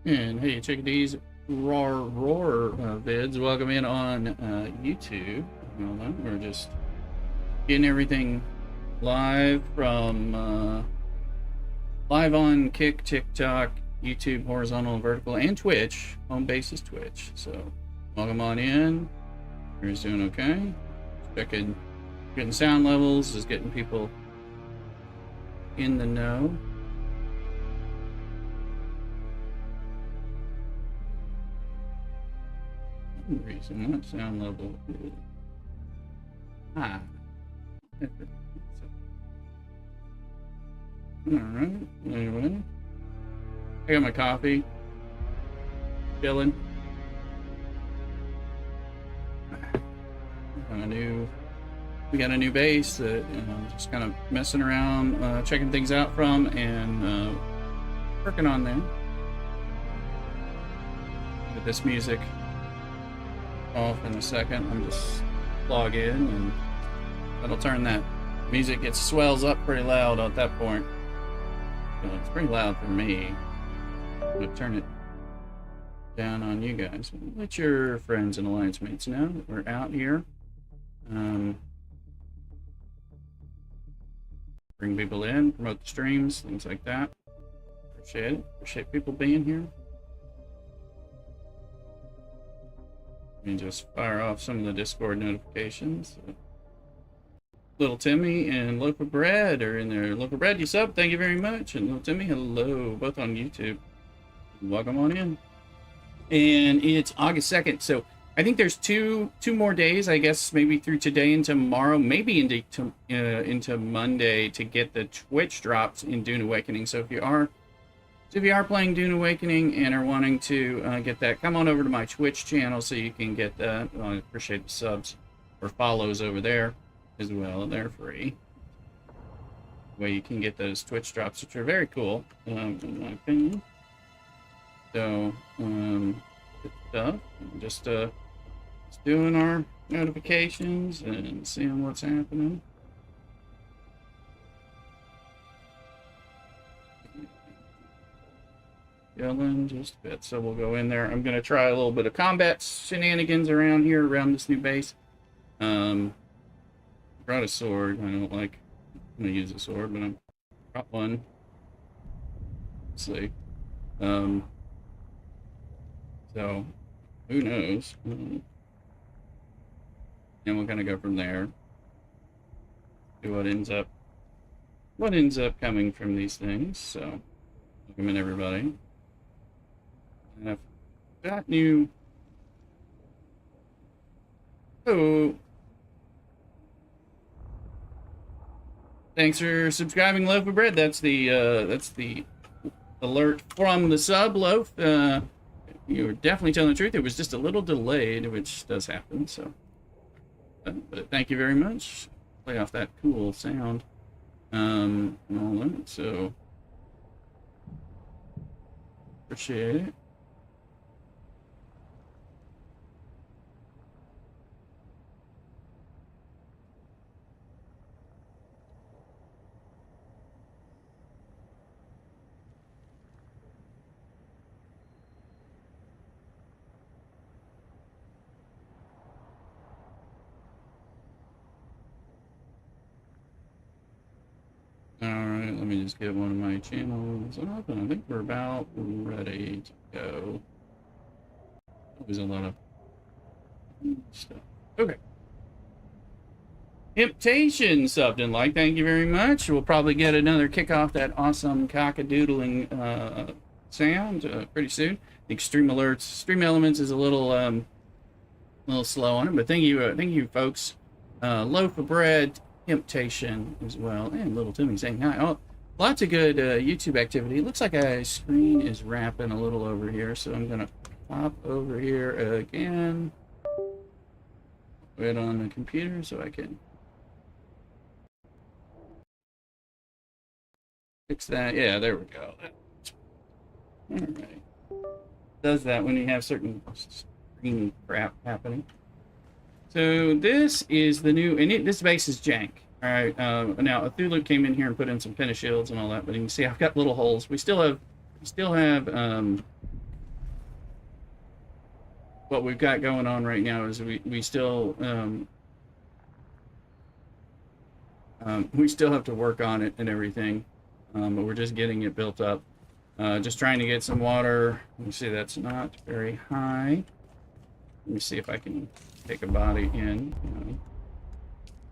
And hey, chickadees, roar vids, welcome in on YouTube. Hold on, we're just getting everything live from live on Kick, TikTok, YouTube, horizontal and vertical, and Twitch. Home base is Twitch. So welcome on in. Everyone's doing okay. Checking, getting sound levels, just getting people in the know. Reason that sound level is high. Alright, anyway. I got my coffee. Chilling. We got a new base that just kind of messing around, checking things out from, and working on there. With this music off in a second. I'm just log in and that'll turn that music. It swells up pretty loud at that point. So it's pretty loud for me. I'm gonna turn it down on you guys. Let your friends and alliance mates know that we're out here. Bring people in, promote the streams, things like that. Appreciate it. Appreciate people being here. And just fire off some of the Discord notifications. Little Timmy and Loaf of Bread are in there. Loaf of Bread, you sub, thank you very much. And Little Timmy, hello, both on YouTube. Welcome on in. And it's August 2nd, so I think there's two more days, I guess, maybe through today and tomorrow, maybe into Monday to get the Twitch drops in Dune Awakening. So if you are playing Dune Awakening and are wanting to get that, come on over to my Twitch channel so you can get that. I appreciate the subs or follows over there as well. They're free. Way you can get those Twitch drops, which are very cool, in my opinion. So, good stuff. Just doing our notifications and seeing what's happening. Yelling just a bit, so we'll go in there. I'm gonna try a little bit of combat shenanigans around here, around this new base. Brought a sword. I don't like. I'm gonna use a sword, but I brought one. Let's see. So who knows? And we're gonna go from there. See what ends up coming from these things. So welcome in, everybody. And I've got new. Oh, thanks for subscribing, Loaf of Bread. That's the alert from the sub, Loaf. You were definitely telling the truth. It was just a little delayed, which does happen. So, but thank you very much. Play off that cool sound. All right, so appreciate it. Alright, let me just get one of my channels up, and I think we're about ready to go. There's a lot of stuff. Okay. Temptation subbed and like, thank you very much. We'll probably get another kick off that awesome cockadoodling sound pretty soon. The Stream Elements is a little slow on it, but thank you folks. Loaf of Bread, Temptation as well, and Little Timmy saying hi. Oh, lots of good YouTube activity. It looks like my screen is wrapping a little over here, so I'm gonna pop over here again. Wait on the computer so I can fix that. Yeah, there we go. All right. Does that when you have certain screen crap happening. So this is the new, and this base is jank. All right. Now Cthulhu came in here and put in some penta shields and all that, but you can see I've got little holes. We still have what we've got going on right now is we still we still have to work on it and everything, but we're just getting it built up. Just trying to get some water. Let me see, that's not very high. Let me see if I can take a body in.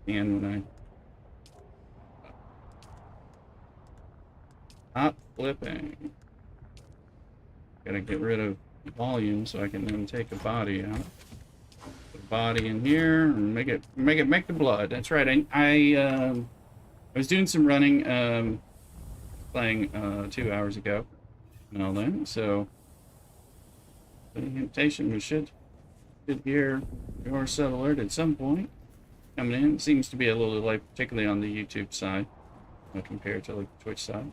And when I stop flipping, gotta get rid of volume so I can then take a body out. Put a body in here and make the blood. That's right. I was doing some running, playing 2 hours ago and all that. So the invitation we should hear your cell alert at some point coming in. It seems to be a little delay, particularly on the YouTube side compared to like the Twitch side.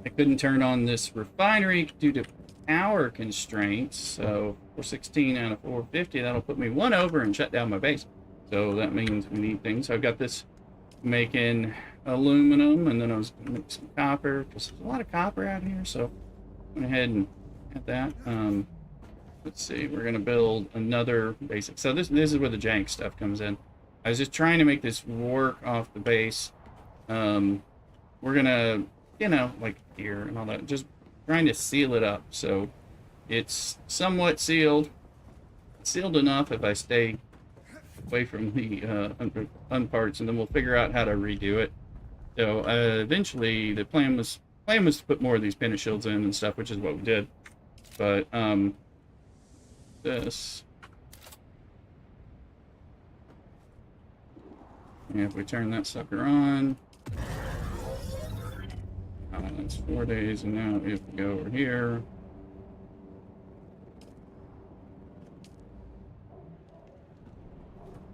I couldn't turn on this refinery due to power constraints, so 416 out of 450, that'll put me one over and shut down my base. So that means we need things. So I've got this making aluminum, and then I was going to make some copper, because there's a lot of copper out here, so I went ahead and got that. Let's see, we're going to build another basic. So this is where the jank stuff comes in. I was just trying to make this work off the base. We're going to, you know, like here and all that, just trying to seal it up. So it's somewhat sealed. It's sealed enough if I stay away from the unparts, and then we'll figure out how to redo it. So eventually the plan was to put more of these pin shields in and stuff, which is what we did. But this, and if we turn that sucker on, that's 4 days, and now if we go over here,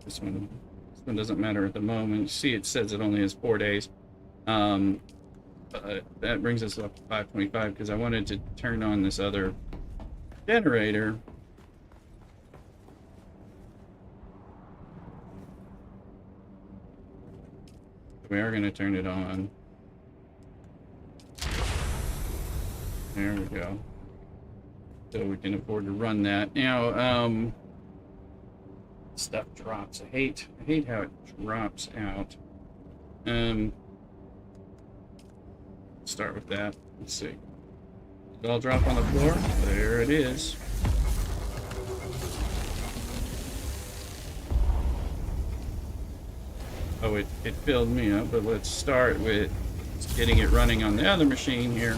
this one doesn't matter at the moment. You see, it says it only has 4 days. But that brings us up to 525 because I wanted to turn on this other generator. We are going to turn it on. There we go. So we can afford to run that. Now, stuff drops. I hate how it drops out. Start with that. Let's see. Did it all drop on the floor? There it is. Oh, it filled me up, but let's start with getting it running on the other machine here.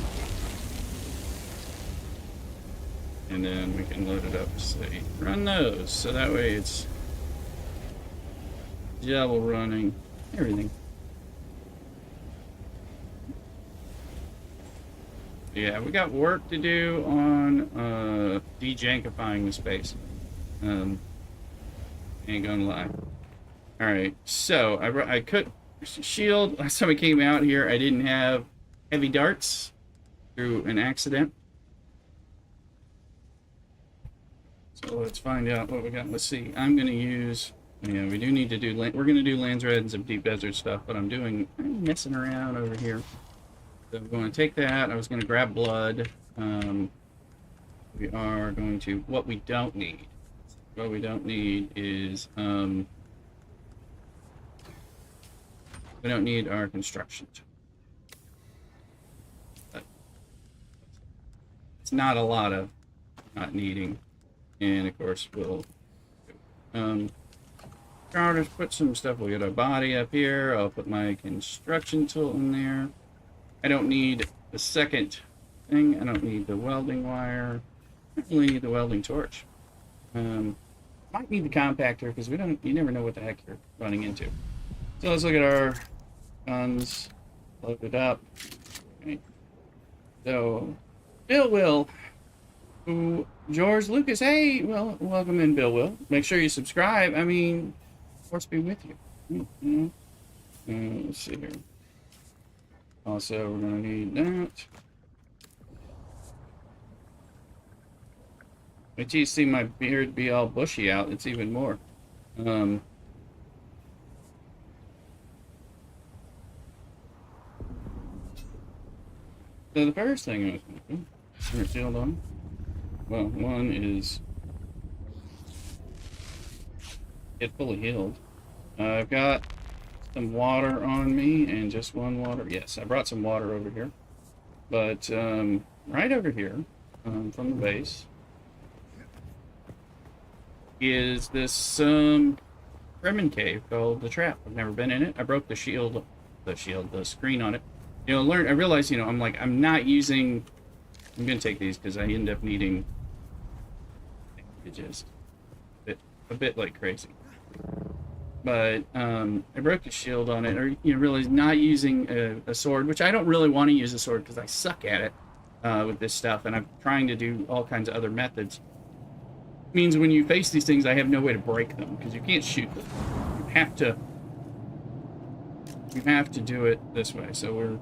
And then we can load it up to say, run those. So that way it's double running, everything. Yeah, we got work to do on de-jankifying the space. Ain't gonna lie. Alright, so I could shield. Last time I came out here, I didn't have heavy darts through an accident. So let's find out what we got. Let's see. I'm gonna use. Yeah, we do need to do. We're gonna do lands red and some deep desert stuff, but I'm messing around over here. So I'm going to take that. I was going to grab blood. We are going to. What we don't need. What we don't need is. We don't need our construction. But it's not a lot of not needing. And of course we'll I'll just put some stuff. We'll get a body up here. I'll put my construction tool in there. I don't need the second thing. I don't need the welding wire. I only need the welding torch. Might need the compactor because you never know what the heck you're running into. So let's look at our guns. Load it up. Okay. So Bill Will, George Lucas, hey, well, welcome in, Bill Will. Make sure you subscribe. I mean, force be with you. Let's see here. Also, we're going to need that. Wait till you see my beard be all bushy out. It's even more. So the first thing I was going to do, turn it shield on. Well, one is get fully healed. I've got some water on me and just one water. Yes, I brought some water over here. But right over here from the base is this Fremen cave called the Trap. I've never been in it. I broke the screen on it. You know, I realized, you know, I'm not using. I'm gonna take these because I end up needing bandages. A bit like crazy. But I broke the shield on it, or you know, realize not using a sword, which I don't really want to use a sword because I suck at it with this stuff, and I'm trying to do all kinds of other methods. It means when you face these things, I have no way to break them because you can't shoot them. You have to do it this way. So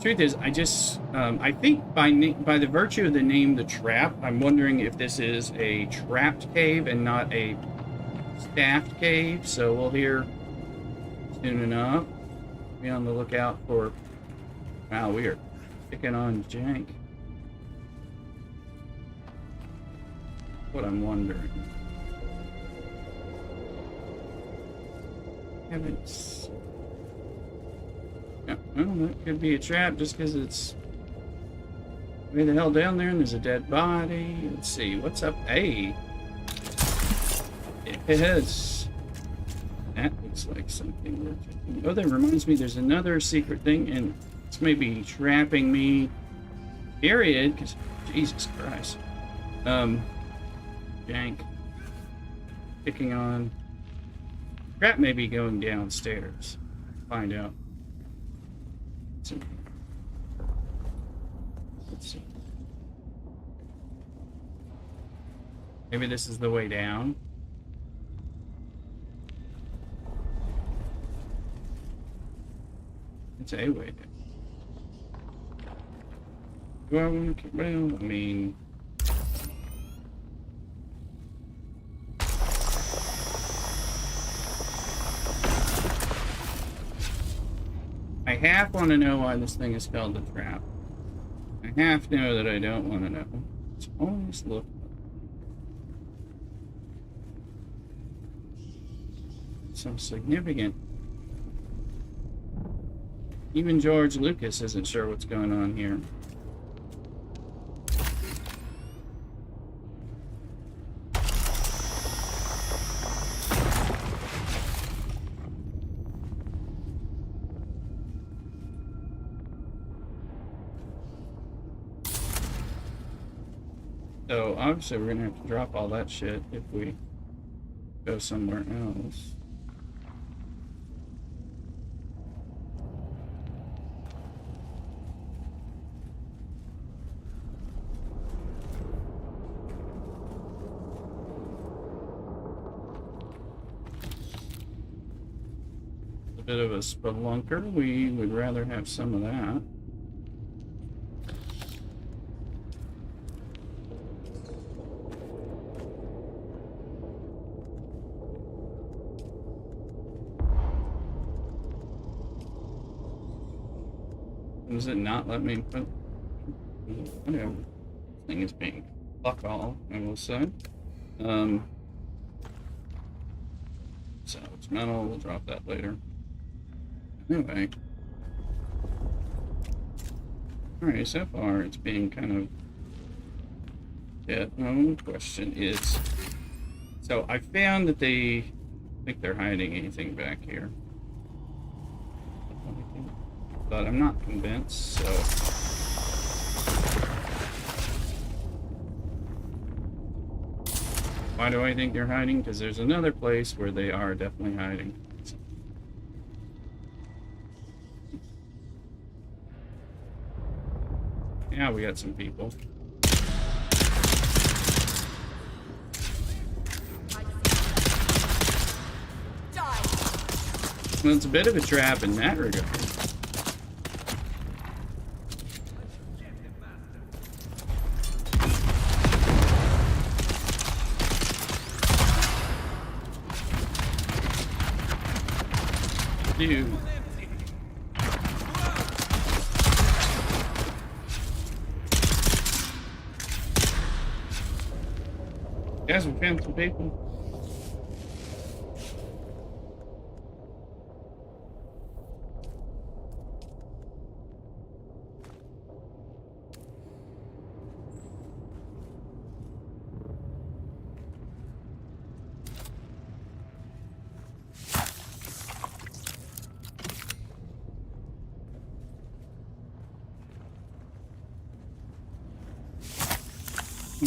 truth is, I think by the virtue of the name, the Trap, I'm wondering if this is a trapped cave and not a staffed cave, so we'll hear soon enough. Be on the lookout for. Wow, we are picking on jank. What I'm wondering. Haven't. Yeah, well, that could be a trap just because it's way the hell down there and there's a dead body. Let's see, what's up? Hey. Yes. That looks like something worth checking. Oh, that reminds me there's another secret thing, and it's maybe trapping me. Period, because Jesus Christ. Jank. Picking on. Trap may be going downstairs. Find out. Let's see. Maybe this is the way down. It's a way down. Do I want to? Well, I mean. I half want to know why this thing is called the Trap. I half know that I don't want to know. Let's always look. Some significant. Even George Lucas isn't sure what's going on here. So obviously we're gonna have to drop all that shit if we go somewhere else. A bit of a spelunker. We would rather have some of that. Does it not let me put whatever? This thing is being fuck all, I will say. So it's metal, we'll drop that later. Anyway. Alright, so far it's being kind of dead. No, the question is, so I found that I think they're hiding anything back here. But I'm not convinced, so. Why do I think they're hiding? Because there's another place where they are definitely hiding. Yeah, we got some people. Well, it's a bit of a trap in that regard. Dude. Guys, we found some people.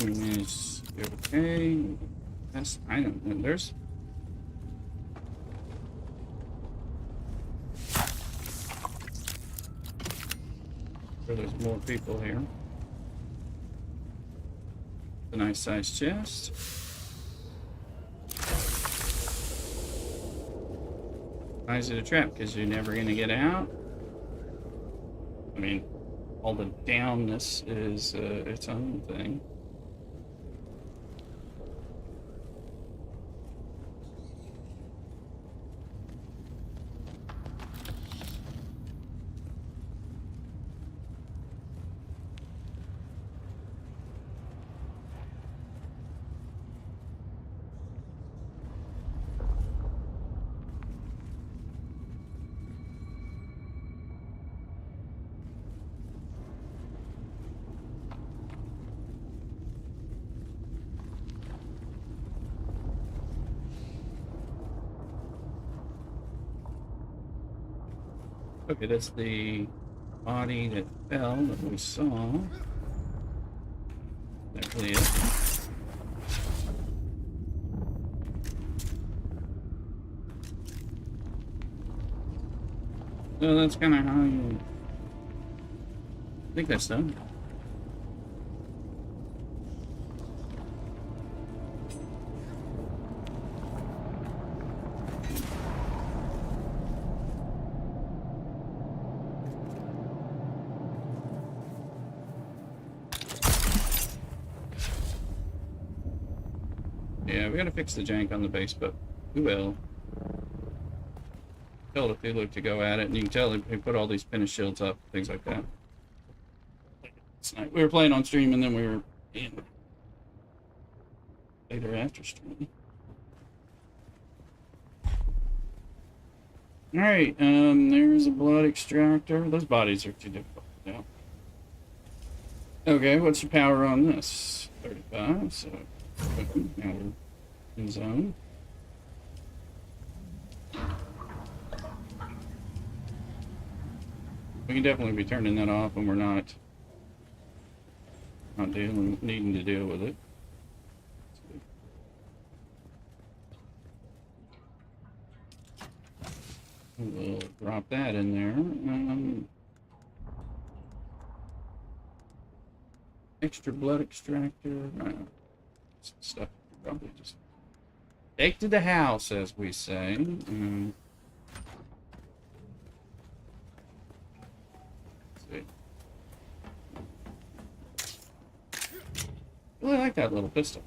Everything is okay. That's, I don't know. There's more people here. A nice sized chest. Why is it a trap? Because you're never going to get out? I mean, all the downness is its own thing. Okay, that's the body that fell that we saw. There really is. So that's kind of how you... I think that's done. Yeah, we gotta fix the jank on the base, but we will. Tell if they look to go at it, and you can tell they put all these finish shields up, things like that. We were playing on stream, and then we were in later after stream. Alright, there's a blood extractor. Those bodies are too difficult now. Okay, what's your power on this? 35, so now we're in zone. We can definitely be turning that off when we're not needing to deal with it. We'll drop that in there. Extra blood extractor. Some stuff probably just take to the house, as we say. Let's see. Really like that little pistol.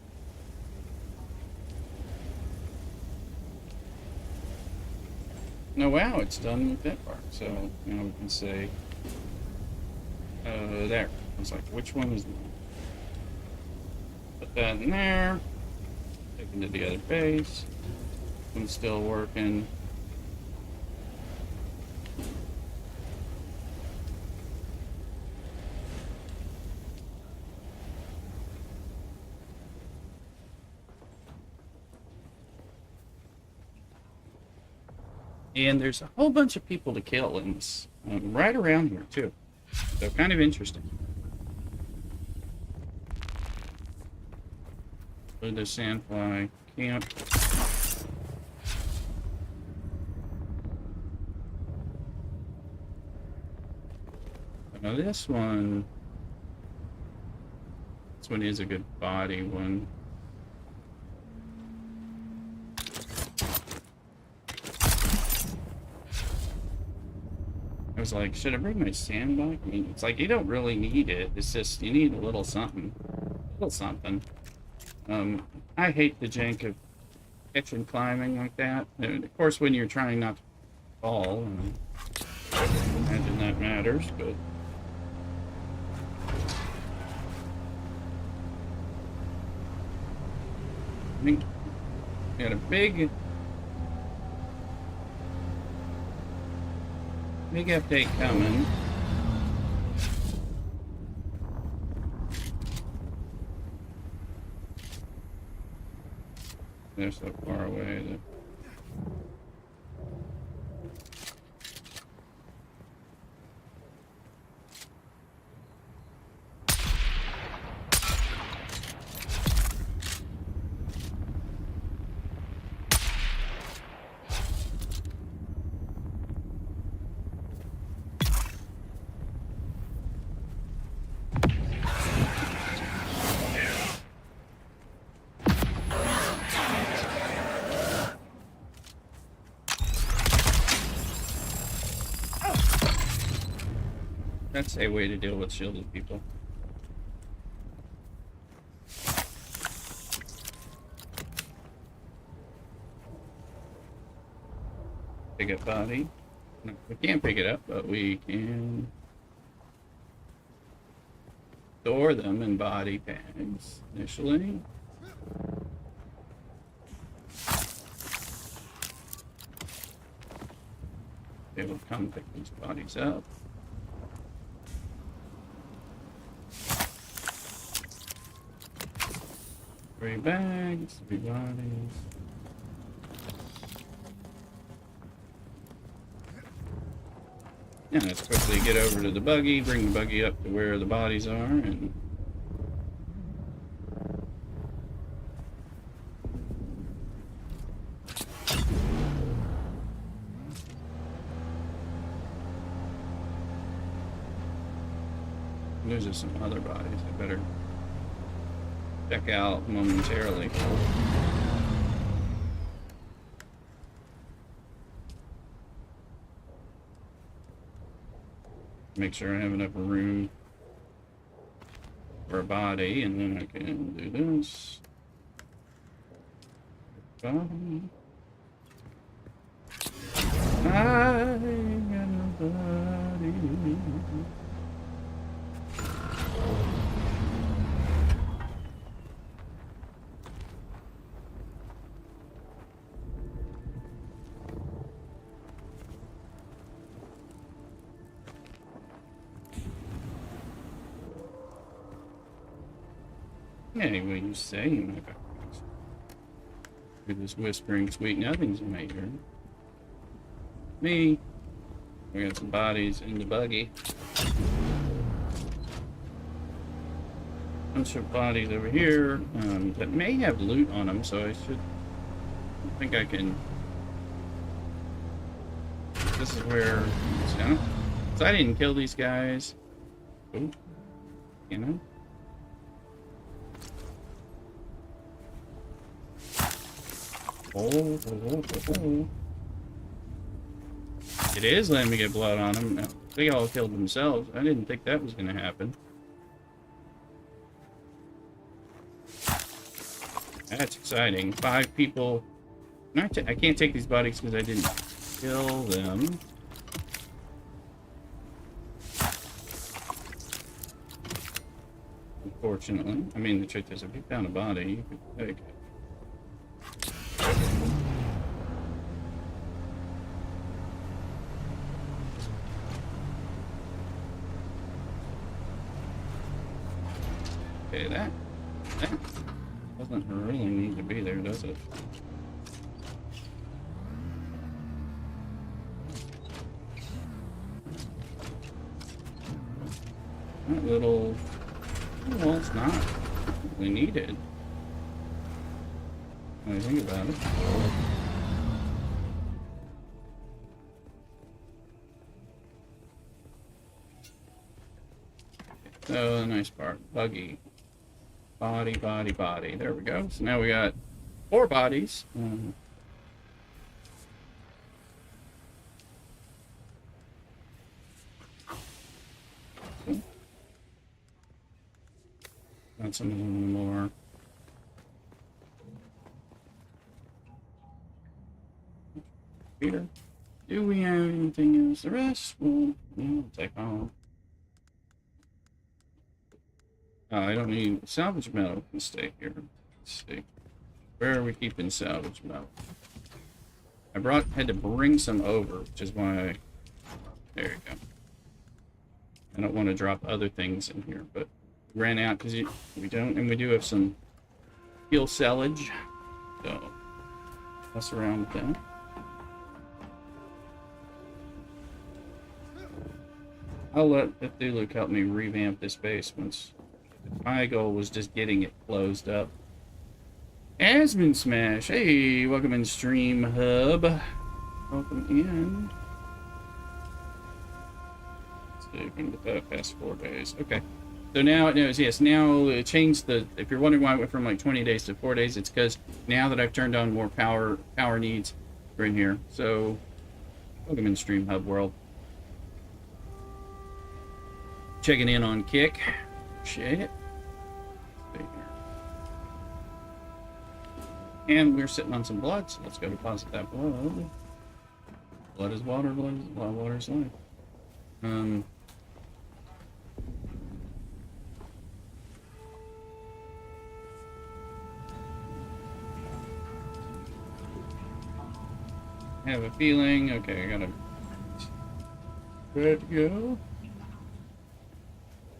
No, wow, it's done with that part. So now we can say, there. I was like, which one is mine? Put that in there. Take it to the other base. One's still working. And there's a whole bunch of people to kill in this, right around here too. So kind of interesting. Put the sandfly camp. Now this one is a good body one. I was like, should I bring my sand back? I mean, it's like, you don't really need it. It's just, you need a little something. A little something. I hate the jank of kitchen climbing like that. And of course, when you're trying not to fall, I imagine that matters, but... I think we got a big update coming. They're so far away that... That's a way to deal with shielded people. Pick up body. No, we can't pick it up, but we can store them in body bags initially. They will come pick these bodies up. 3 bags, 3 bodies. Yeah, let's quickly get over to the buggy, bring the buggy up to where the bodies are, and there's just some other bodies I better check out momentarily. Make sure I have enough room for a body, and then I can do this. Body. I got nobody. Anyway, you say, my God. With this whispering sweet nothings in my ear. Me. We got some bodies in the buggy. Bunch of bodies over here that may have loot on them, so I think I can. This is where, so I didn't kill these guys. Ooh, you know. Oh. It is letting me get blood on them. They all killed themselves. I didn't think that was going to happen. That's exciting. 5 people. I can't take these bodies because I didn't kill them. Unfortunately. I mean, the truth is, if you found a body, you could take it. Okay, that doesn't really need to be there, does it? That little, well, it's not really needed. When I think about it. So, the nice part, buggy. Body. There we go. So now we got 4 bodies. Got some of them more. Peter, do we have anything else? The rest we'll take home. I don't need salvage metal. Can stay here. Let's see. Where are we keeping salvage metal? I had to bring some over, which is why there you go. I don't want to drop other things in here, but we ran out because we don't, and we do have some steel sellage, so mess around with that. I'll let Cthulhu help me revamp this base once. My goal was just getting it closed up. Asmon Smash, hey, welcome in Stream Hub. Welcome in. Let's see if we can get that past 4 days. Okay. So now it knows, yes, now it changed the, if you're wondering why it went from like 20 days to 4 days, it's because now that I've turned on more power needs are in here. So, welcome in Stream Hub world. checking in on Kick. Appreciate it. And we're sitting on some blood, so let's go deposit that blood. Blood is water, water is life. I have a feeling. Okay, I gotta. Ready to go.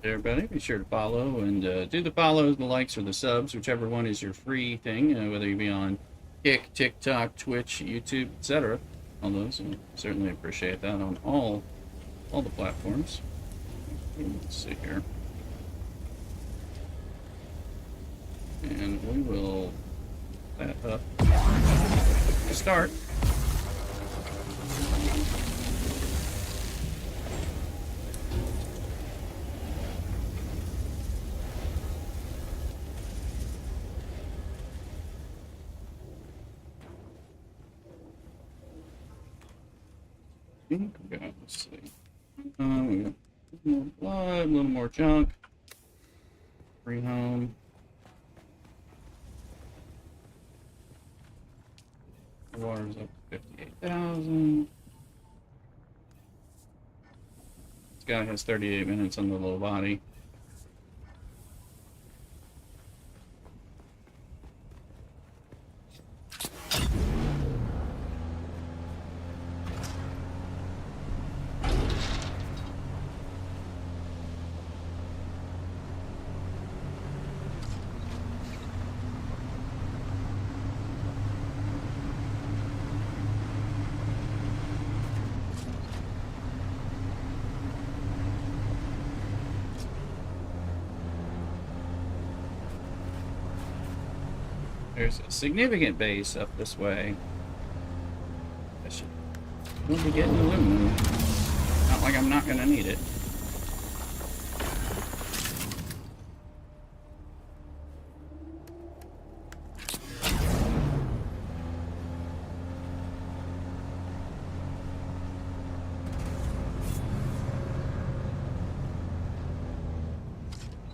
Everybody, be sure to follow and do the follows, the likes, or the subs, whichever one is your free thing, whether you be on Kick, TikTok, Twitch, YouTube, etc. All those, and certainly appreciate that on all the platforms. Let's see here, and we will that up. Start. Let's see. We got a little more blood, a little more junk. Free home. The water's up to 58,000. This guy has 38 minutes on the low body. There's a significant base up this way. I should be getting aluminum. Not like I'm not gonna need it.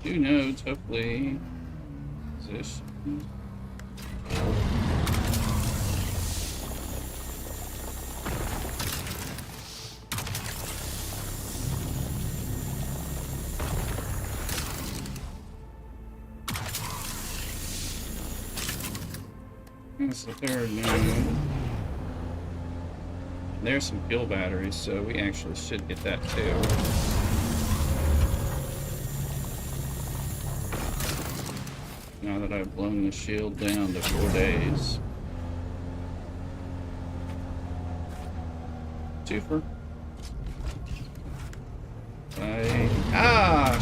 Two nodes, hopefully. Position. That's the third node. There's some fuel batteries, so we actually should get that too. Now that I've blown the shield down to 4 days. Twofer. Ah!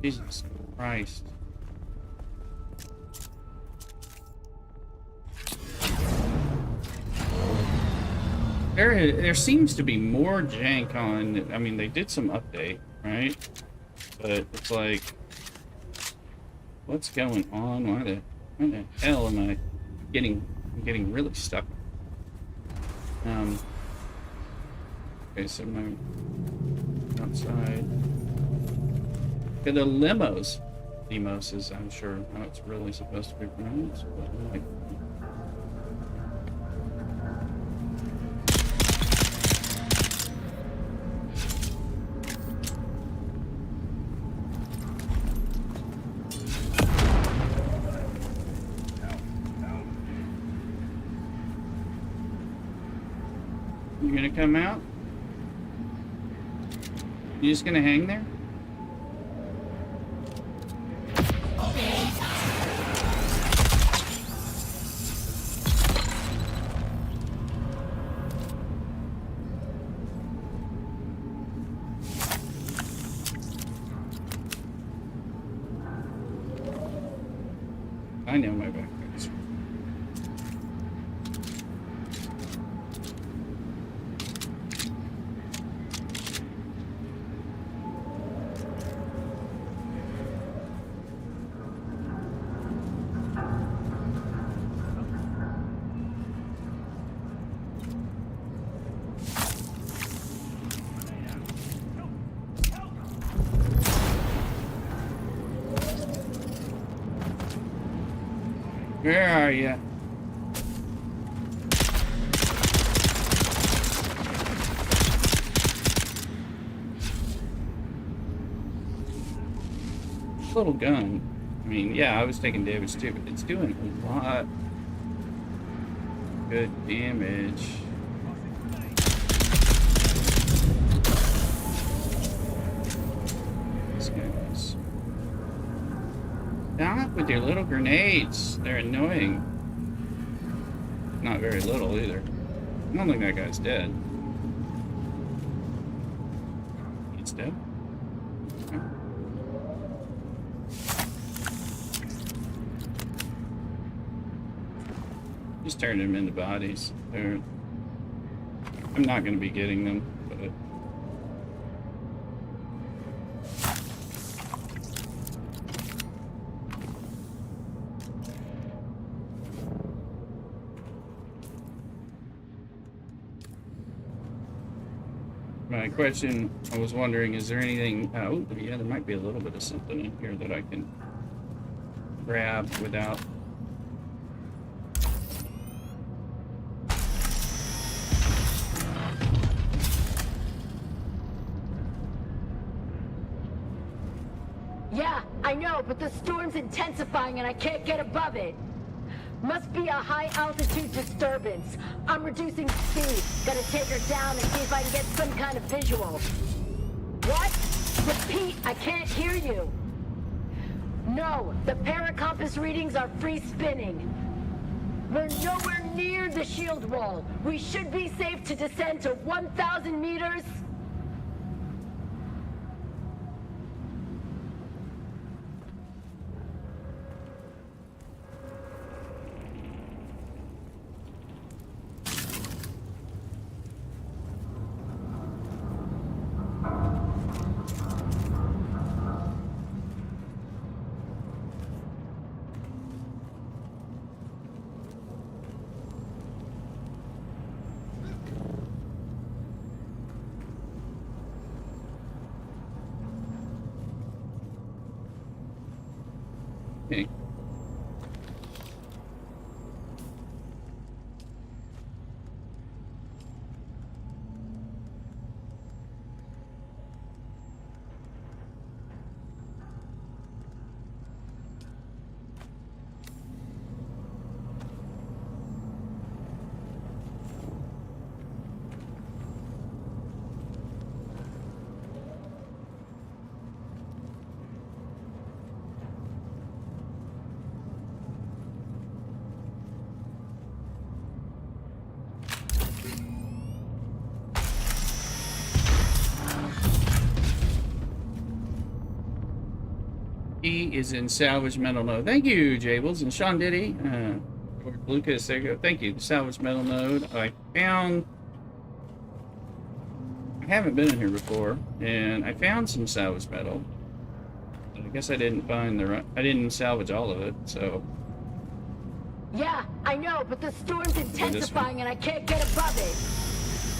Jesus Christ. There seems to be more jank on. I mean, they did some update, right? But it's like, what's going on? Why the hell am I getting? I'm getting really stuck. Okay, so my outside. Okay, the limos. Demos is, I'm sure, how it's really supposed to be pronounced. But like, you gonna come out? You just gonna hang there? I know my backpack's. Where are you? Little gun. I mean, yeah, I was taking damage too, but it's doing a lot. Good damage. These guys. Stop with your little grenades. They're annoying. Not very little either. I don't think that guy's dead. He's dead? Okay. Just turned them into bodies. I'm not going to be getting them, but... My question, I was wondering, is there anything... oh, yeah, there might be a little bit of something in here that I can grab without... Yeah, I know, but the storm's intensifying and I can't get above it. Must be a high-altitude disturbance. I'm reducing speed. Gotta take her down and see if I can get some kind of visual. What? Repeat, I can't hear you. No, the paracompass readings are free spinning. We're nowhere near the shield wall. We should be safe to descend to 1,000 meters. Okay. He is in salvage metal node. Thank you, Jables and Sean Diddy. Lucas, there you go. Thank you. The salvage metal node. I haven't been in here before, and I found some salvage metal. I guess I didn't find I didn't salvage all of it, so. Yeah, I know, but the storm's intensifying and I can't get above it.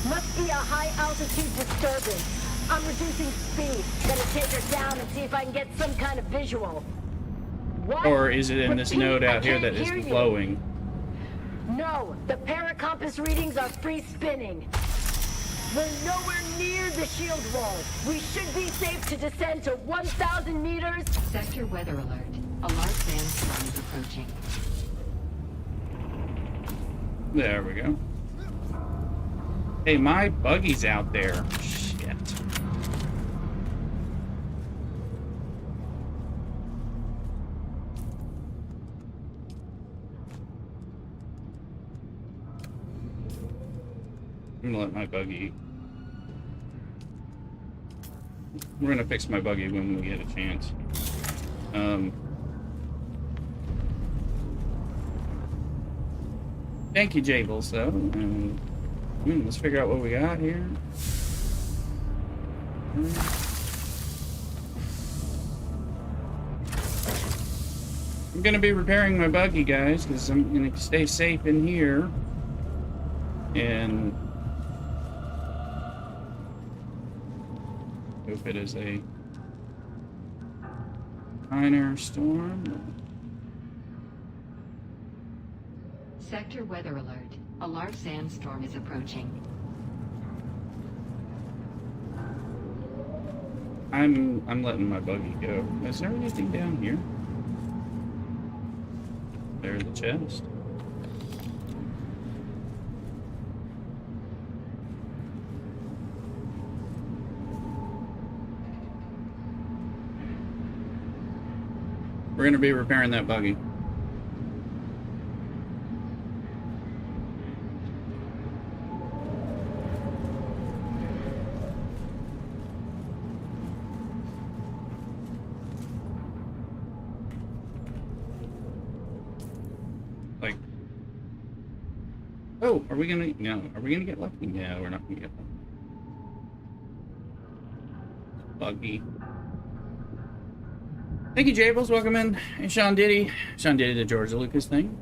Must be a high-altitude disturbance. I'm reducing speed. Gotta take her down and see if I can get some kind of visual. What? Or is it in this node out here that is glowing? No, the paracompass readings are free spinning. We're nowhere near the shield wall. We should be safe to descend to 1,000 meters. Sector weather alert. A large sandstorm is approaching. There we go. Hey, my buggy's out there. Shit. I'm gonna let my buggy... We're gonna fix my buggy when we get a chance. Thank you, Jables, though. And let's figure out what we got here. I'm gonna be repairing my buggy, guys, because I'm gonna stay safe in here. And hope it is a minor storm. Sector weather alert. A large sandstorm is approaching. I'm letting my buggy go. Is there anything down here? There's the chest. We're gonna be repairing that buggy. Like, oh, are we gonna? No, are we gonna get lucky? No, we're not gonna get lucky. Buggy. Thank you, Jables. Welcome in. And Sean Diddy. Sean Diddy, the George Lucas thing.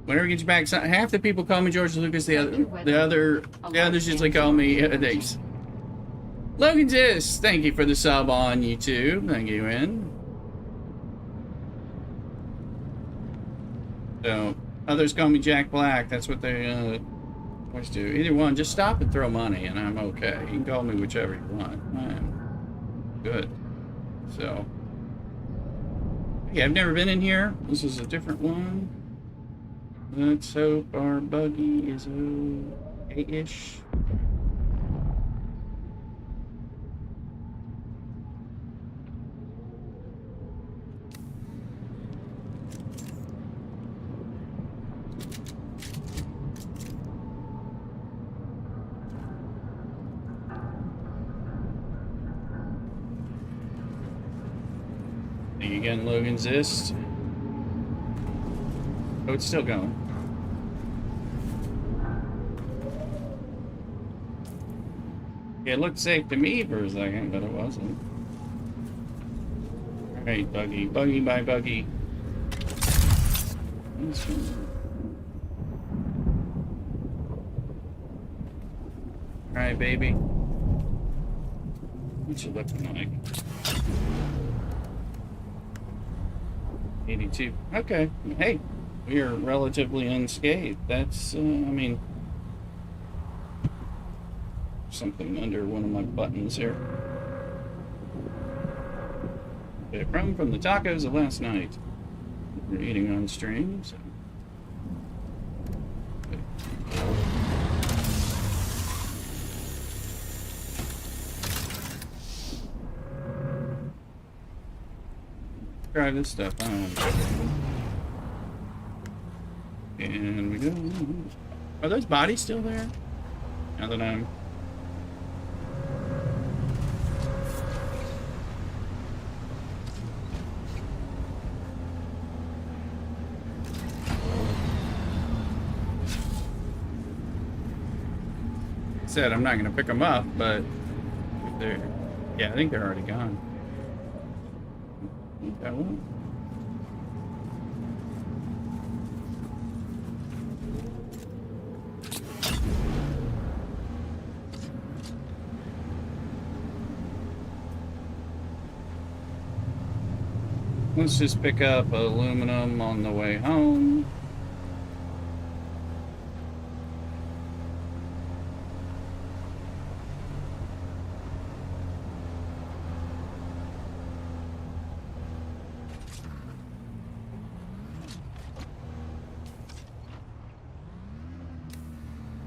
Whenever we get you back, half the people call me George Lucas. The others usually call me Dace. Logan Ziss, thank you for the sub on YouTube. Thank you, in. So others call me Jack Black. That's what they always do. Either one, just stop and throw money, and I'm okay. You can call me whichever you want. I'm good. So, yeah, I've never been in here. This is a different one. Let's hope our buggy is okay-ish. Thank you again, Logan Zist. Oh, it's still going. It looked safe to me for a second, but it wasn't. Alright, buggy. Buggy by buggy. Alright, baby. What's it looking like? 82. Okay. Hey, we are relatively unscathed. That's, I mean... something under one of my buttons here. Okay, from the tacos of last night. We're eating on stream, so. Okay. Try this stuff on. And we go. Are those bodies still there? Now that I'm. Said I'm not going to pick them up, but they're, yeah, I think they're already gone. I think I will. Let's just pick up aluminum on the way home.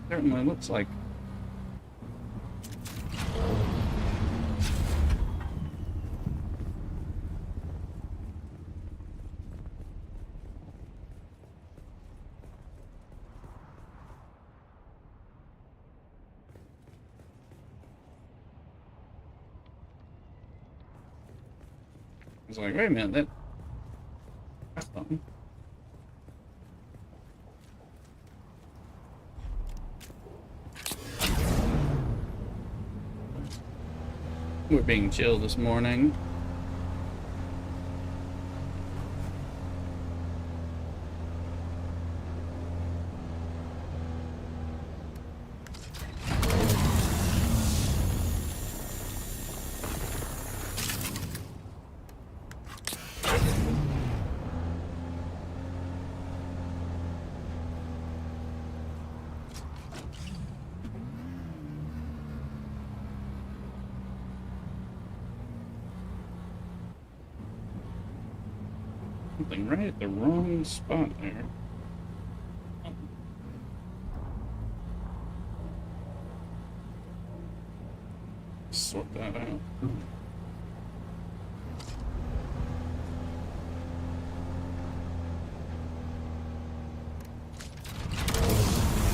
Certainly looks like. I was like, wait a minute, that's something. We're being chill this morning. Something right at the wrong spot there. Sort that out.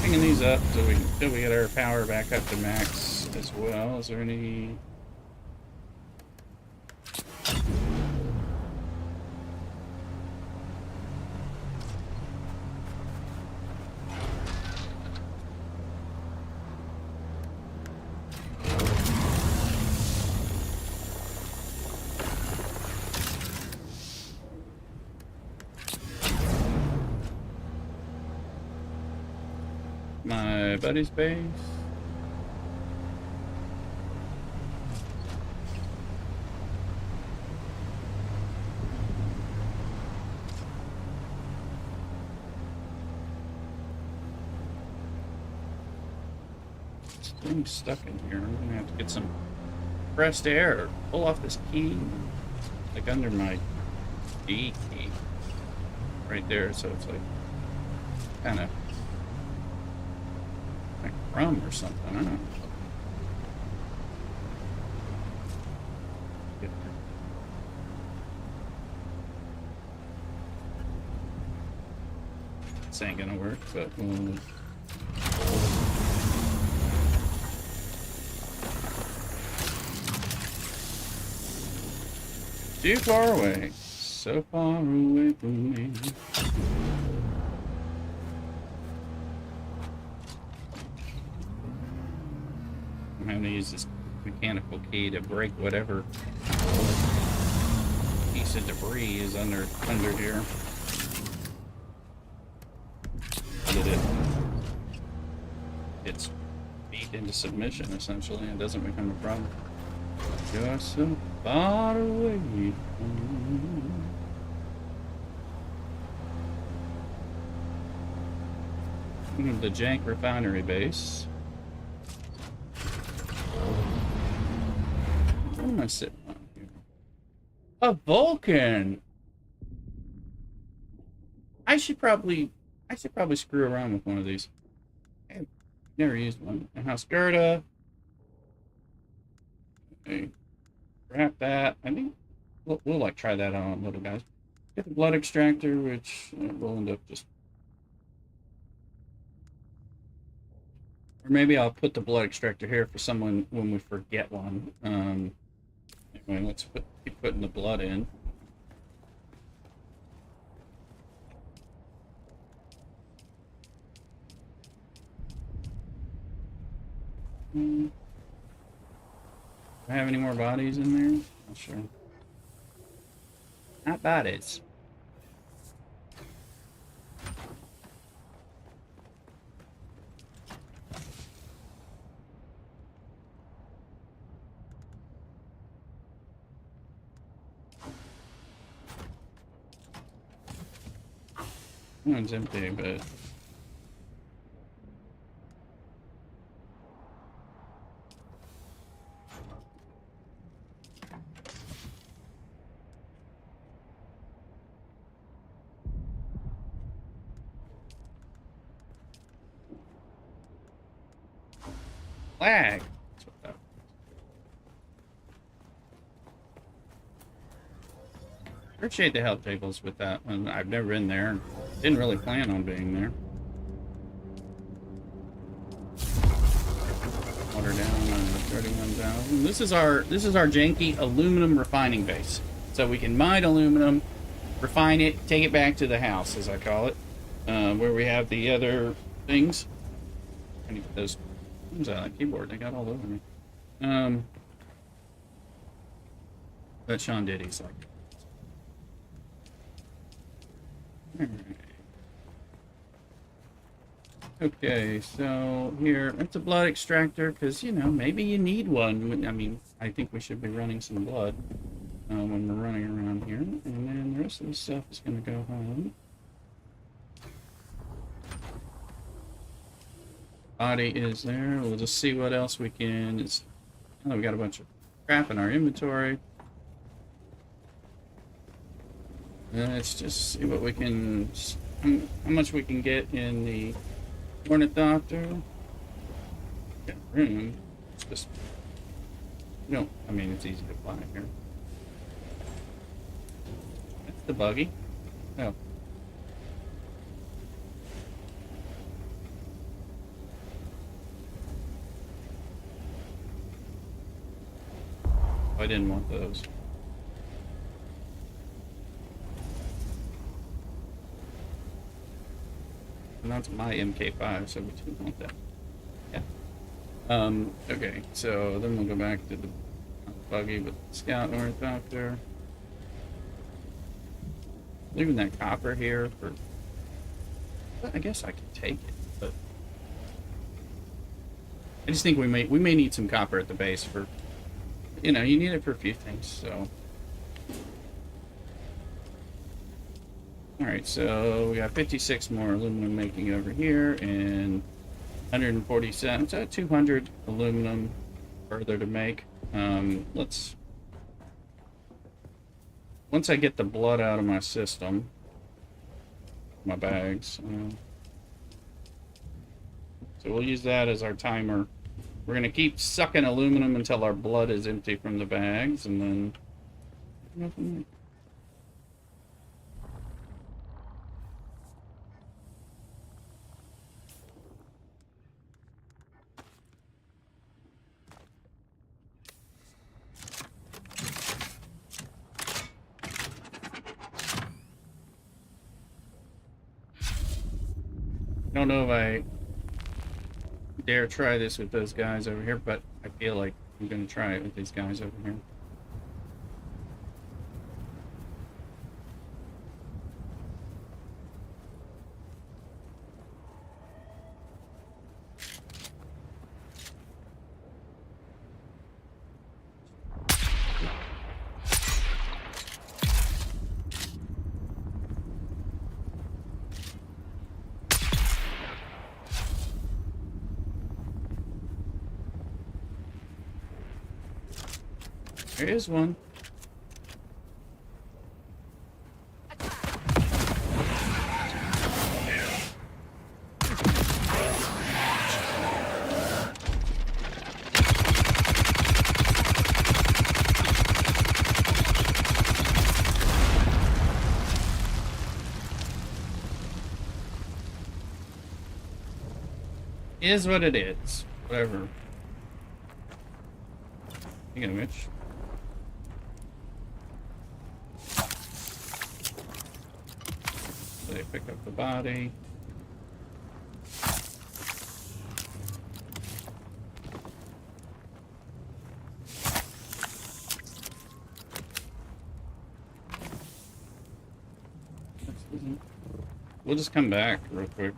Picking these up till we get our power back up to max as well. Is there any? My buddy's base. Getting stuck in here. I'm gonna have to get some pressed air or pull off this key, like under my D key, right there. So it's like kind of like rum or something. I don't know. This ain't gonna work, but we'll. Too far away. So far away from me. I'm having to use this mechanical key to break whatever piece of debris is under here. It's beat into submission essentially. It doesn't become a problem. You're so far away from me. The jank refinery base. What am I sitting on here? A Vulcan! I should probably screw around with one of these. I've never used one. And House Gerda. Okay. Wrap that. I think we'll like try that on a little, guys. Get the blood extractor, which we'll end up just. Or maybe I'll put the blood extractor here for someone when we forget one. Anyway, let's keep putting the blood in. Do I have any more bodies in there? Not sure. Not bodies. One's empty, but lag. That's what that was. Appreciate the help tables with that one. I've never been there and didn't really plan on being there. Water down 31,000. This is our janky aluminum refining base. So we can mine aluminum, refine it, take it back to the house, as I call it, where we have the other things. I need those things out of that keyboard. They got all over me. But Sean Diddy's like, alright. Okay, so here, it's a blood extractor, because, you know, maybe you need one. I mean, I think we should be running some blood when we're running around here. And then the rest of the stuff is going to go home. Body is there. We'll just see what else we can. Oh, we got a bunch of crap in our inventory. Let's just see what we can, how much we can get in the Ornithopter. Got room. It's just, no, I mean, it's easy to fly here. That's the buggy. Oh. I didn't want those. And that's my MK5, so we didn't want that. Yeah. Okay, so then we'll go back to the buggy with the Scout Ornithopter. Leaving that copper here for... I guess I could take it, but... I just think we may need some copper at the base for... You know, you need it for a few things, so... Alright, so we got 56 more aluminum making over here, and 147, so 200 aluminum further to make. Let's... Once I get the blood out of my system, my bags, so we'll use that as our timer. We're going to keep sucking aluminum until our blood is empty from the bags, and then... I don't know if I dare try this with those guys over here, but I feel like I'm going to try it with these guys over here. There is one. Is what it is. Whatever. Speaking of which. They pick up the body. We'll just come back real quick.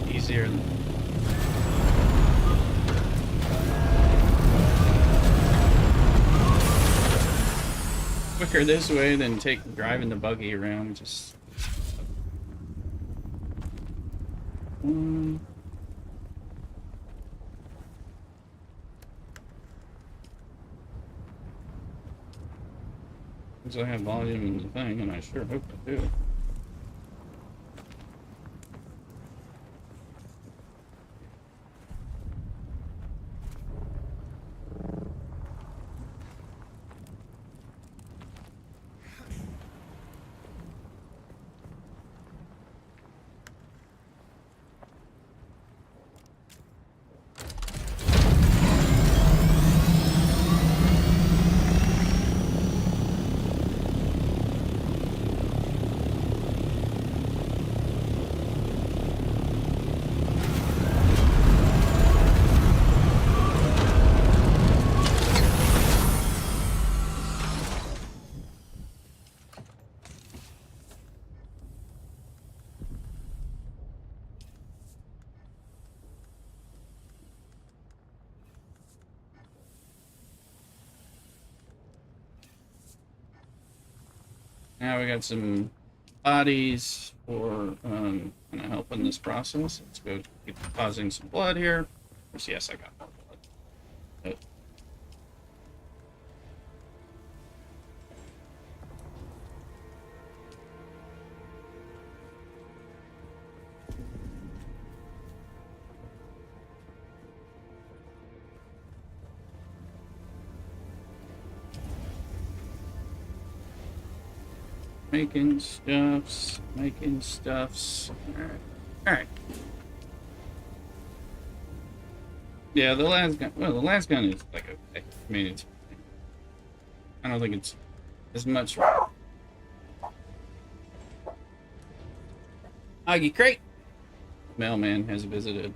Easier. Quicker this way than driving the buggy around. Just. Because I have volume in the thing, and I sure hope I do. Now we got some bodies for kind of helping this process. Let's go keep depositing some blood here. Of course, yes, I got more blood. But making stuffs, making stuffs. All right. Yeah, the last gun. Well, the last gun is like okay. I mean, it's. I don't think it's as much. Aggie crate. Mailman has visited.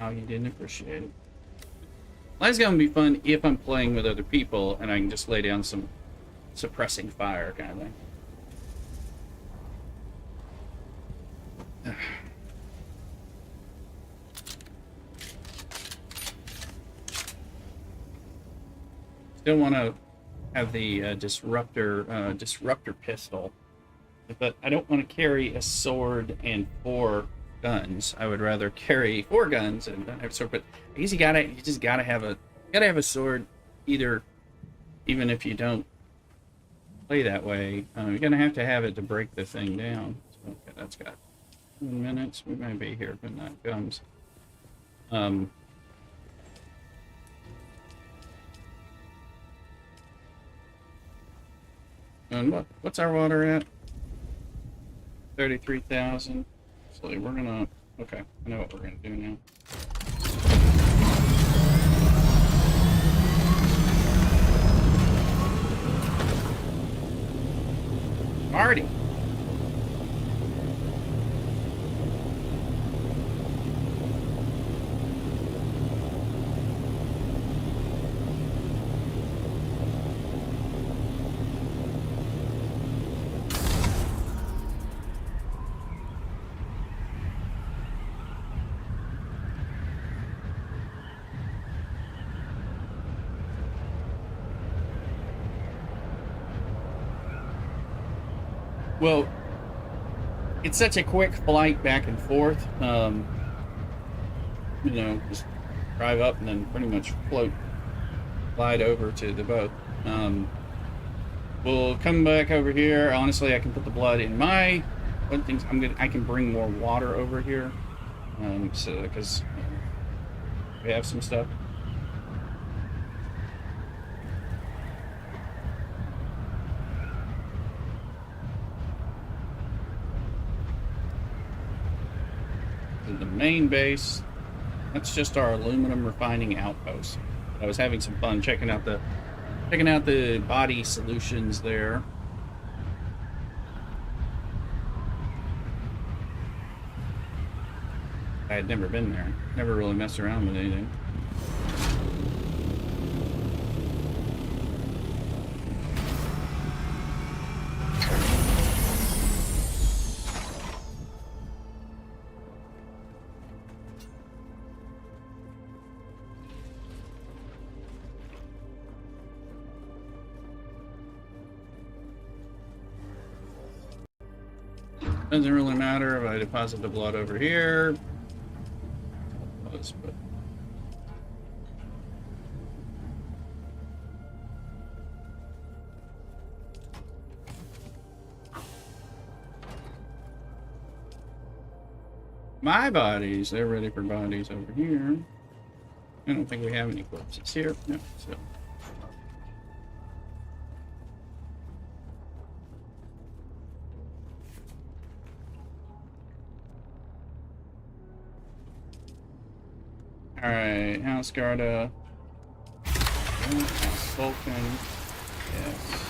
Aggie didn't appreciate it. Last gun would be fun if I'm playing with other people and I can just lay down some suppressing fire kind of thing. Still want to have the disruptor pistol, but I don't want to carry a sword and 4 guns. I would rather carry 4 guns and not have a sword. But I guess you just gotta have a sword, either, even if you don't play that way. You're gonna have to have it to break the thing down. So, okay, that's got 10 minutes. We might be here when that comes. And what's our water at? 33,000. So we're gonna. Okay, I know what we're gonna do now. Marty. Well, it's such a quick flight back and forth. You know, just drive up and then pretty much glide over to the boat. We'll come back over here. Honestly, I can put the blood in my. One thing I can bring more water over here. So because we have some stuff. The main base, that's just our aluminum refining outpost. I was having some fun checking out the body solutions there. I had never been there. Never really messed around with anything. Doesn't really matter if I deposit the blood over here. But my bodies. They're ready for bodies over here. I don't think we have any corpses here. No, so. Alright, House Garda. House Vulcan. Yes.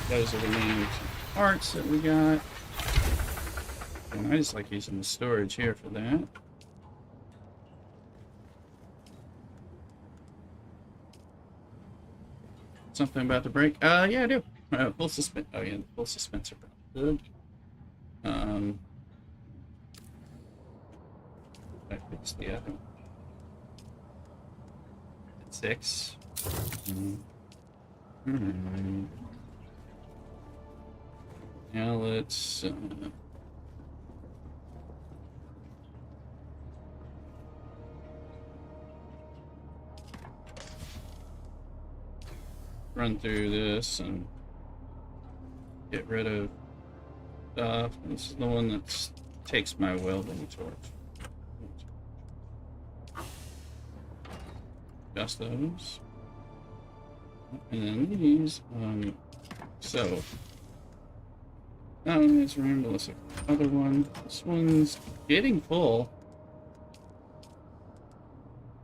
Those are the main parts that we got. And I just like using the storage here for that. Something about to break? Yeah, I do. Full suspense. Oh, yeah, full suspense are good. I fixed the other. 6. Now let's. Run through this and get rid of stuff. This is the one that takes my welding torch. Just those. And then these, so. Let's remember this other one. This one's getting full.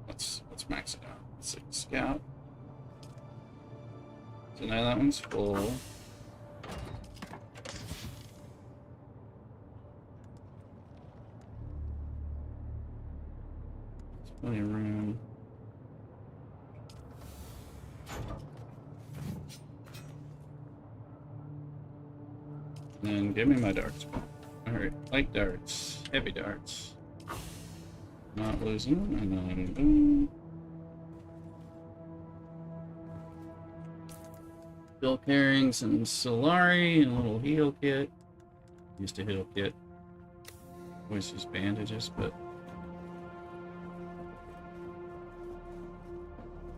Let's max it out. Let's see, scout. So now that one's full. There's plenty of room. And then give me my darts. Alright, light darts, heavy darts. Not losing them, and then boom. Bill carrying some Solari and a little heal kit. Used a heal kit. Always use bandages, but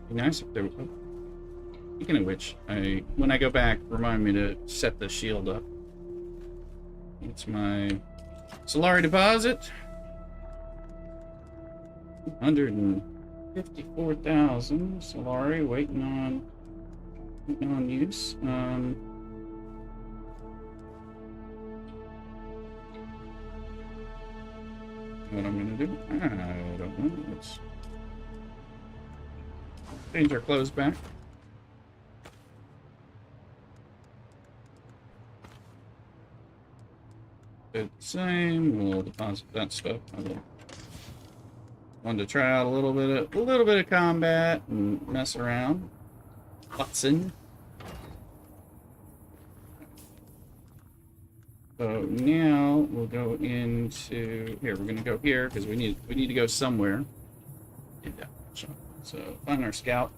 be nice if there. Oh. Speaking of which, when I go back, remind me to set the shield up. It's my Solari deposit. 154,000 Solari waiting on use. What I'm gonna do? I don't know. Let's change our clothes back. The same. We'll deposit that stuff. Wanted to try out a little bit of combat and mess around. Hudson. So now we'll go into here. We're gonna go here because we need to go somewhere. So find our scout.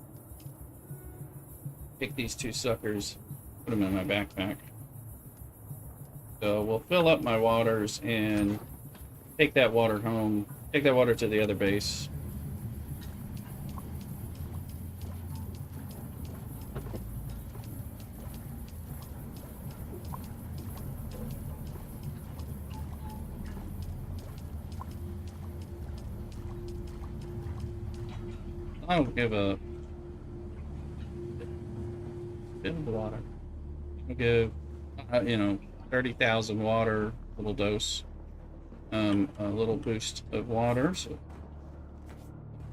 Pick these 2 suckers. Put them in my backpack. So we'll fill up my waters and take that water home. Take that water to the other base. I'll give a bit of water. I'll give, 30,000 water, little dose. A little boost of water, so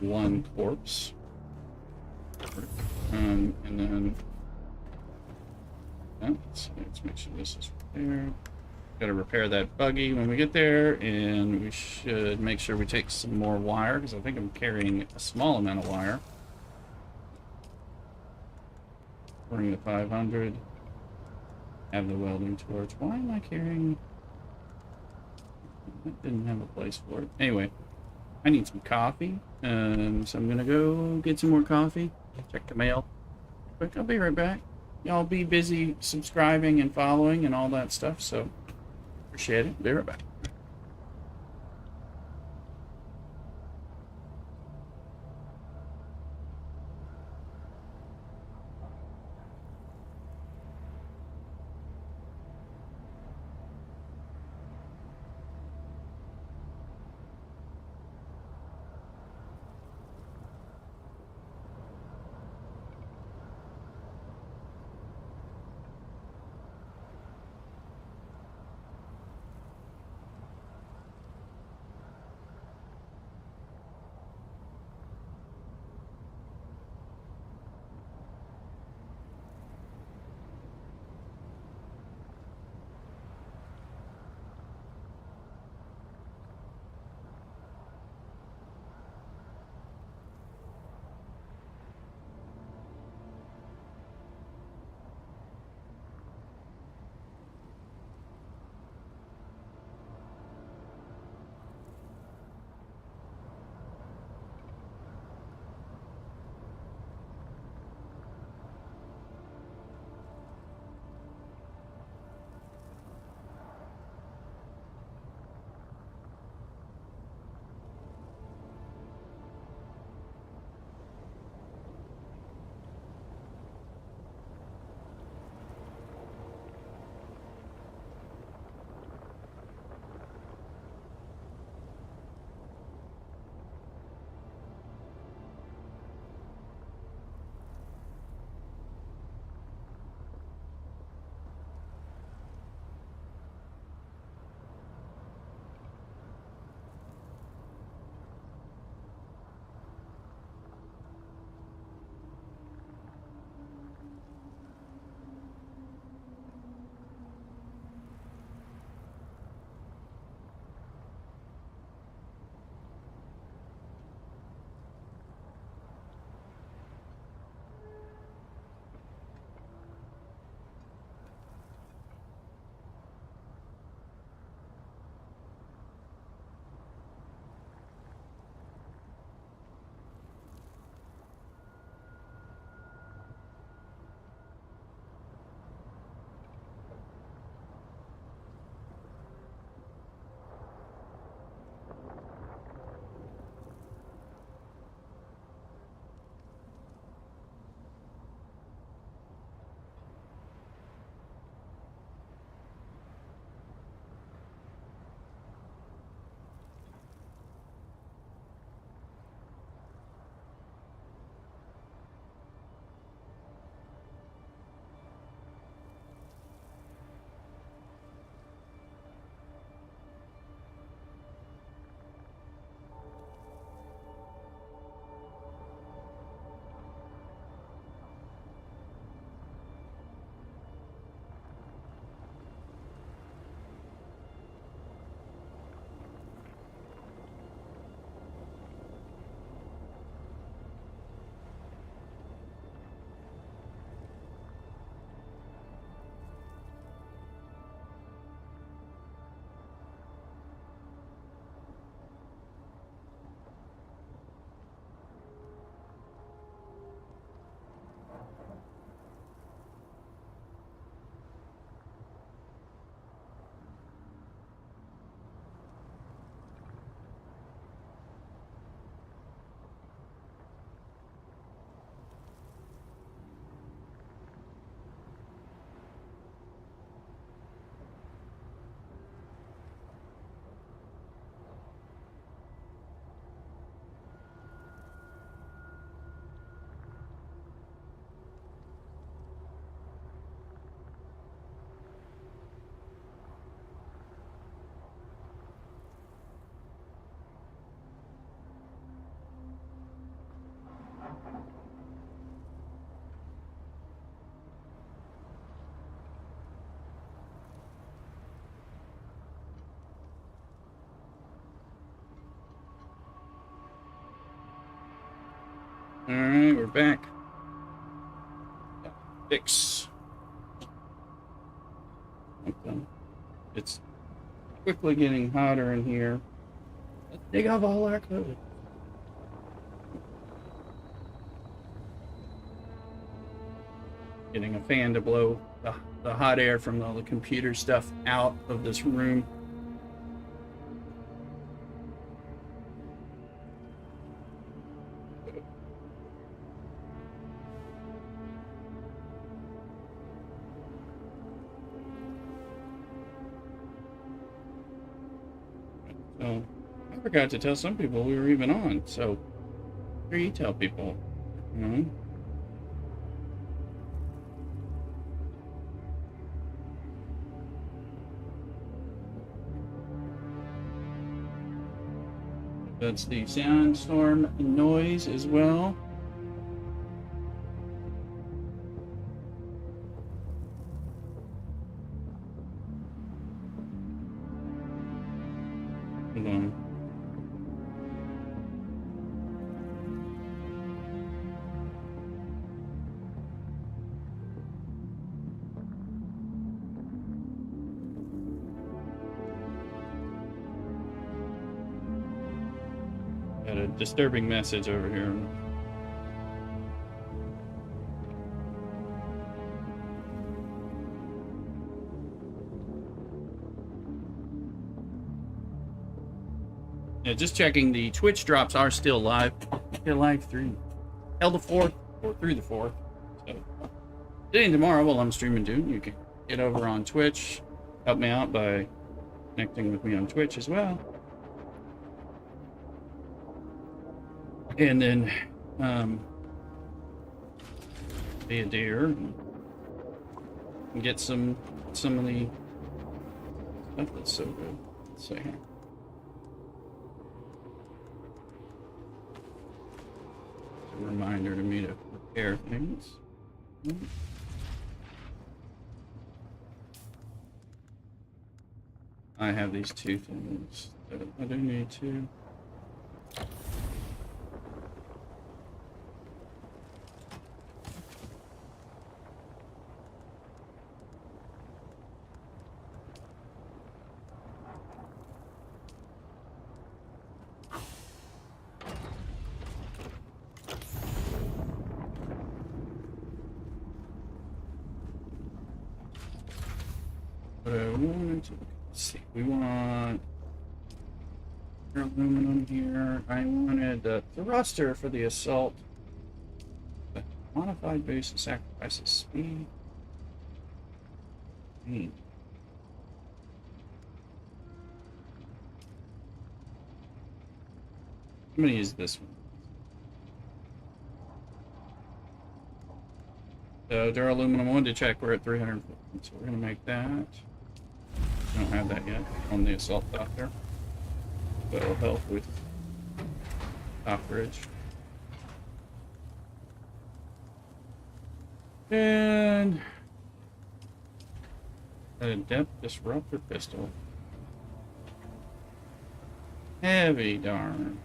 1 corpse. And then let's make sure this is repaired. Gotta repair that buggy when we get there, and we should make sure we take some more wire, because I think I'm carrying a small amount of wire. Bring the 500. Have the welding torch. Why am I carrying... I didn't have a place for it. Anyway, I need some coffee, so I'm gonna go get some more coffee. Check the mail. Quick, I'll be right back. Y'all be busy subscribing and following and all that stuff, so appreciate it. Be right back. Alright, we're back. Fix. Okay. It's quickly getting hotter in here. Let's dig off all our clothes. Getting a fan to blow the hot air from all the computer stuff out of this room. So, I forgot to tell some people we were even on, so here you tell people. You know? That's the sandstorm noise as well. Hold on. Got a disturbing message over here. Yeah, just checking, the Twitch drops are still live. Still live through the 4th or through the 4th. So today and tomorrow while I'm streaming Dune, you can get over on Twitch. Help me out by connecting with me on Twitch as well. And then be a deer and get some of the stuff that's so good. Let's see here. It's a reminder to me to prepare things. I have these two things that I do need to. But I wanted to, let's see, we want aluminum here. I wanted a thruster for the assault. The modified boost sacrifices speed. I'm gonna use this one. So duraluminum, I wanted to check we're at 350, so we're gonna make that. I don't have that yet on the assault doctor. But it'll help with coverage. And a depth disruptor pistol. Heavy darn.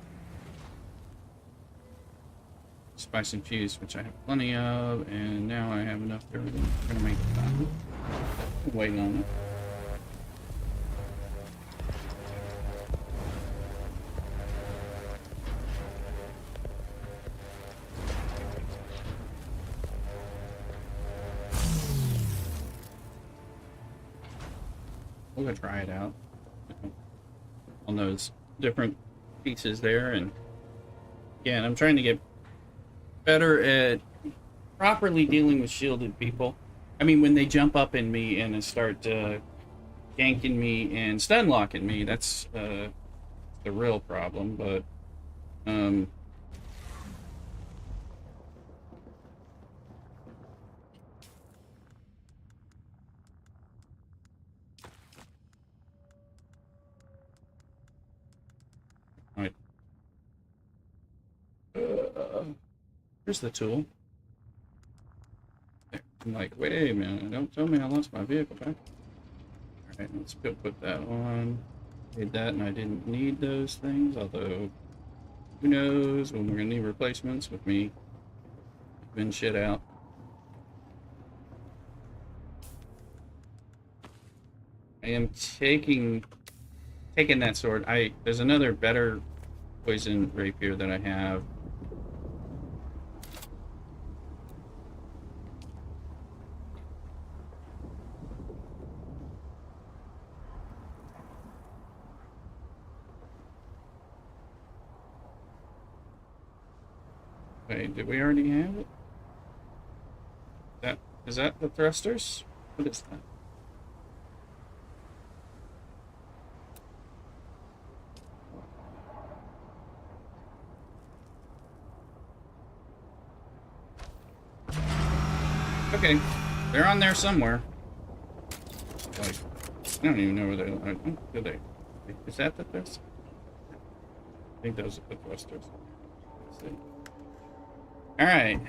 Spice infused, which I have plenty of, and now I have enough for everything. I'm gonna make that. Waiting on it. We're gonna try it out on those different pieces there, and again, I'm trying to get better at properly dealing with shielded people. I mean, when they jump up in me and start ganking me and stun locking me, that's the real problem. But right. Here's the tool. There. I'm like, wait a minute, don't tell me I lost my vehicle back. Alright, let's go put that on. Did that and I didn't need those things, although who knows when we're gonna need replacements with me bin shit out. I am taking that sword. There's another better poison rapier that I have. Wait, did we already have it? Is that the thrusters? What is that? Okay, they're on there somewhere. Like, I don't even know where they are. Do they? Is that the thrusters? I think those are the thrusters. Let's see. Alright.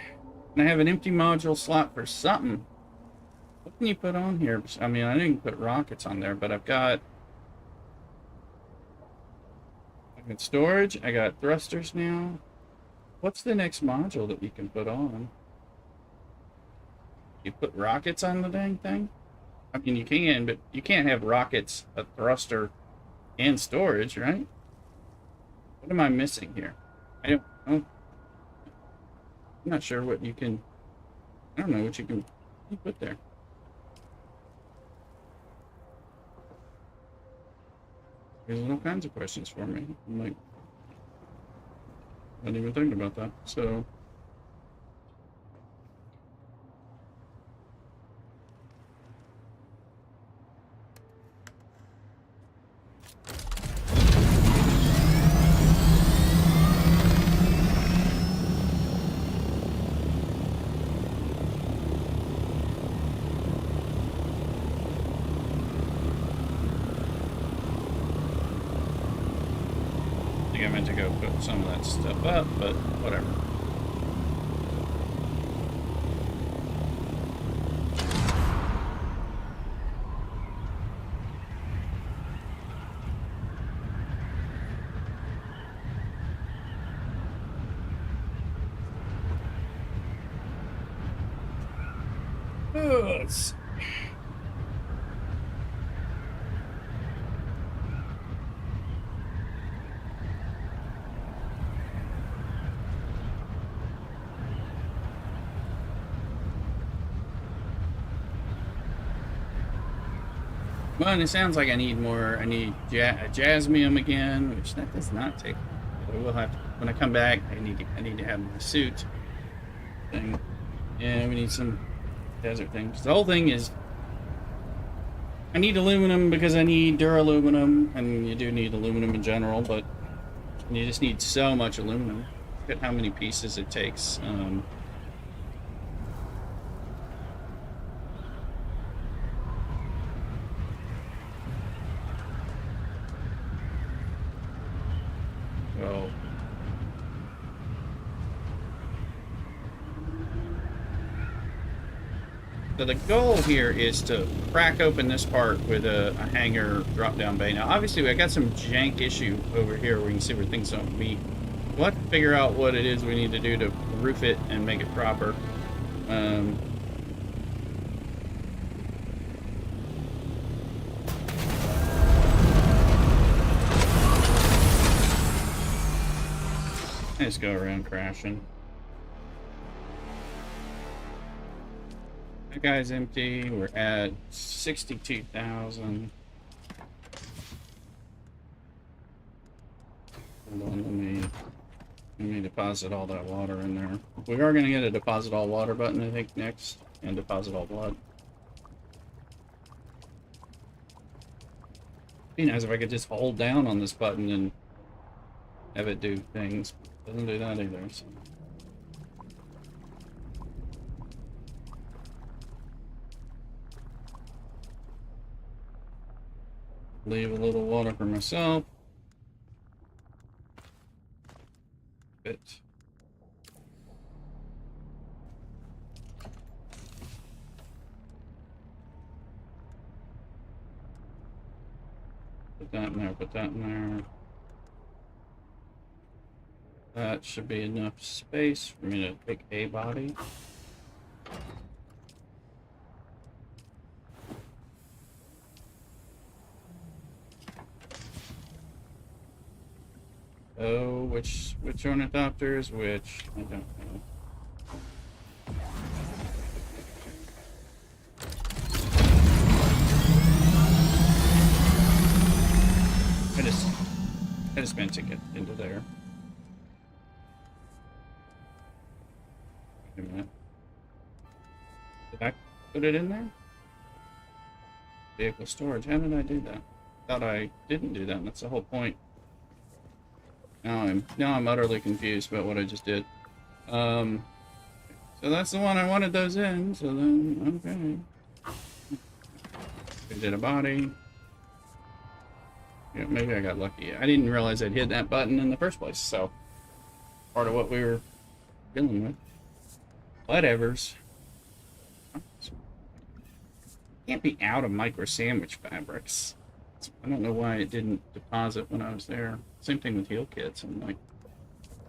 And I have an empty module slot for something. What can you put on here? I mean, I didn't put rockets on there, but I've got storage. I got thrusters now. What's the next module that you can put on? You put rockets on the dang thing? I mean, you can, but you can't have rockets, a thruster, and storage, right? What am I missing here? I don't know. I'm not sure what you can... I don't know what you can put there. There's all kinds of questions for me. I'm like, I didn't even think about that. So... I meant to go put some of that stuff up, but whatever. Let's see. Well, it sounds like I need more. I need jasmium again, which that does not take. I will have to, when I come back. I need to have my suit thing. Yeah, we need some desert things. The whole thing is, I need aluminum because I need duraluminum, and you do need aluminum in general, but you just need so much aluminum. Look at how many pieces it takes. So the goal here is to crack open this part with a hanger drop-down bay. Now, obviously, I got some jank issue over here where you can see where things don't meet. We'll have to figure out what it is we need to do to roof it and make it proper. I just go around crashing. That guy's empty. We're at 62,000. Hold on, let me deposit all that water in there. We are going to get a deposit all water button, I think, next, and deposit all blood. Be nice if I could just hold down on this button and have it do things. Doesn't do that either. So. Leave a little water for myself. Bit. Put that in there, put that in there. That should be enough space for me to pick a body. Oh, which ornithopter is which? I don't know. I just meant to get into there. Wait a minute. Did I put it in there? Vehicle storage. How did I do that? Thought I didn't do that. That's the whole point. Now I'm utterly confused about what I just did. So that's the one I wanted those in. So then, okay. We did a body. Yeah, maybe I got lucky. I didn't realize I'd hit that button in the first place. So part of what we were dealing with. Whatevers. Can't be out of micro sandwich fabrics. I don't know why it didn't deposit when I was there. Same thing with heal kits. I'm like,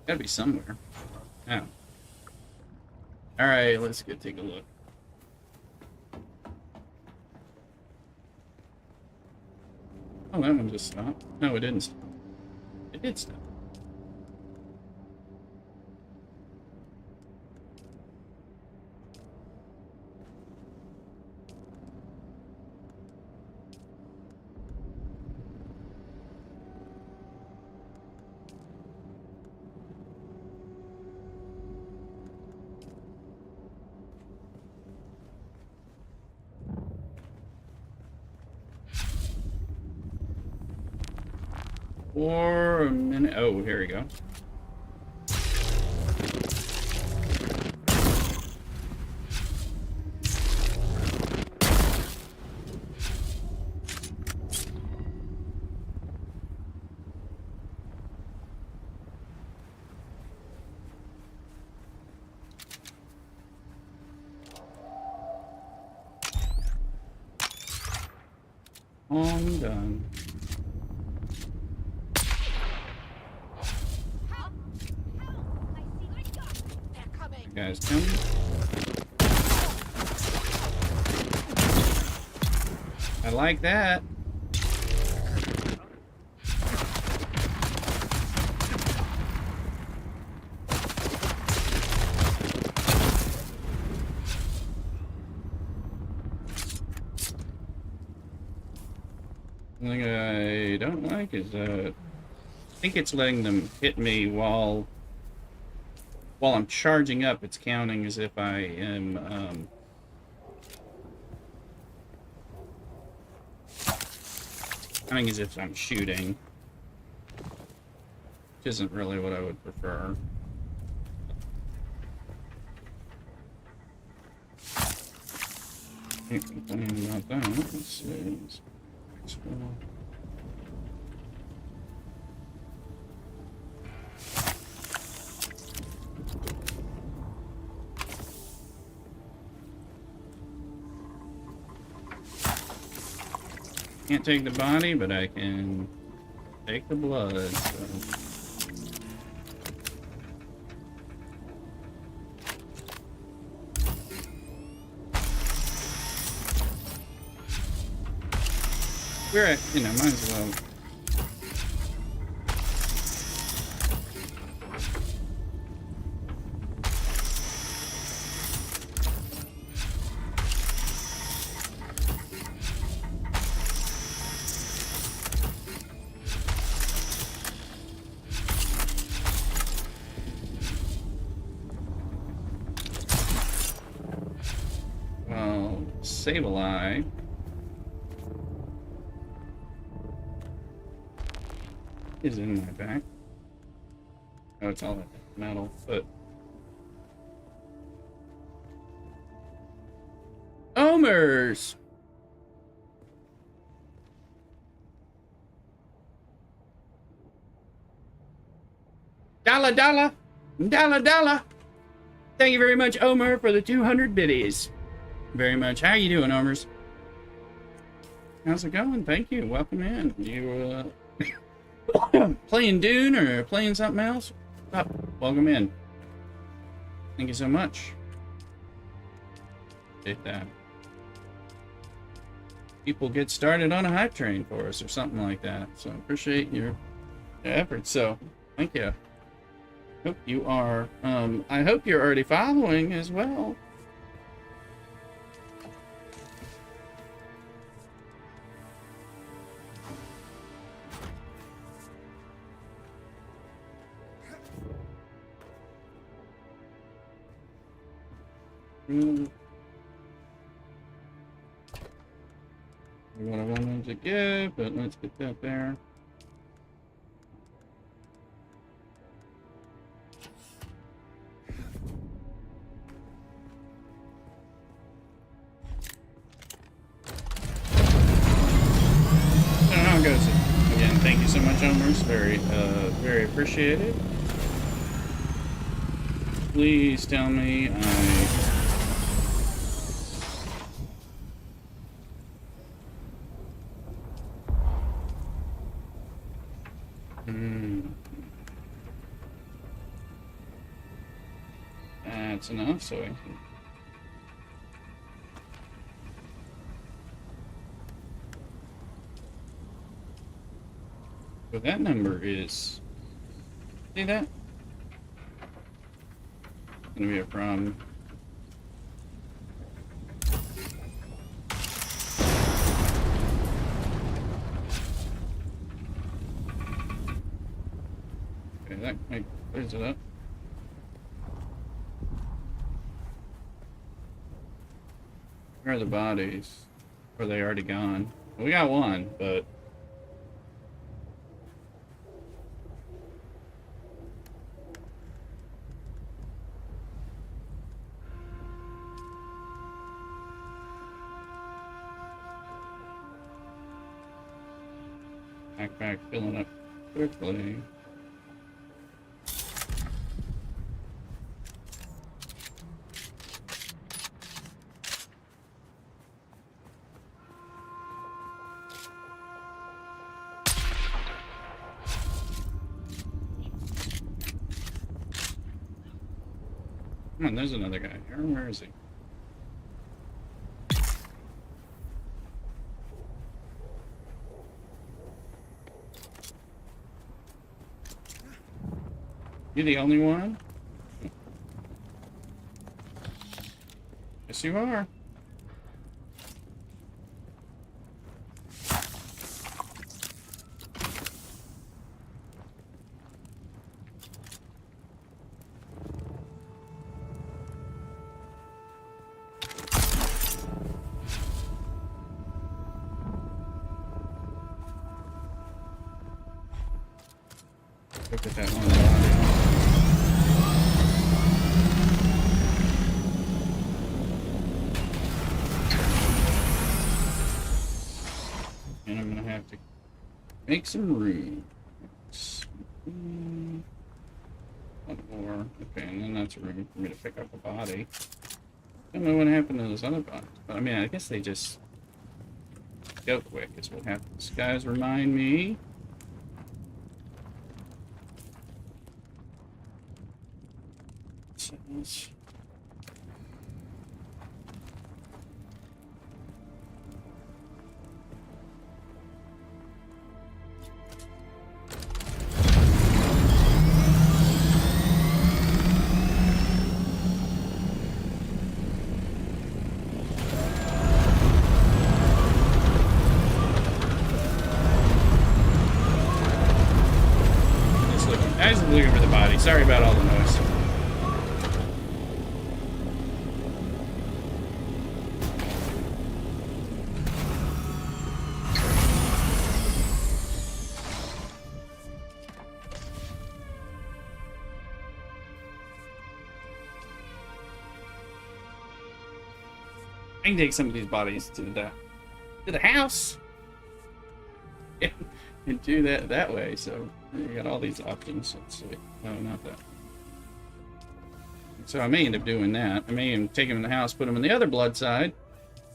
gotta be somewhere. Oh. Alright, let's go take a look. Oh, that one just stopped. No, it didn't stop. It did stop. For a minute. Oh, here we go. I'm done. Guys, come. I like that. The thing I don't like is I think it's letting them hit me while I'm charging up. It's counting as if I am counting as if I'm shooting, which isn't really what I would prefer. Can't complain about that. Let's see. Can't take the body, but I can take the blood. So. We're at, might as well. Save a lie. Is in my back. Oh, it's all that metal, but Omers. Dollar, dollar, dollar, dollar. Thank you very much, Omer, for the 200 biddies. Very much. How you doing, Omers? How's it going? Thank you. Welcome in. You playing Dune or playing something else? Oh, welcome in. Thank you so much. Appreciate that. People get started on a hype train for us or something like that. So appreciate your efforts. So thank you. Hope you are. I hope you're already following as well. What I wanted to get, but let's get that there. So how it goes. Again, thank you so much, owners. Very appreciated. Please tell me that's enough, so I can... But that number is... See that? It's gonna be a problem. Okay, that clears it up. Where are the bodies? Or are they already gone? Well, we got one, but... Backpack filling up quickly. Come on, there's another guy here. Where is he? You the only one? Yes, you are. Look at that one body. And I'm gonna have to make some room. One more. Okay, and then that's room for me to pick up a body. I don't know what happened to those other bodies, but I mean, I guess they just go quick is what happens. Guys, remind me. Settings. I was looking for the body. Sorry about all the noise. I can take some of these bodies to the house and do that way. So you got all these options. Let's see. No, not that. So I may end up doing that. I may even take them in the house, put them in the other blood side.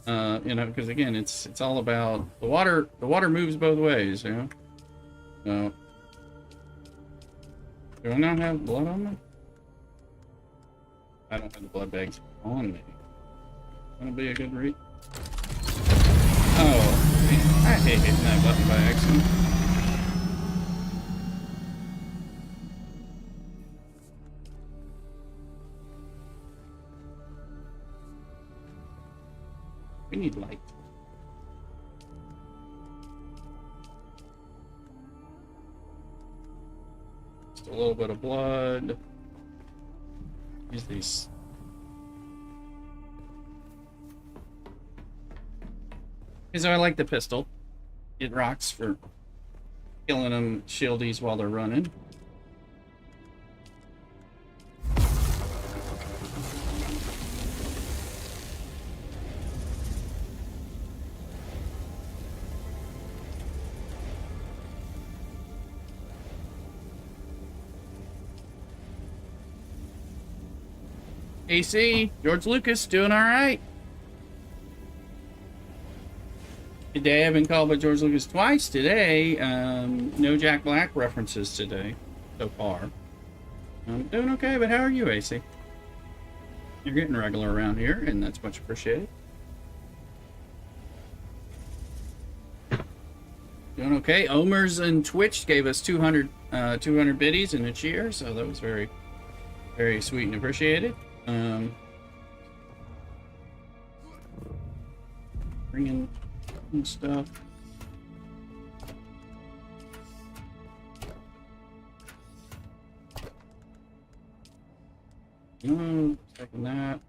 You know, because again, it's all about the water. The water moves both ways. You know. So Do I not have blood on me? I don't have the blood bags on me. That'll be a good read. Oh, man. I hate hitting that button by accident. We need light. Just a little bit of blood. Use these. So I like the pistol. It rocks for killing them shieldies while they're running. AC, George Lucas, doing all right. Today I've been called by George Lucas twice today. No Jack Black references today, so far. I'm doing okay, but how are you, AC? You're getting regular around here, and that's much appreciated. Doing okay. Omers and Twitch gave us 200 biddies in a cheer, so that was very, very sweet and appreciated. Bringing stuff. No, taking that.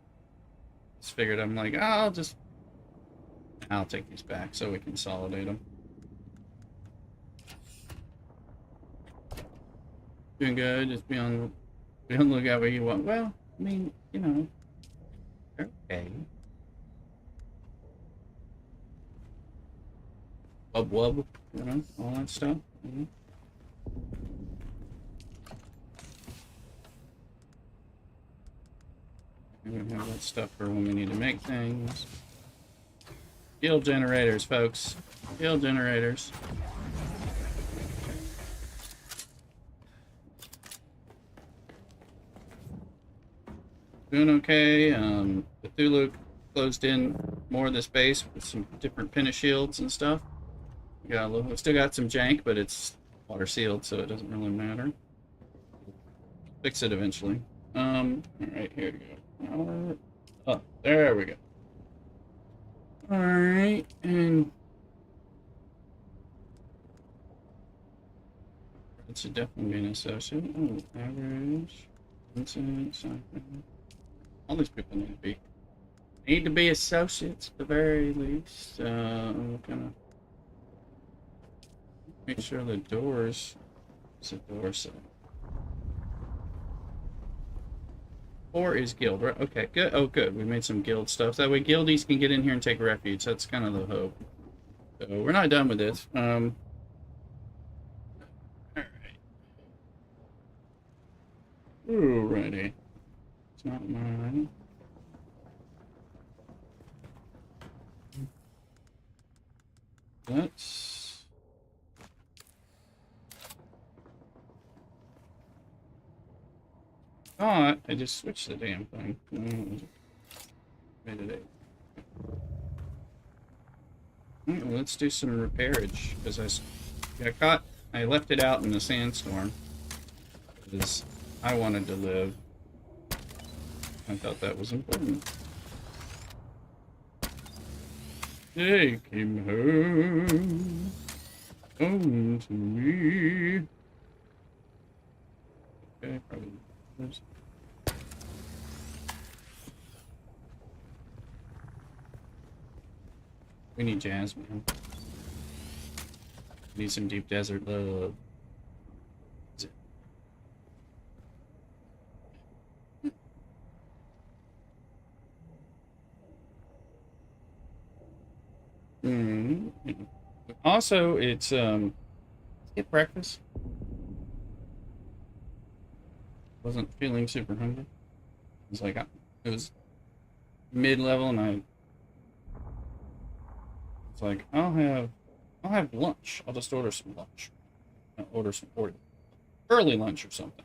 Just figured I'm like, I'll take these back so we consolidate them. Doing good. Just be on the lookout where you want. Well, I mean, you know, okay. Wub wub, you know, all that stuff. Mm-hmm. We have that stuff for when we need to make things. Guild generators, folks. Guild generators. Doing okay. Cthulhu closed in more of this base with some different pinna shields and stuff. We still got some jank, but it's water sealed, so it doesn't really matter. Fix it eventually. Alright, here we go. Oh, there we go. Alright, and it should definitely be an associate. Oh, average. Incident, all these people need to be associates at the very least. I'm gonna make sure the doors. It's a door set. 4 is guild, right? Okay, good. Oh, good. We made some guild stuff. That way guildies can get in here and take refuge. That's kind of the hope. So we're not done with this. Alright. Alrighty. It's not mine. That's... Oh, I just switched the damn thing. Made it 8. Alright, well, let's do some repairage, because I left it out in the sandstorm, because I wanted to live. I thought that was important. Take him home, home to me. Okay, probably. We need Jasmine. We need some deep desert love. Also, it's get breakfast. Wasn't feeling super hungry. It was like it was mid-level, and it's like I'll have lunch. I'll just order some lunch. I'll order some early lunch or something.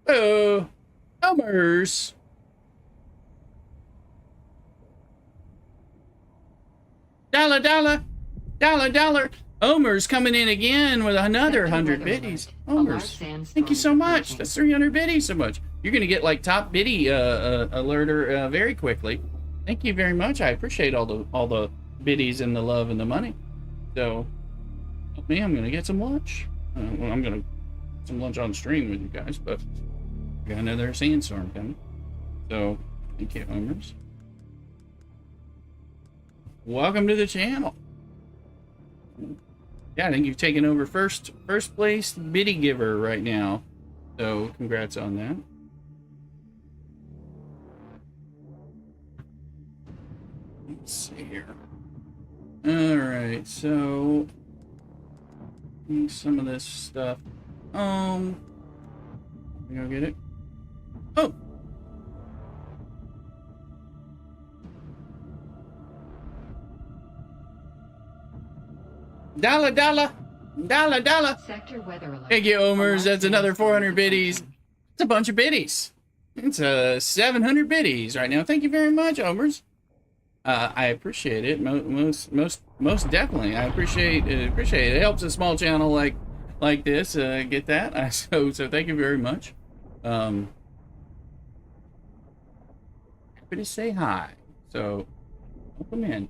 Oh, Elmers. Dollar, dollar, dollar, dollar. Omer's coming in again with another Sector 100 weather biddies. alert. A large Omer's, sandstorm thank you is so much. approaching. That's 300 biddies so much. You're going to get like top biddy alerter very quickly. Thank you very much. I appreciate all the biddies and the love and the money. So, help me, I'm going to get some lunch. Well, I'm going to get some lunch on stream with you guys, but I got another sandstorm coming. So, thank you, Omer's. Welcome to the channel. Yeah, I think you've taken over first place biddy giver right now. So congrats on that. Let's see here. Alright, so some of this stuff. We go get it. Oh! Dollar, dollar, dollar, dollar. Sector weather alert. Thank you, Omers. A large That's another sandstorm 400 is biddies. approaching. It's a bunch of biddies. It's 700 biddies right now. Thank you very much, Omers. I appreciate it. Most definitely. I appreciate it. It helps a small channel like this get that. So thank you very much. Happy to say hi. So welcome in.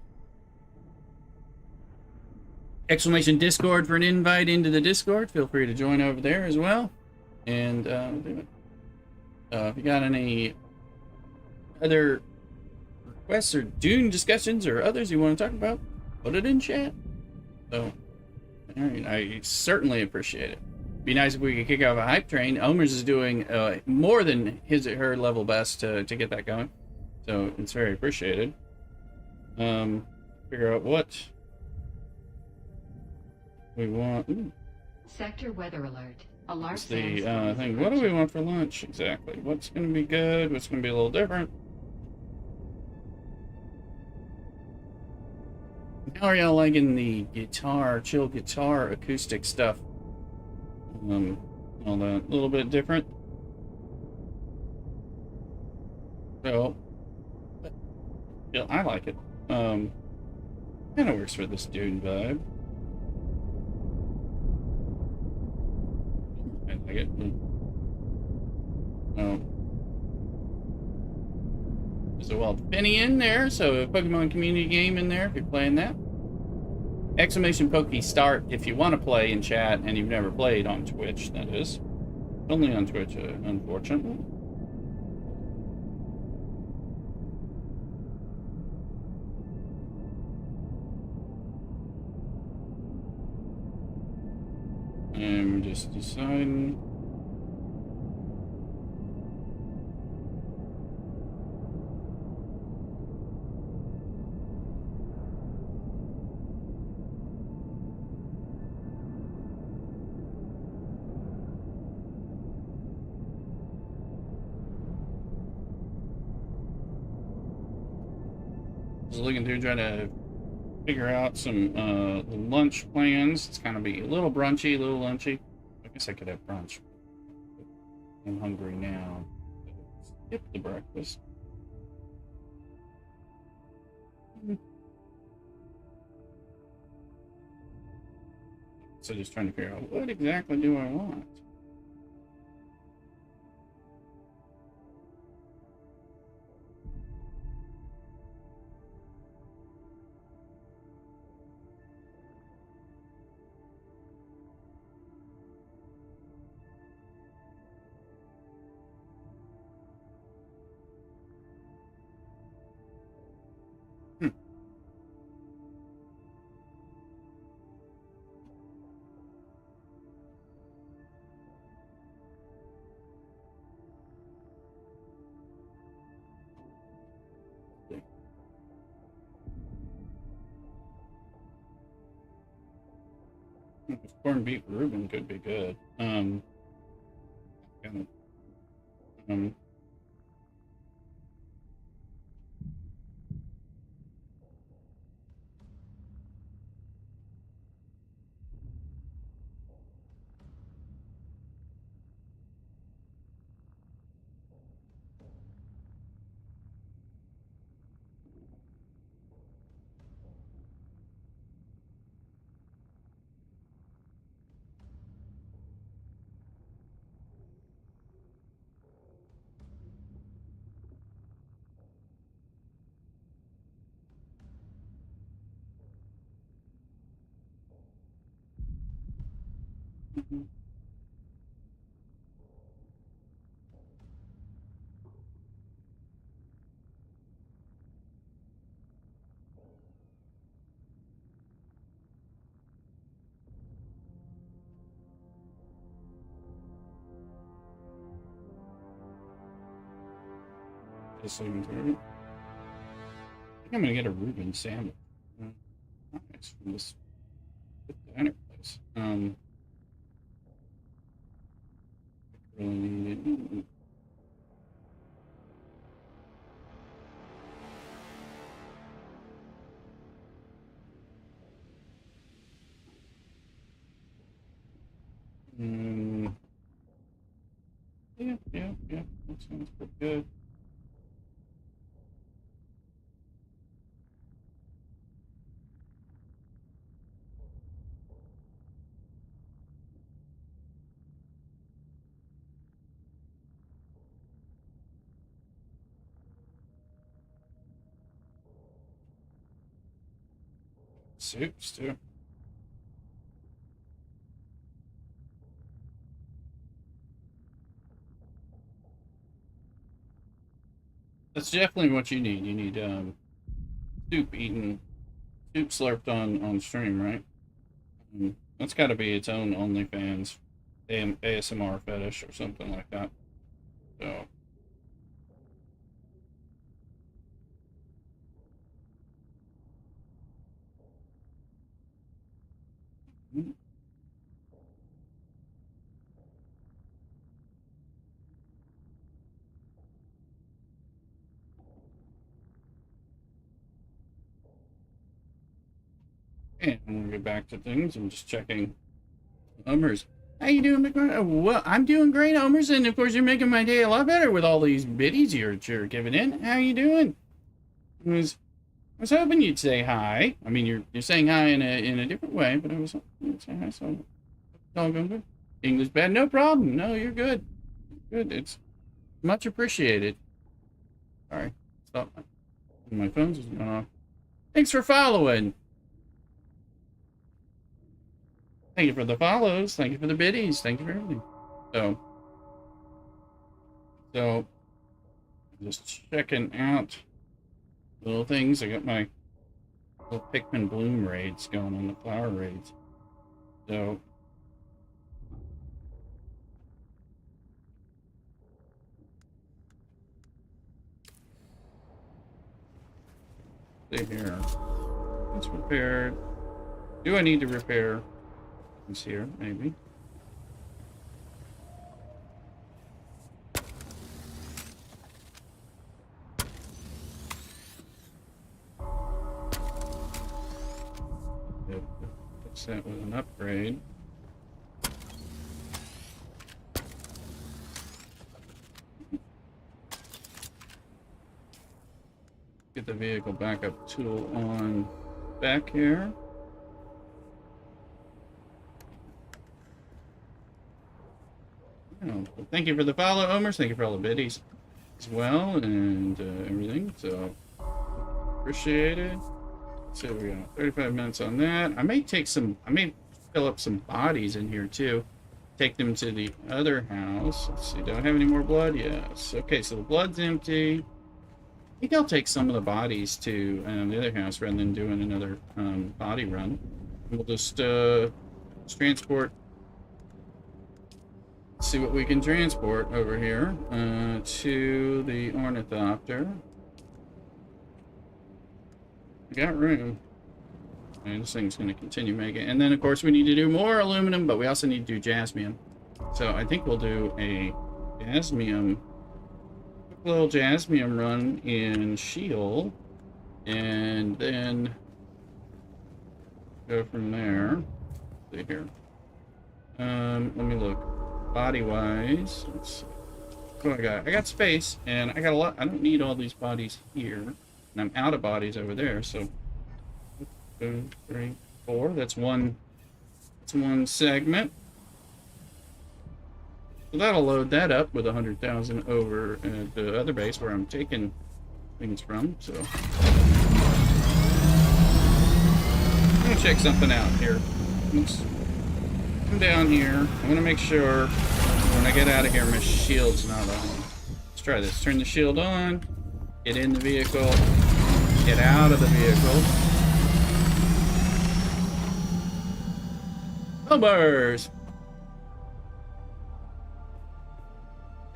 Exclamation Discord for an invite into the Discord. Feel free to join over there as well. And if you got any other requests or Dune discussions or others you want to talk about, put it in chat. So, all right, I certainly appreciate it. Be nice if we could kick off a hype train. Omers is doing more than his or her level best to get that going. So it's very appreciated. Figure out what we want. Ooh. Sector weather alert. A large That's the sandstorm is thing. What do we approaching. want for lunch exactly? What's going to be good? What's going to be a little different? How are y'all liking the chill guitar acoustic stuff? All that a little bit different. So, yeah, I like it. Kind of works for this Dune vibe. I like it. Oh. There's a Wild Penny in there, so a Pokemon community game in there if you're playing that. Exclamation Pokey start if you want to play in chat and you've never played on Twitch, that is. Only on Twitch, unfortunately. I'm just deciding. Just looking through trying to figure out some lunch plans. It's gonna be a little brunchy, a little lunchy. I guess I could have brunch. I'm hungry now. Skip the breakfast. So just trying to figure out what exactly do I want. Corned beef Reuben could be good. Kind of, Just looking through it. I think I'm gonna get a Reuben sandwich. Nice from this diner place. Really need it. Yeah. That sounds pretty good. Soups too. That's definitely what you need. You need soup slurped on stream, right? That's got to be its own OnlyFans ASMR fetish or something like that. So. And I'm gonna get back to things. I'm just checking Omers. How you doing, McMahon? Well, I'm doing great, Omers, and of course you're making my day a lot better with all these biddies you're giving in. How you doing? I was hoping you'd say hi. I mean, you're saying hi in a different way, but I was hoping you'd say hi. So it's all going good. English bad, no problem. No, you're good. Good. It's much appreciated. Sorry, stop. My phone's just going off. Thanks for following. Thank you for the follows. Thank you for the biddies. Thank you for everything. So just checking out little things. I got my little Pikmin bloom raids going on, the flower raids. So stay here. It's repaired. Do I need to repair this here? Maybe. Fix that with an upgrade. Get the vehicle backup tool on back here. Thank you for the follow, Omers. Thank you for all the biddies as well and everything. So appreciate it. So we got 35 minutes on that. I may fill up some bodies in here too. Take them to the other house. Let's see. Do I have any more blood? Yes. Okay, so the blood's empty. I think I'll take some of the bodies to the other house rather than doing another body run. We'll just transport. See what we can transport over here to the ornithopter. We got room. And this thing's going to continue making. And then, of course, we need to do more aluminum, but we also need to do jasmium. So I think we'll do a jasmium, quick little jasmium run in Sheol, and then go from there. Let's see here. Let me look. Body-wise, let's see. What do I got? I got space, and I got a lot. I don't need all these bodies here, and I'm out of bodies over there. So, 2, 3, 4. That's one. That's one segment. So that'll load that up with 100,000 over at the other base where I'm taking things from. So, I'm gonna check something out here. come down here. I'm gonna make sure when I get out of here, my shield's not on. Let's try this. Turn the shield on. Get in the vehicle. Get out of the vehicle. Bars.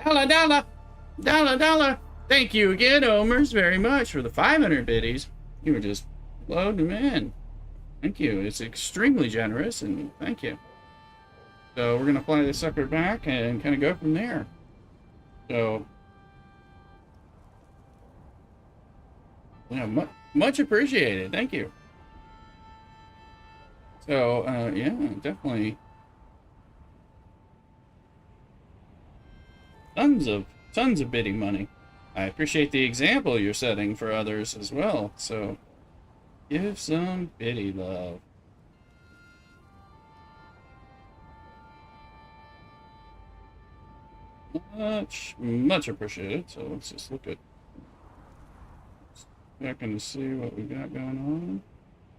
Dollar. Thank you again, Omers, very much for the 500 biddies. You were just loading them in. Thank you. It's extremely generous, and thank you. So we're gonna fly this sucker back and kind of go from there. So yeah, much appreciated. Thank you. So yeah, definitely tons of bidding money. I appreciate the example you're setting for others as well. So give some biddy love. Much appreciated. So let's just look at back and see what we got going on.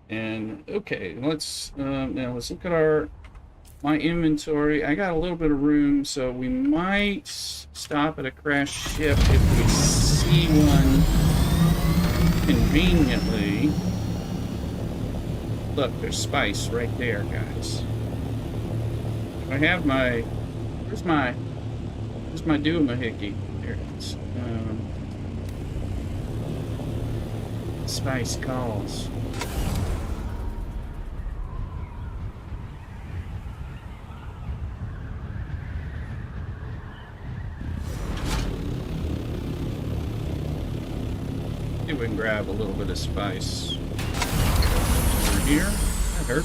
And okay, let's now let's look at my inventory. I got a little bit of room, so we might stop at a crashed ship if we see one conveniently. Look, there's spice right there, guys. I have my where's my doohickey? There it is. Spice calls. See if we can grab a little bit of spice over here. That hurt.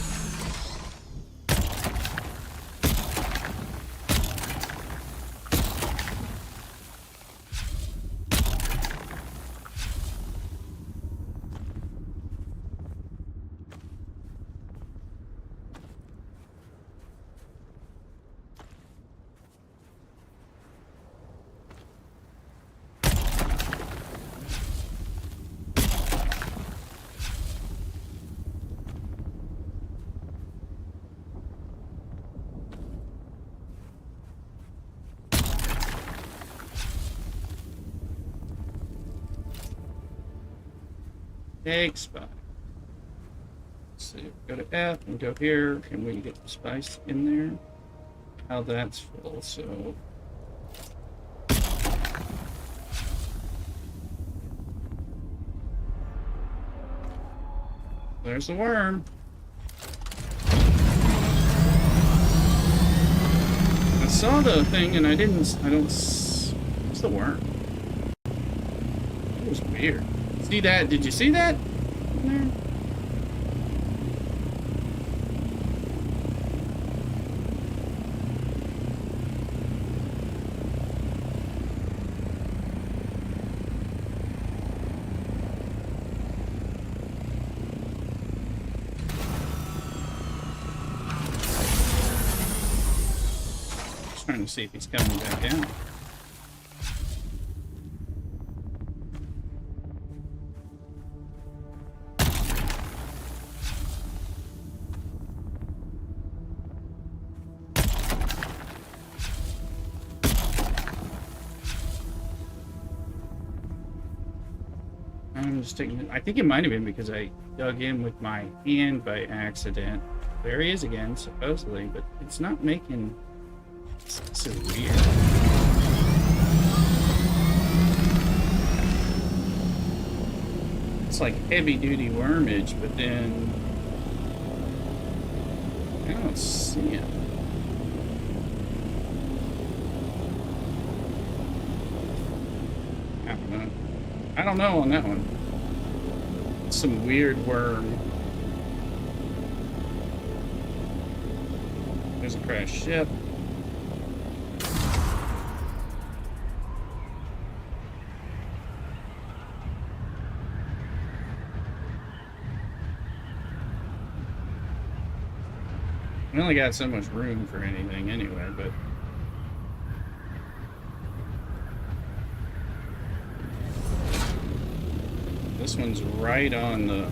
Take spot. Let's see, go to F and go here. Can we get the spice in there? How that's full, so. There's the worm. I saw the thing and I don't, what's the worm? It was weird. See that? Did you see that? There? Just trying to see if he's coming back down. I'm just taking. I think it might have been because I dug in with my hand by accident. There he is again, supposedly, but it's not making. This is weird. It's like heavy-duty wormage, but then I don't see it. I don't know on that one. It's some weird worm. There's a crashed ship. We only got so much room for anything anyway, but this one's right on the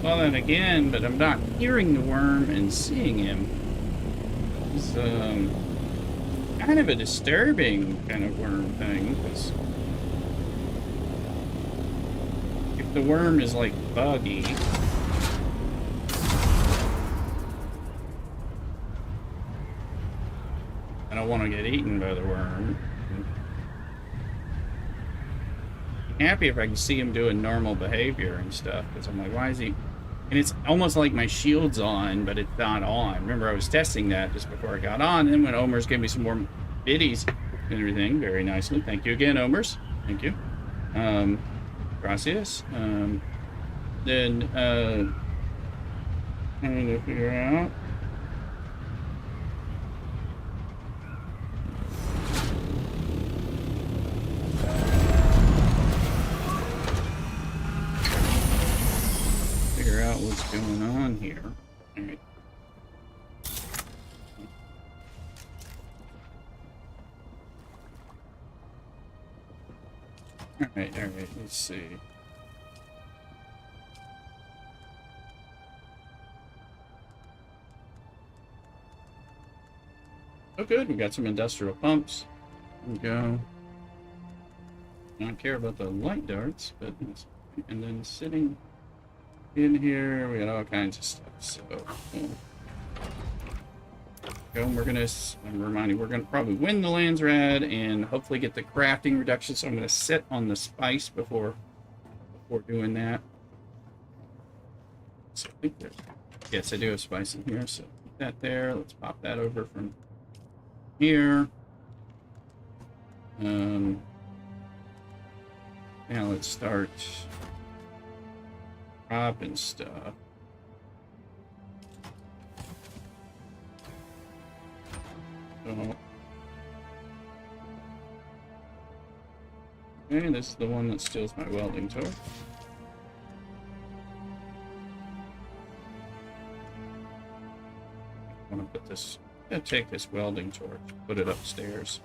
saw that again, but I'm not hearing the worm and seeing him. It's kind of a disturbing kind of worm thing, because if the worm is like buggy, I don't want to get eaten by the worm. I'm happy if I can see him doing normal behavior and stuff, because I'm like, why is he? And it's almost like my shield's on, but it's not on. Remember, I was testing that just before I got on, and when Omer's gave me some more biddies and everything, very nicely. Thank you again, Omer's. Thank you. Gracias. Then, trying to figure out. Out what's going on here. All right. All right. Let's see. Oh, good. We got some industrial pumps. There we go. I don't care about the light darts, but and then sitting in here, we got all kinds of stuff. So, we're gonna. I'm reminding we're gonna probably win the Landsrad and hopefully get the crafting reduction. So I'm gonna sit on the spice before doing that. So I think yes, I do have spice in here. So put that there. Let's pop that over from here. Now let's start and stuff. So, okay, this is the one that steals my welding torch. I want to put this. I'm gonna take this welding torch, put it upstairs.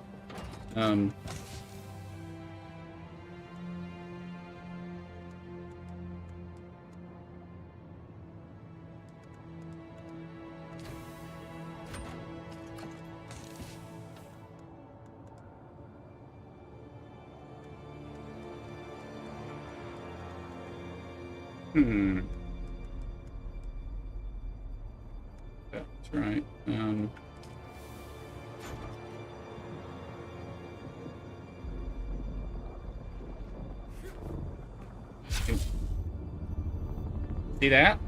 That's right. See that?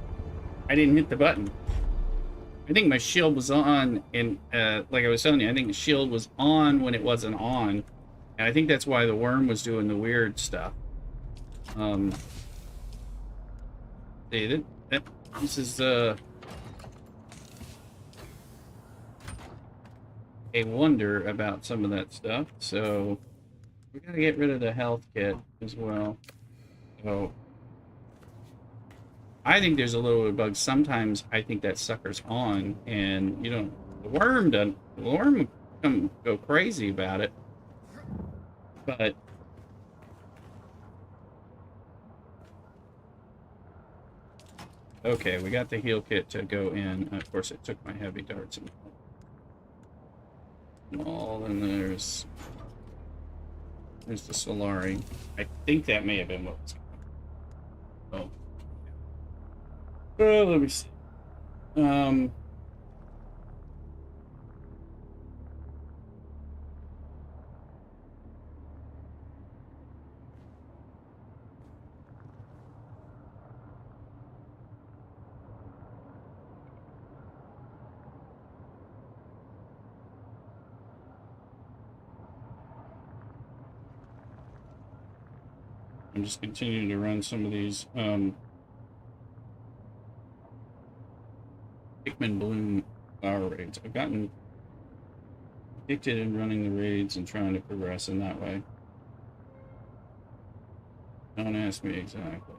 I didn't hit the button. I think my shield was on, and like I was telling you, I think the shield was on when it wasn't on. And I think that's why the worm was doing the weird stuff. See, this is a wonder about some of that stuff. So we gotta get rid of the health kit as well. So I think there's a little bit of bug. Sometimes I think that sucker's on, and you know, the worm doesn't. The worm come go crazy about it, but okay, we got the heal kit to go in. Of course, it took my heavy darts and all. And there's the Solari. I think that may have been what was going on. Oh. Let me see. I'm just continuing to run some of these Hickman Bloom flower raids. I've gotten addicted in running the raids and trying to progress in that way. Don't ask me exactly.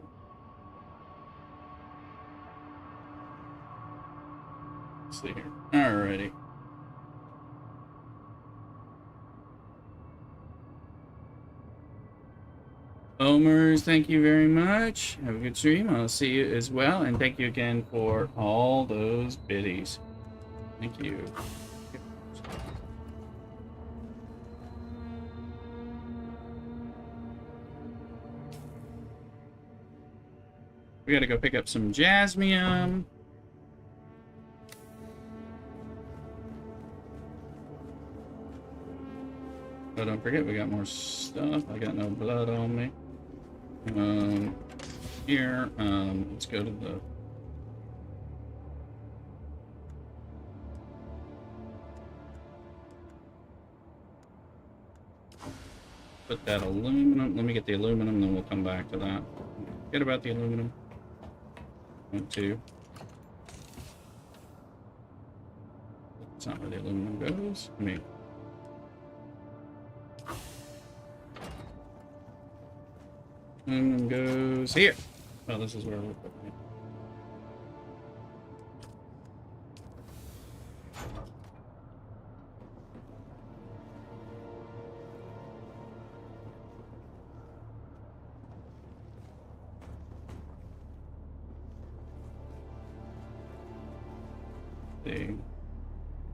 Let's see here. Alrighty. Omers, thank you very much. Have a good stream. I'll see you as well. And thank you again for all those biddies. Thank you. We gotta go pick up some jasmium. Oh, don't forget, we got more stuff. I got no blood on me. Here, let's go to the... Put that aluminum. Let me get the aluminum, then we'll come back to that. Forget about the aluminum. 1, 2. That's not where the aluminum goes. I mean... Aluminum goes here. Oh, this is where we're putting it.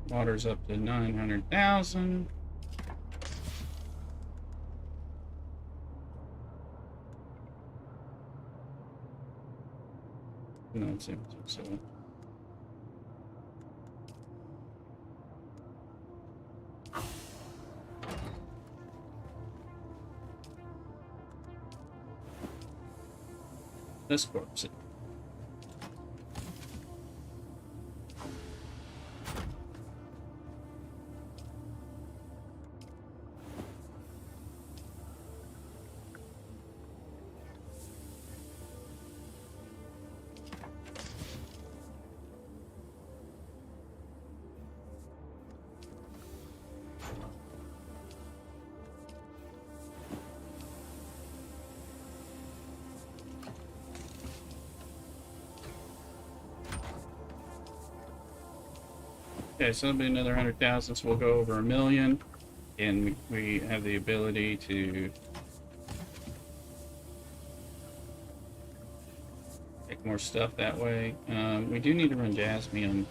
The water's up to 900,000. No, it's empty, so... This corpse. Okay, so it'll be another 100,000, so we'll go over 1 million, and we have the ability to take more stuff that way. We do need to run jasmium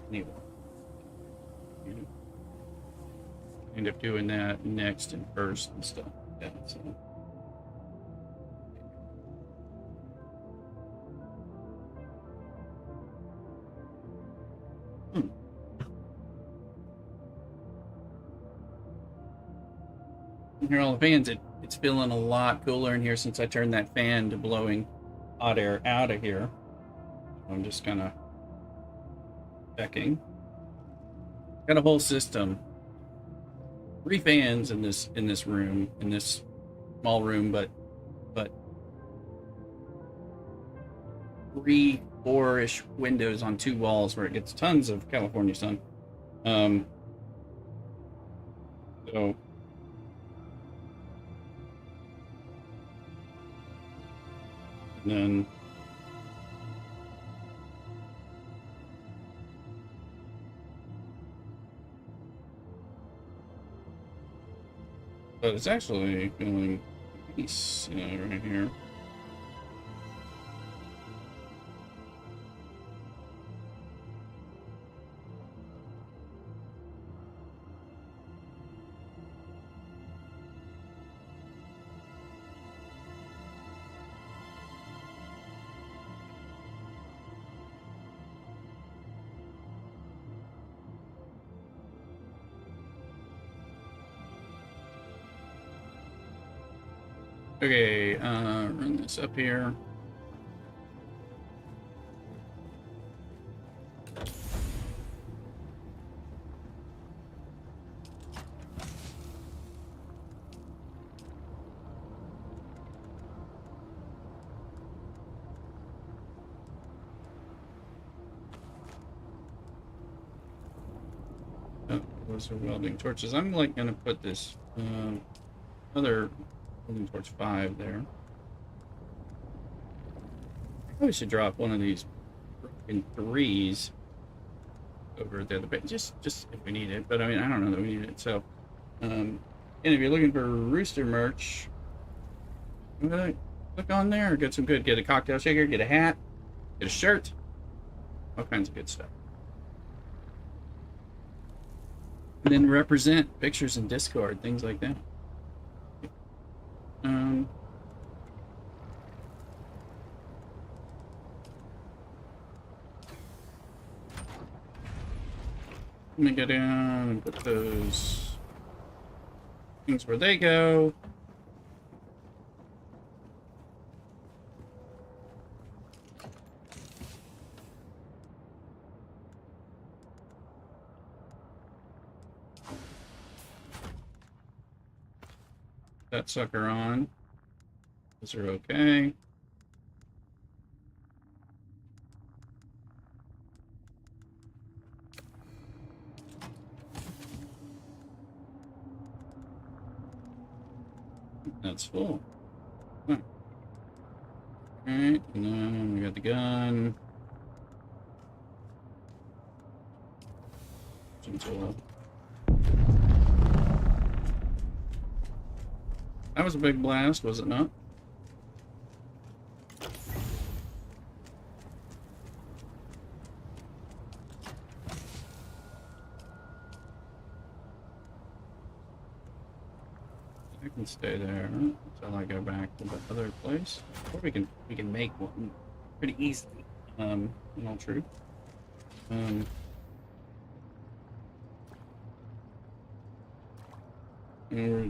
anyway. End up doing that next and first and stuff like that. So. Here, all the fans, it's feeling a lot cooler in here since I turned that fan to blowing hot air out of here. I'm just kind of checking. Got a whole system. 3 fans in this room, in this small room, but 3, 4-ish windows on 2 walls where it gets tons of California sun. So. And then but it's actually feeling nice, right here. Okay, run this up here. Oh, those are welding torches. I'm like gonna put this other welding torch 5 there. Probably should drop one of these broken 3s over the other bit, just if we need it. But I mean, I don't know that we need it. So, and if you're looking for Rooster merch, Really? Click on there, get some good. Get a cocktail shaker, get a hat, get a shirt, all kinds of good stuff. And then represent pictures in Discord, things like that. Let me go down and put those things where they go. That sucker on. Those are okay. That's full. Alright, and then we got the gun. That was a big blast, was it not? I can stay there until I go back to the other place. Or we can make one pretty easily. In all truth. And we're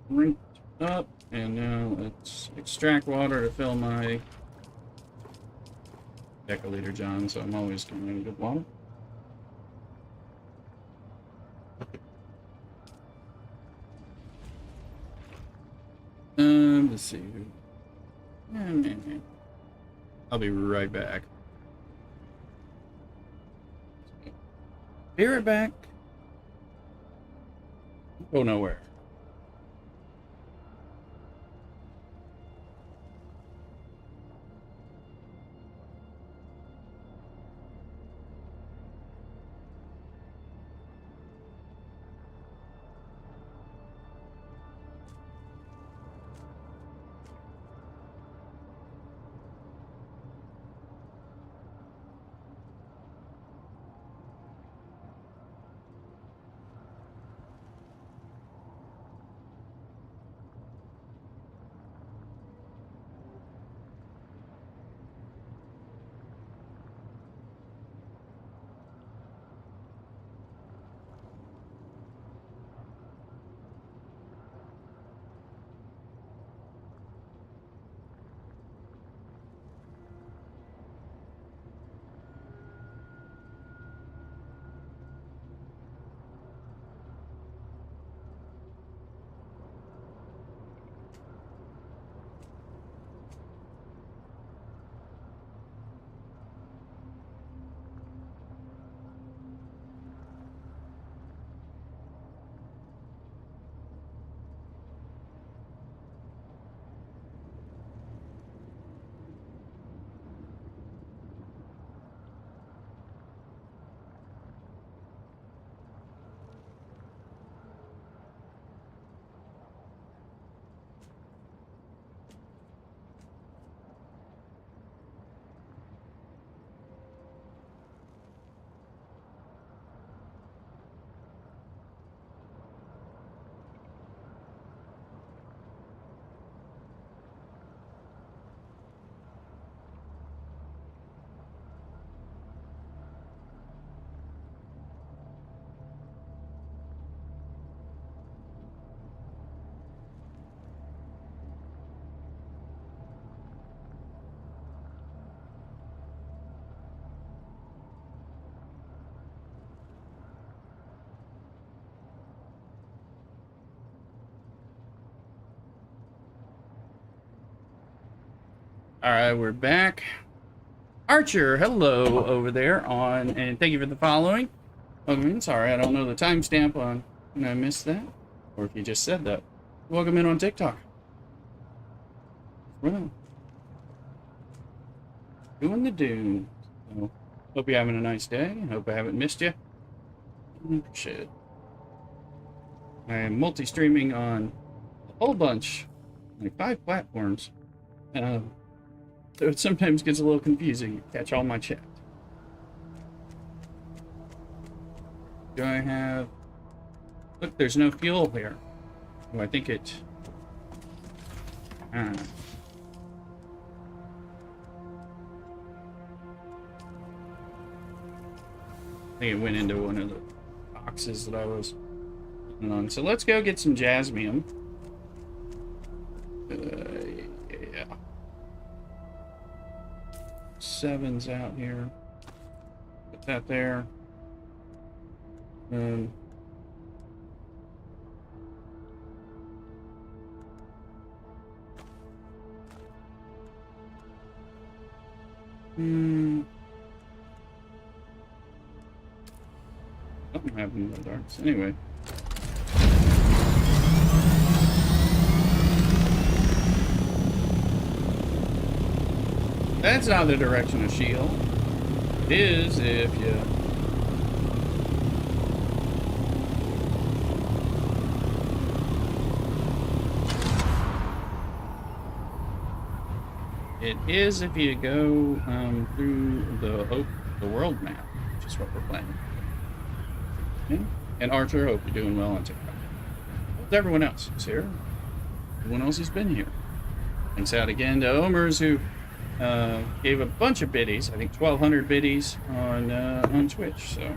shrinked up, and now let's extract water to fill my deciliter, John, so I'm always getting good water. Let's see. I'll be right back. Be right back. Go nowhere. All right, we're back. Archer, hello over there on, and thank you for the following. Sorry, I don't know the timestamp on when I missed that, or if you just said that. Welcome in on TikTok. Well, doing the Dune. So, hope you're having a nice day. Hope I haven't missed you. Appreciate it. I am multi-streaming on a whole bunch Like 5 platforms. So it sometimes gets a little confusing to catch all my chat. Do I have... Look, there's no fuel here. Oh, I think it... I think it went into one of the boxes that I was on. So let's go get some jasmium. Yeah. 7's out here. Put that there. Something happened in the darks. Anyway. That's not the direction of shield. It is if you... It is if you go through the world map, which is what we're playing. Okay. And Archer, hope you're doing well on TikTok. Hope everyone else is here. Everyone else has been here. Thanks out again to Omers, who gave a bunch of biddies. I think 1,200 biddies on Twitch. So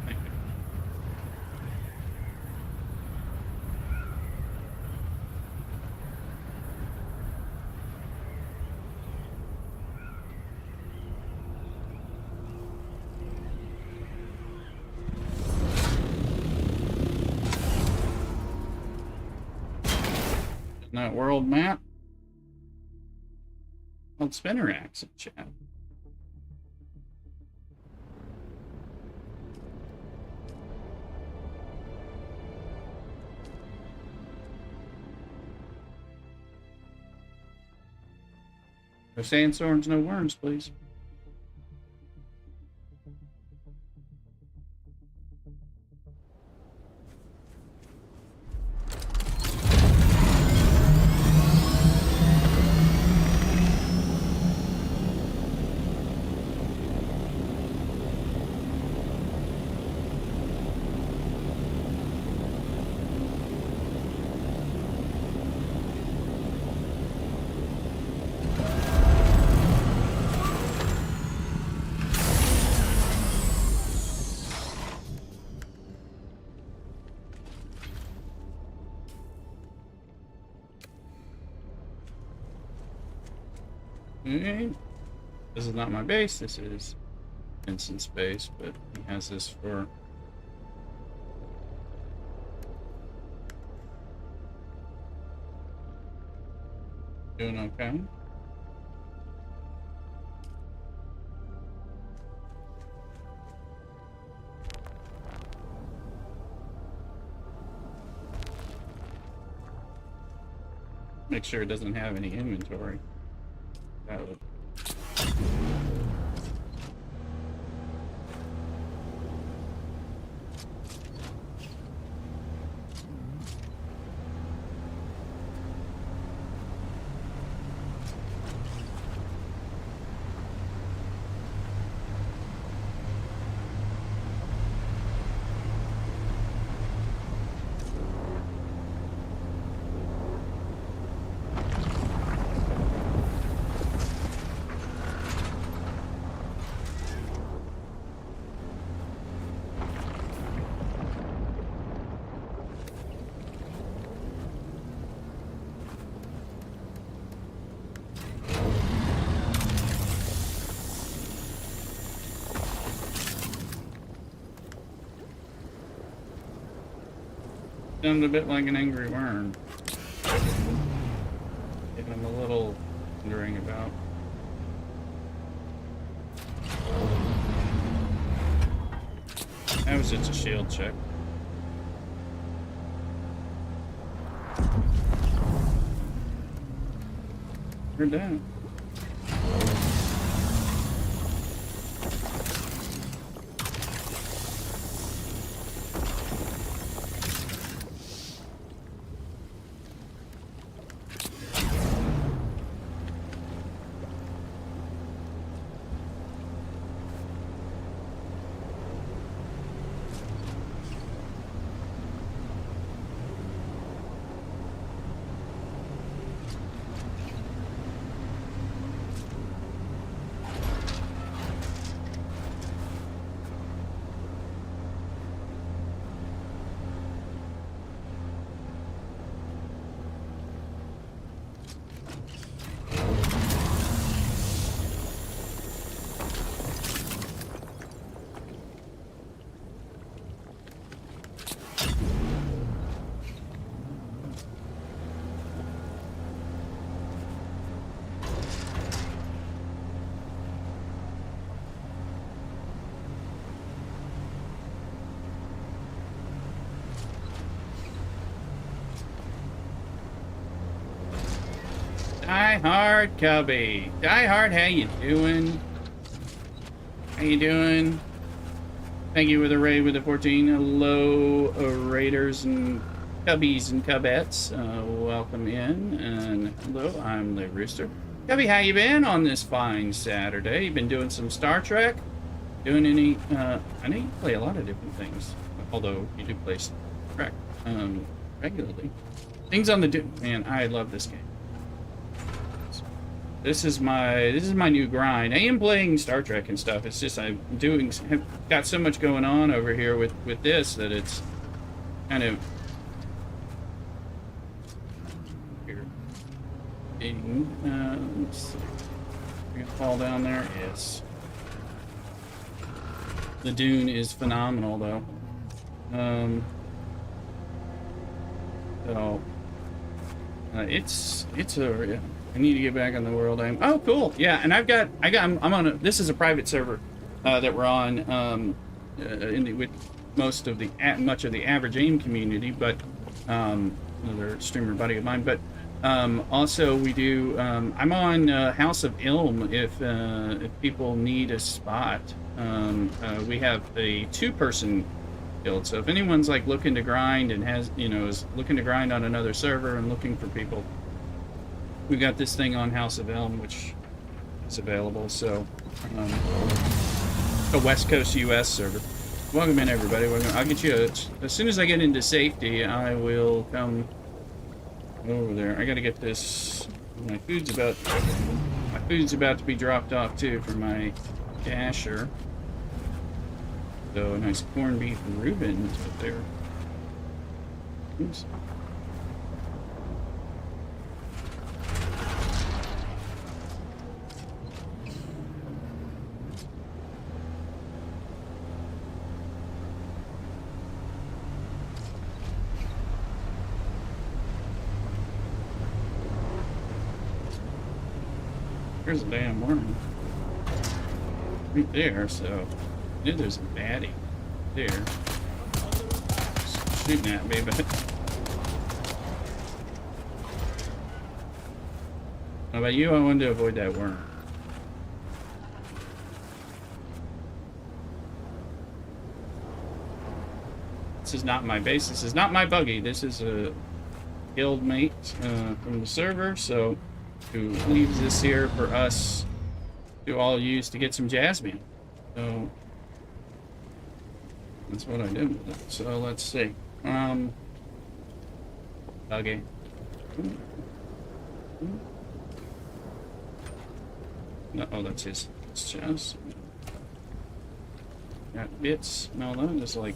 thank you. That world map. Called Spinner Axe in chat. No sandstorms, no worms, please. Okay. This is not my base, this is Vincent's base, but he has this for... Doing okay. Make sure it doesn't have any inventory. That would... Sounds a bit like an angry worm. And I'm a little wondering about. That was just a shield check. We're done. Die Hard Cubby. Die Hard, how you doing? How you doing? Thank you for the raid with the 14. Hello, raiders and cubbies and cubettes. Welcome in. And hello, I'm the Rooster. Cubby, how you been on this fine Saturday? You been doing some Star Trek? Doing any, I know you play a lot of different things. Although you do play Star Trek, regularly. Things on the Dune. Man, I love this game. This is my new grind. I am playing Star Trek and stuff. It's just I've got so much going on over here with this that it's kind of weird. Let's see. We're gonna fall down there. Yes. The Dune is phenomenal, though. So it's a. I need to get back on the world. Oh, cool. Yeah, and I'm on a. This is a private server that we're on with much of the average AIM community, but another streamer buddy of mine. But also we do. I'm on House of Ilm if people need a spot. We have a 2-person guild, so if anyone's like looking to grind and is looking to grind on another server and looking for people. We got this thing on House of Elm, which is available, so a West Coast US server. Welcome in, everybody. I'll get you as soon as I get into safety, I will come over there. I gotta get this. My food's about to be dropped off too for my dasher. So a nice corned beef and Reuben up there. Oops. There's a damn worm. Right there, so I knew there's a baddie there. Shooting at me, but how about you? I wanted to avoid that worm. This is not my base. This is not my buggy. This is a guild mate from the server, so who leaves this here for us to all use to get some jasmine. So that's what I did with it. So let's see. Okay. No, oh, that's his chest. Got bits. No, that is like.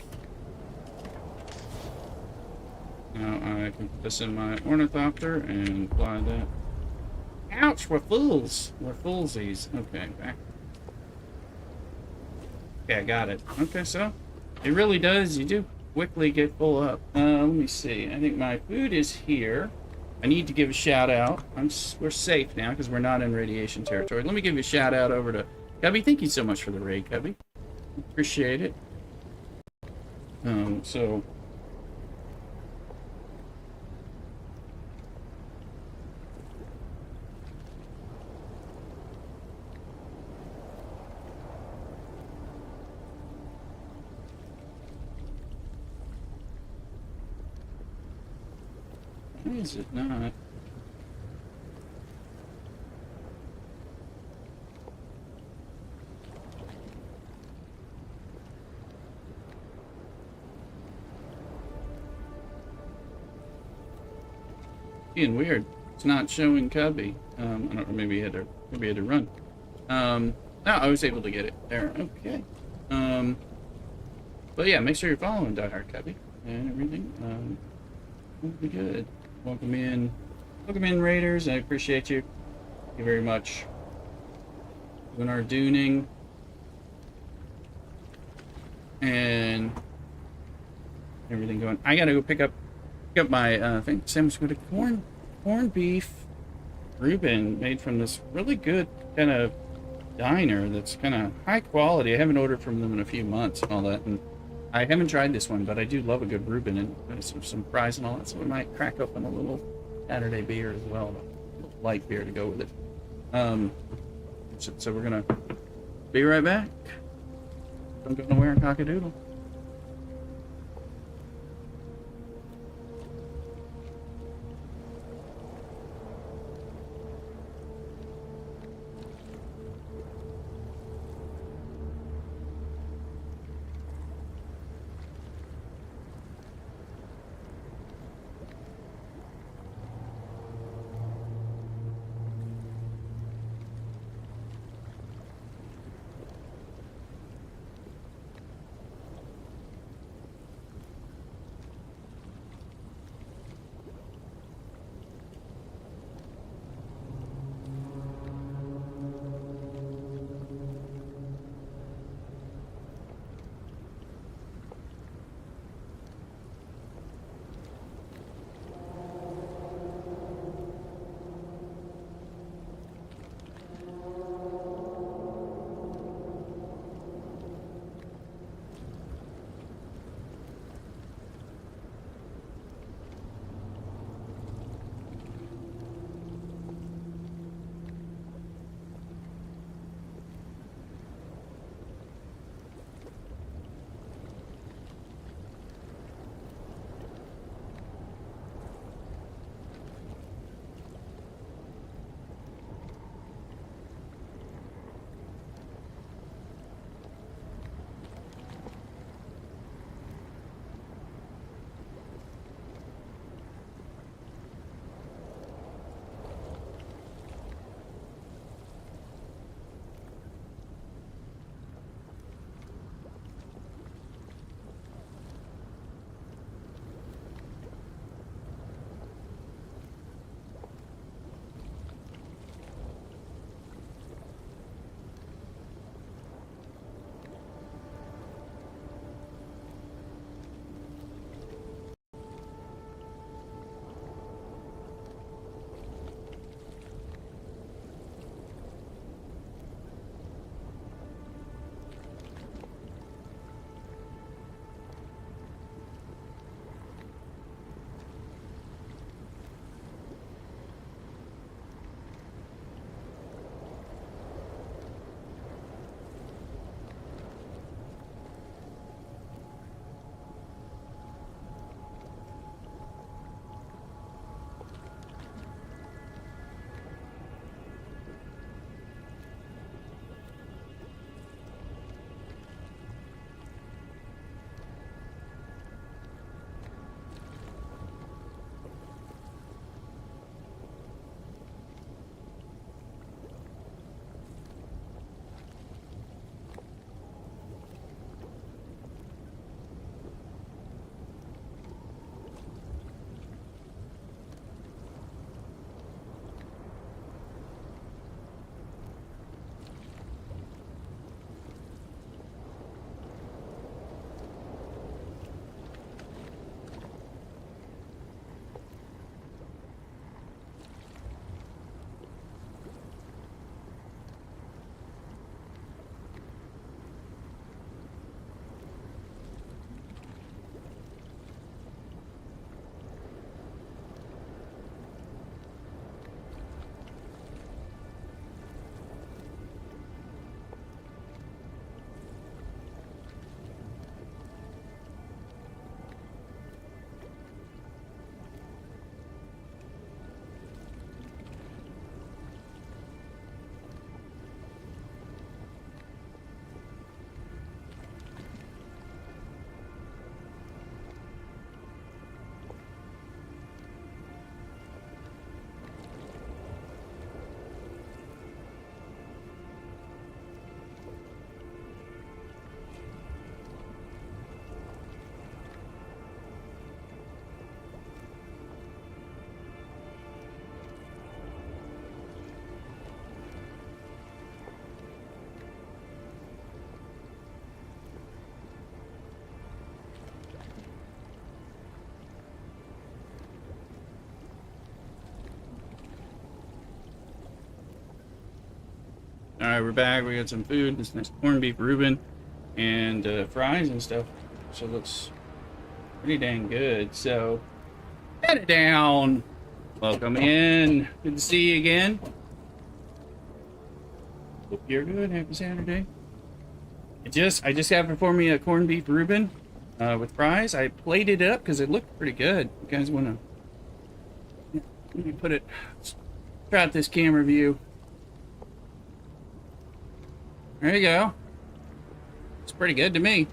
Now I can put this in my ornithopter and apply that. Ouch, we're fools. We're foolsies. Okay, back. Okay, I got it. Okay, so it really does. You do quickly get full up. Let me see. I think my food is here. I need to give a shout out. We're safe now because we're not in radiation territory. Let me give you a shout out over to Cubby. Thank you so much for the raid, Cubby. Appreciate it. So. Why is it not? Being weird. It's not showing Cubby. I don't know. Maybe he had to run. No, I was able to get it there. Okay. But yeah, make sure you're following Die Hard Cubby and everything. Will be good. Welcome in, Raiders. I appreciate you. Thank you very much. Doing our duning and everything going. I gotta go pick up my thing. Sandwich with a corned beef Reuben made from this really good kind of diner that's kind of high quality. I haven't ordered from them in a few months and all that, and I haven't tried this one, but I do love a good Reuben and some fries and all that, so we might crack open a little Saturday beer as well. light beer to go with it. So we're gonna be right back. Don't go nowhere in Cockadoodle. All right, we're back. We got some food. This nice corned beef Reuben and fries and stuff. So it looks pretty dang good. So, head it down. Welcome in. Good to see you again. Hope you're good. Happy Saturday. I just have before me a corned beef Reuben with fries. I plated it up because it looked pretty good. You guys want to? Yeah, let me put it. Let's try out this camera view. There you go. It's pretty good to me.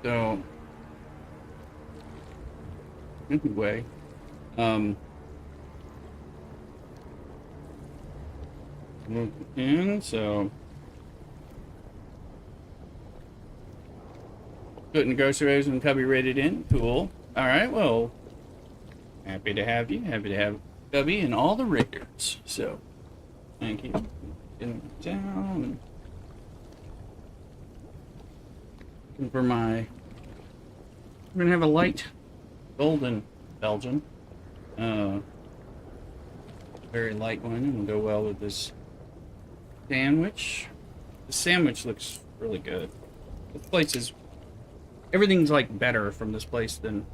So anyway, in so putting groceries and cubby rated in. Cool. All right. Well, happy to have you. Happy to have cubby and all the raiders. So thank you. Getting down. Looking for my. We're gonna have a light golden Belgian. Very light one, and will go well with this sandwich. The sandwich looks really good. This place is. Everything's like better from this place than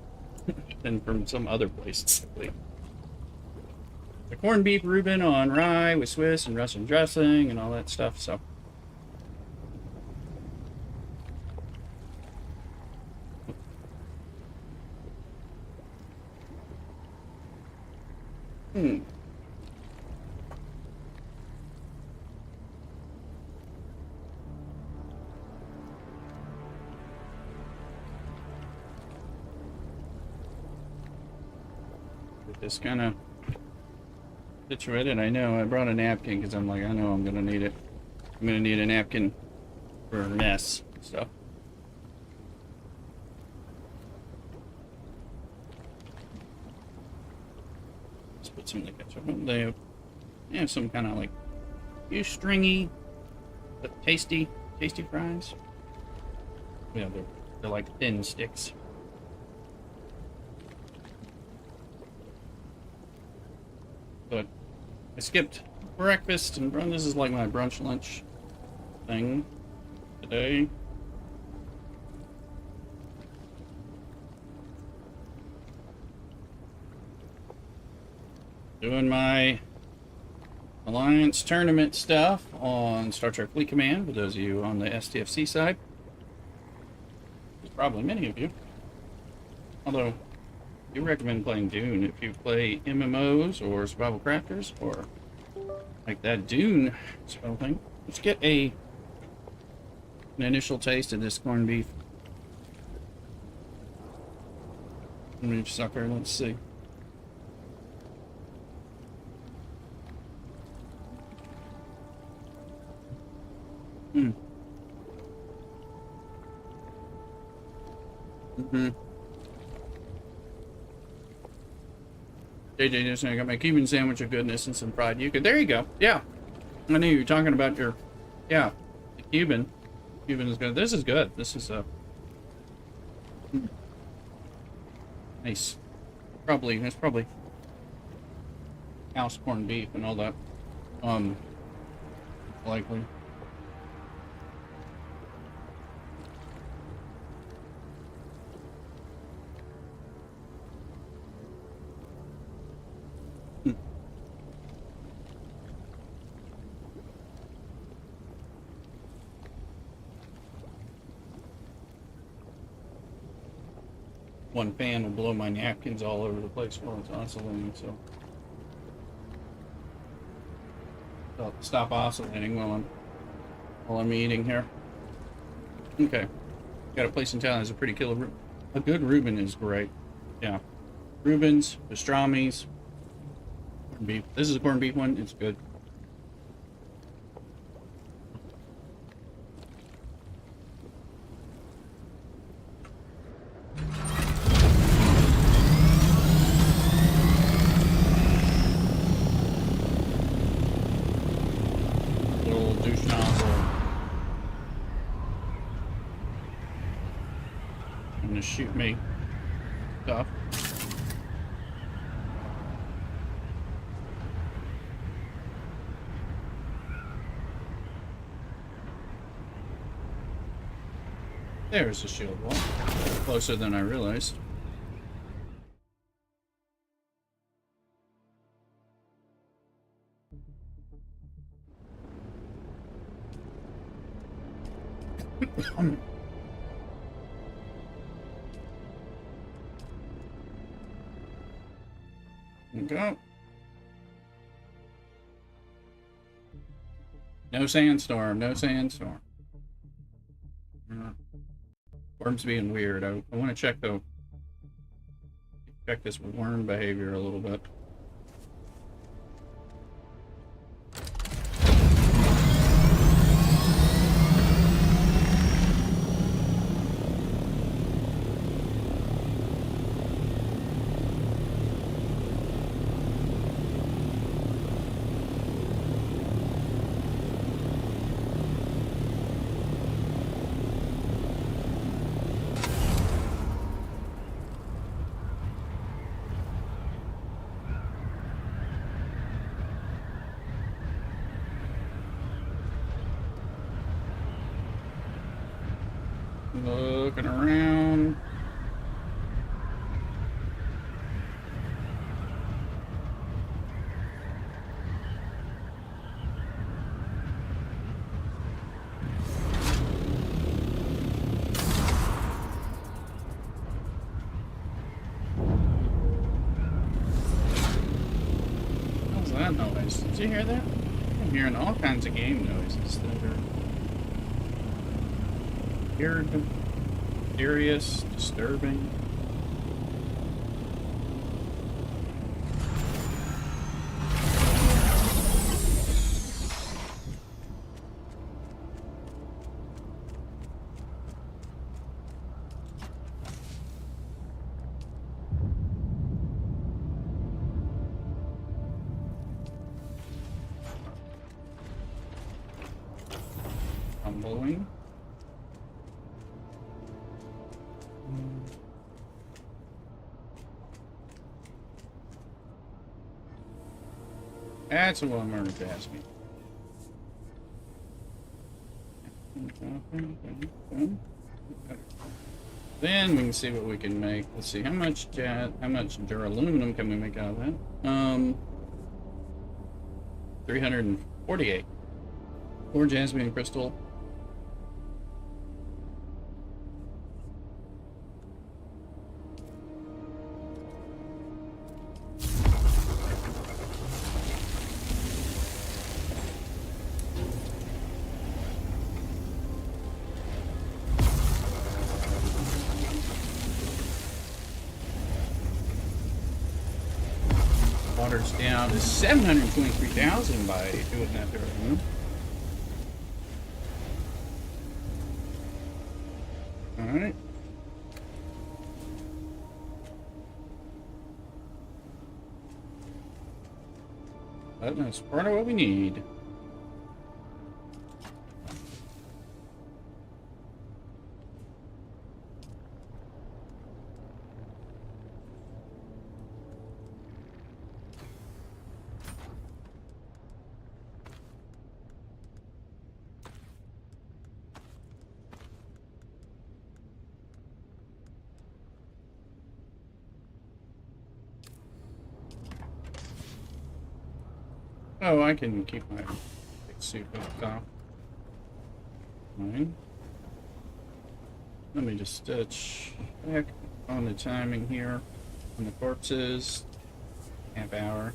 from some other places. The corned beef Reuben on rye with Swiss and Russian dressing and all that stuff. So. Get this kind of situated. I know I brought a napkin because I'm like, I know I'm gonna need it. I'm gonna need a napkin for a mess stuff. Let's put some of the ketchup. They have some kind of like stringy but tasty fries. Yeah, they're like thin sticks. But I skipped breakfast and this is like my brunch lunch thing today. Doing my Alliance tournament stuff on Star Trek Fleet Command, for those of you on the STFC side. There's probably many of you. Although, I do recommend playing Dune if you play MMOs or survival crafters or like that Dune spell thing. Let's get an initial taste of this corned beef. Beef sucker, let's see. JJ just saying, I got my Cuban sandwich of goodness and some fried yuca. There you go. Yeah. I knew you were talking about your, yeah, the Cuban. Cuban is good. This is good. This is nice. That's probably house corned beef and all that. Likely. One fan will blow my napkins all over the place while it's oscillating, so I'll stop oscillating while I'm eating here. Okay, got a place in town that's a pretty killer. A good Reuben is great. Yeah, Reubens, pastrami's, corned beef. This is a corned beef one. It's good. Shoot me stuff. There's the shield wall. Closer than I realized. Go. No sandstorm, no sandstorm. Worm's being weird. I want to check this worm behavior a little bit. Looking around. What's that noise? Did you hear that? I'm hearing all kinds of game noises that are weird, mysterious, disturbing. Tumbling. That's what I'm going to ask me. Then we can see what we can make. Let's see how much duraluminum can we make out of that? 348. Or jasmine crystal. Water's down to 723,000 by doing that duraluminum. Alright. But that's part of what we need. Oh, I can keep my big suit up top. Fine. Let me just stitch back on the timing here on the corpses. Half hour.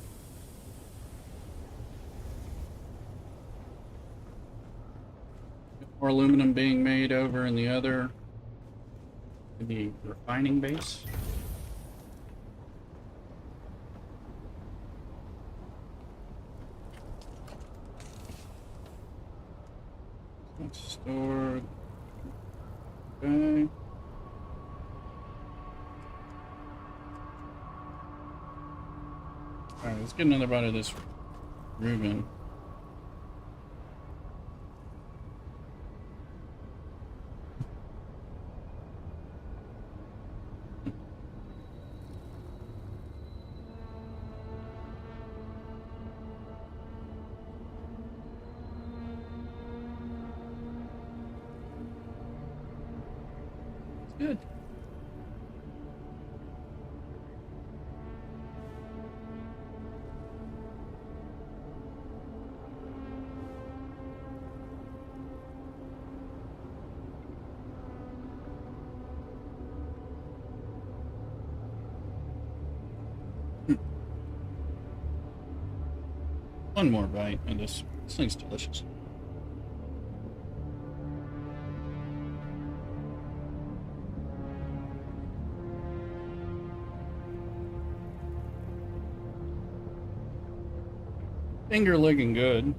More aluminum being made over in the other, in the refining base. Let's store. Okay. Alright, let's get another bite of this Reuben. Good. One more bite of this. This thing's delicious. Finger looking good.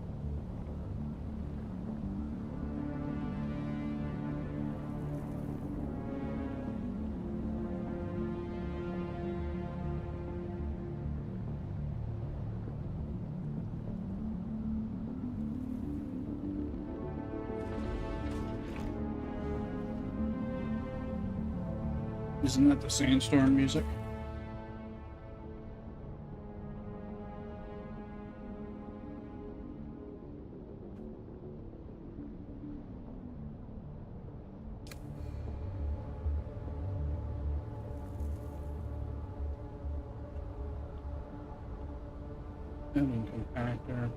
Isn't that the sandstorm music? Filling compactor.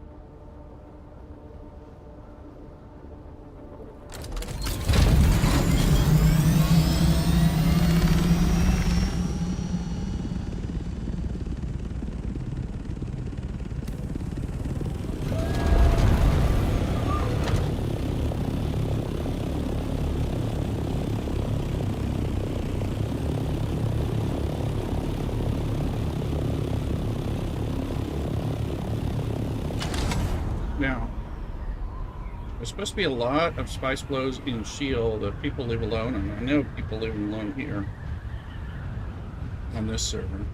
Now, there's supposed to be a lot of spice blows in Shield that people leave alone, and I know people leave them alone here on this server.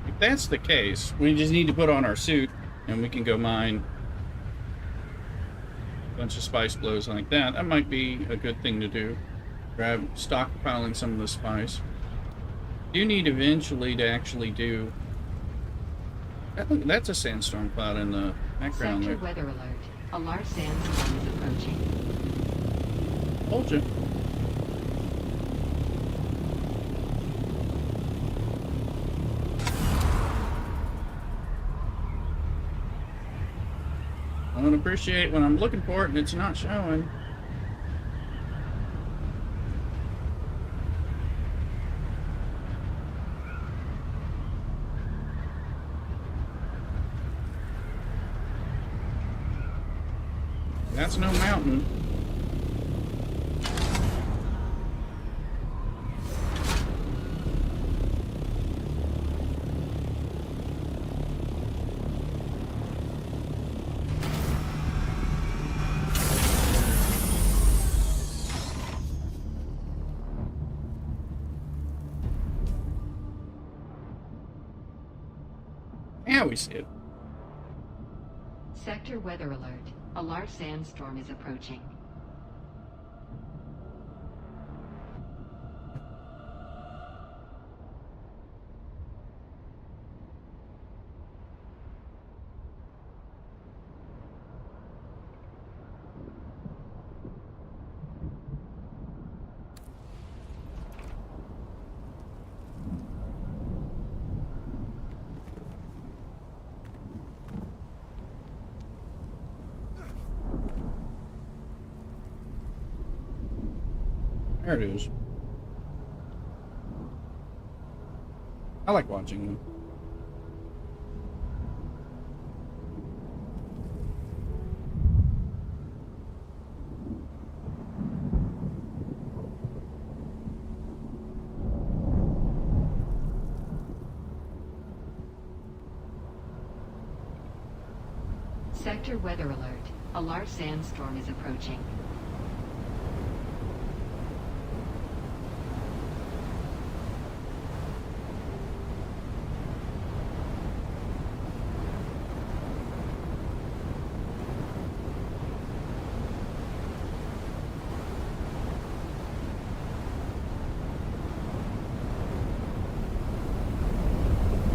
If that's the case, we just need to put on our suit and we can go mine a bunch of spice blows like that. That might be a good thing to do. Grab stockpiling some of the spice. You need eventually to actually do. That's a sandstorm cloud in the background Sector there. weather alert. A large sandstorm is approaching. Told you. I don't appreciate when I'm looking for it and it's not showing. That's no mountain. Yeah, we see it. Sector weather alert. A large sandstorm is approaching. There it is. I like watching them. Sector weather alert. A large sandstorm is approaching.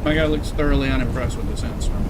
My guy looks thoroughly unimpressed with the sandstorm.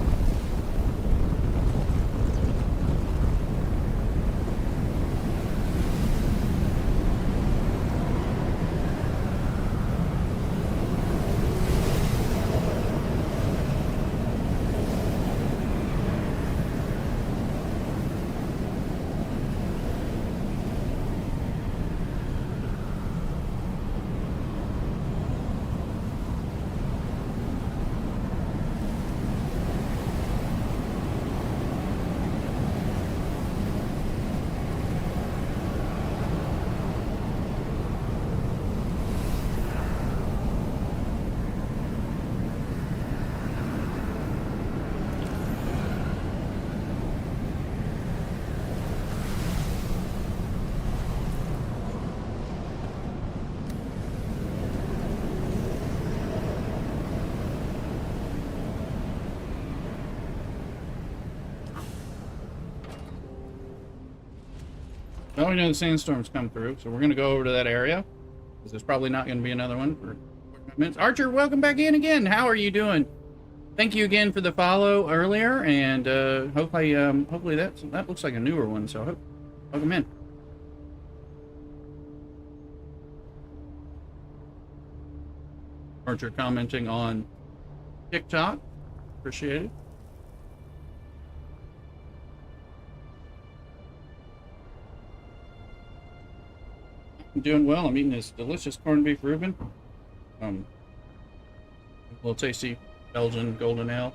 Well, we know the sandstorms come through, so we're going to go over to that area. Because there's probably not going to be another one for 45 minutes. Archer, welcome back in again. How are you doing? Thank you again for the follow earlier, and hopefully that looks like a newer one, so welcome in. Archer commenting on TikTok. Appreciate it. I'm doing well. I'm eating this delicious corned beef Reuben. A little tasty Belgian golden ale.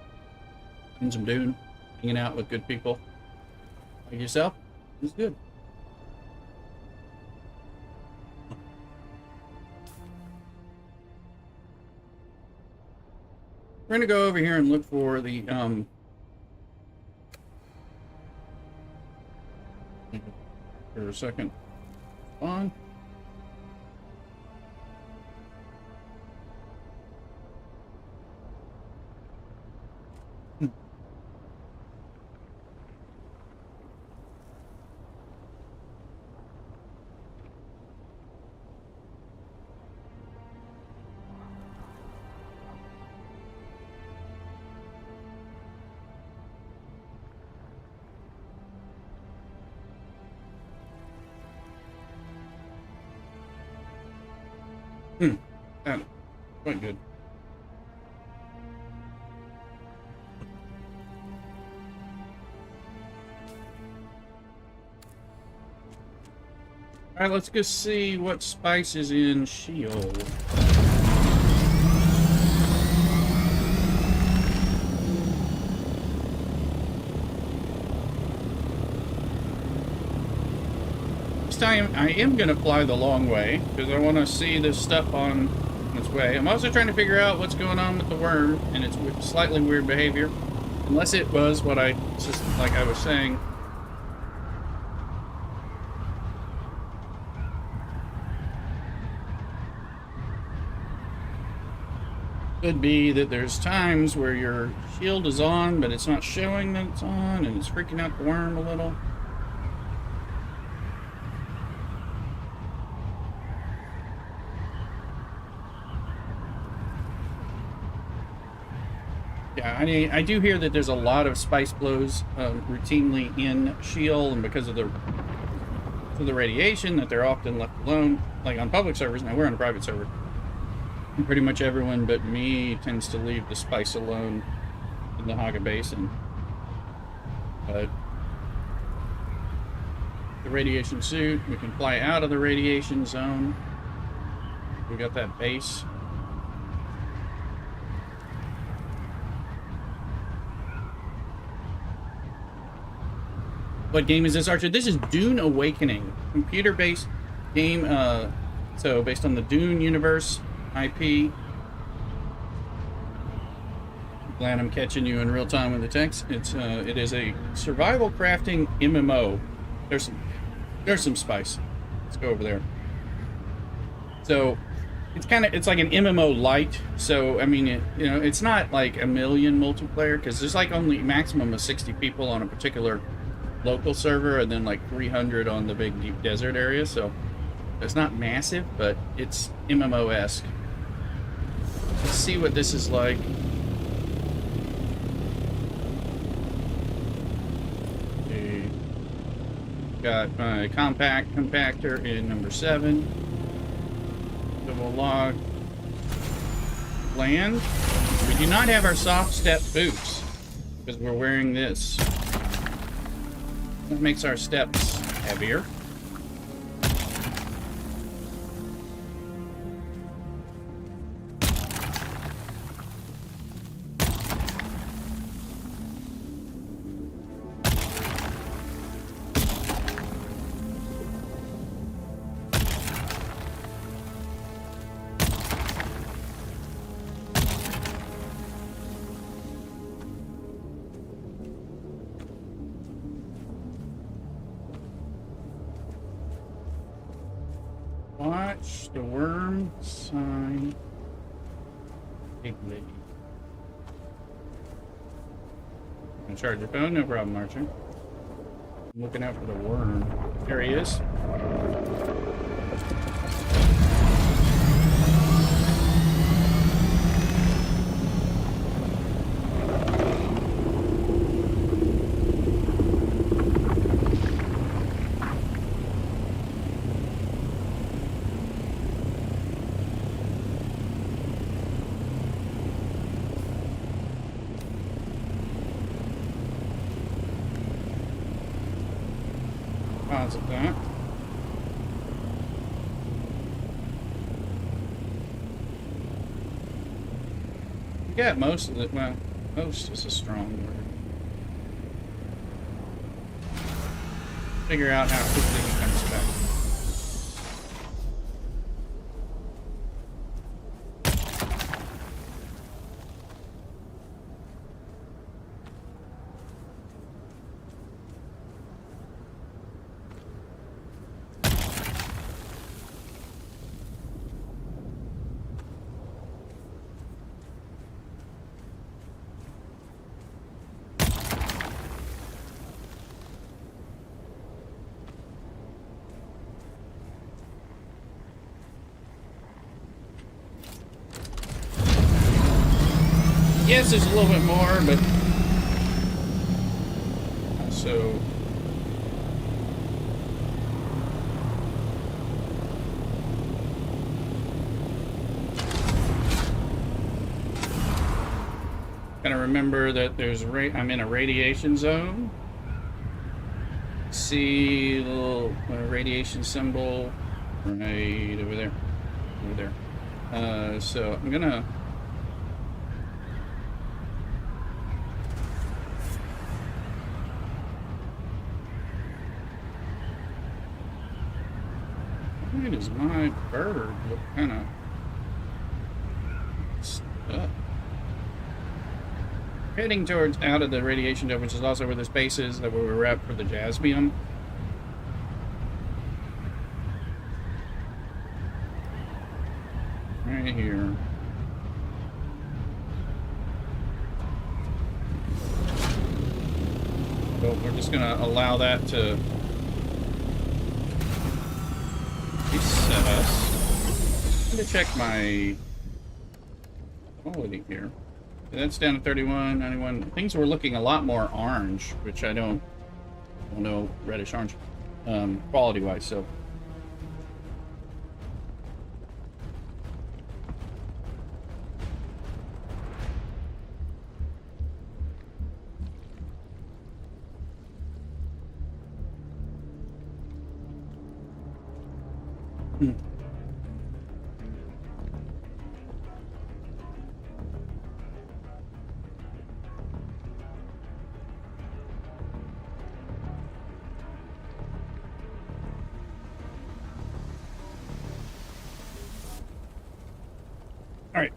And some Dune. Hanging out with good people. Like yourself. It's good. We're gonna go over here and look for the for a second. On. Yeah, quite good. All right, let's go see what spice is in Sheol. This time I am going to fly the long way because I want to see this stuff on its way. I'm also trying to figure out what's going on with the worm and its slightly weird behavior. Unless it was what I just, like I was saying. Could be that there's times where your shield is on, but it's not showing that it's on, and it's freaking out the worm a little. Yeah, I do hear that there's a lot of spice blows routinely in Sheol, and because of the radiation, that they're often left alone. Like on public servers, now we're on a private server. And pretty much everyone but me tends to leave the spice alone in the Haga Basin. But the radiation suit, we can fly out of the radiation zone. We got that base. What game is this, Archer? This is Dune Awakening, computer-based game. So based on the Dune universe IP. Glad I'm catching you in real time with the text. It is a survival crafting MMO. There's some spice. Let's go over there. So it's like an MMO light. So I mean, it's not like a million multiplayer because there's like only maximum of 60 people on a particular local server, and then like 300 on the big deep desert area. So it's not massive, but it's MMO-esque. Let's see what this is like. Okay. Got my compact compactor in number 7. Double log. Land. We do not have our soft step boots because we're wearing this. That makes our steps heavier. Watch the worm sign. Big lady. Gonna charge your phone? No problem, Archer. I'm looking out for the worm. There he is. Of that. You got most of it. Well, most is a strong word. Figure out how quickly he comes back. Yes, there's a little bit more, but so gotta remember that there's I'm in a radiation zone. See the little radiation symbol right over there, so I'm gonna. Why does my bird look kind of stuck? Heading towards out of the radiation dome, which is also where the space is that we were at for the Jasmium. Right here. So we're just gonna allow that to reset us. I'm gonna check my quality here. That's down to 31, 91. Things were looking a lot more orange, which I don't know, reddish orange, quality-wise, so. All right.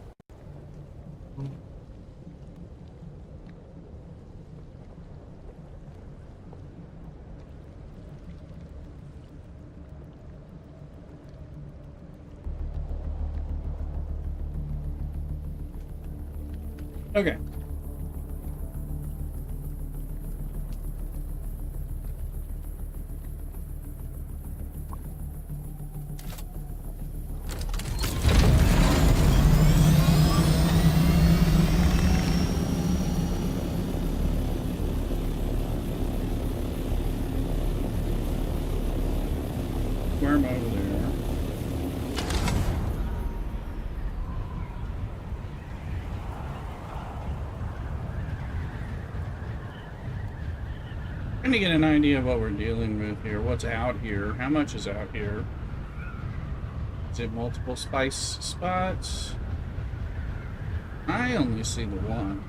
Okay. Worm over there. Trying to get an idea of what we're dealing with here. What's out here? How much is out here? Is it multiple spice spots? I only see the one.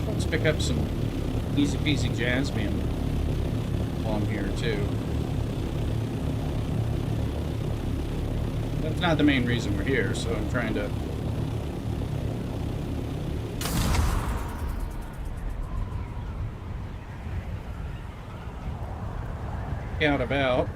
Let's pick up some easy peasy jasmine while I'm here too. That's not the main reason we're here, so I'm trying to out about.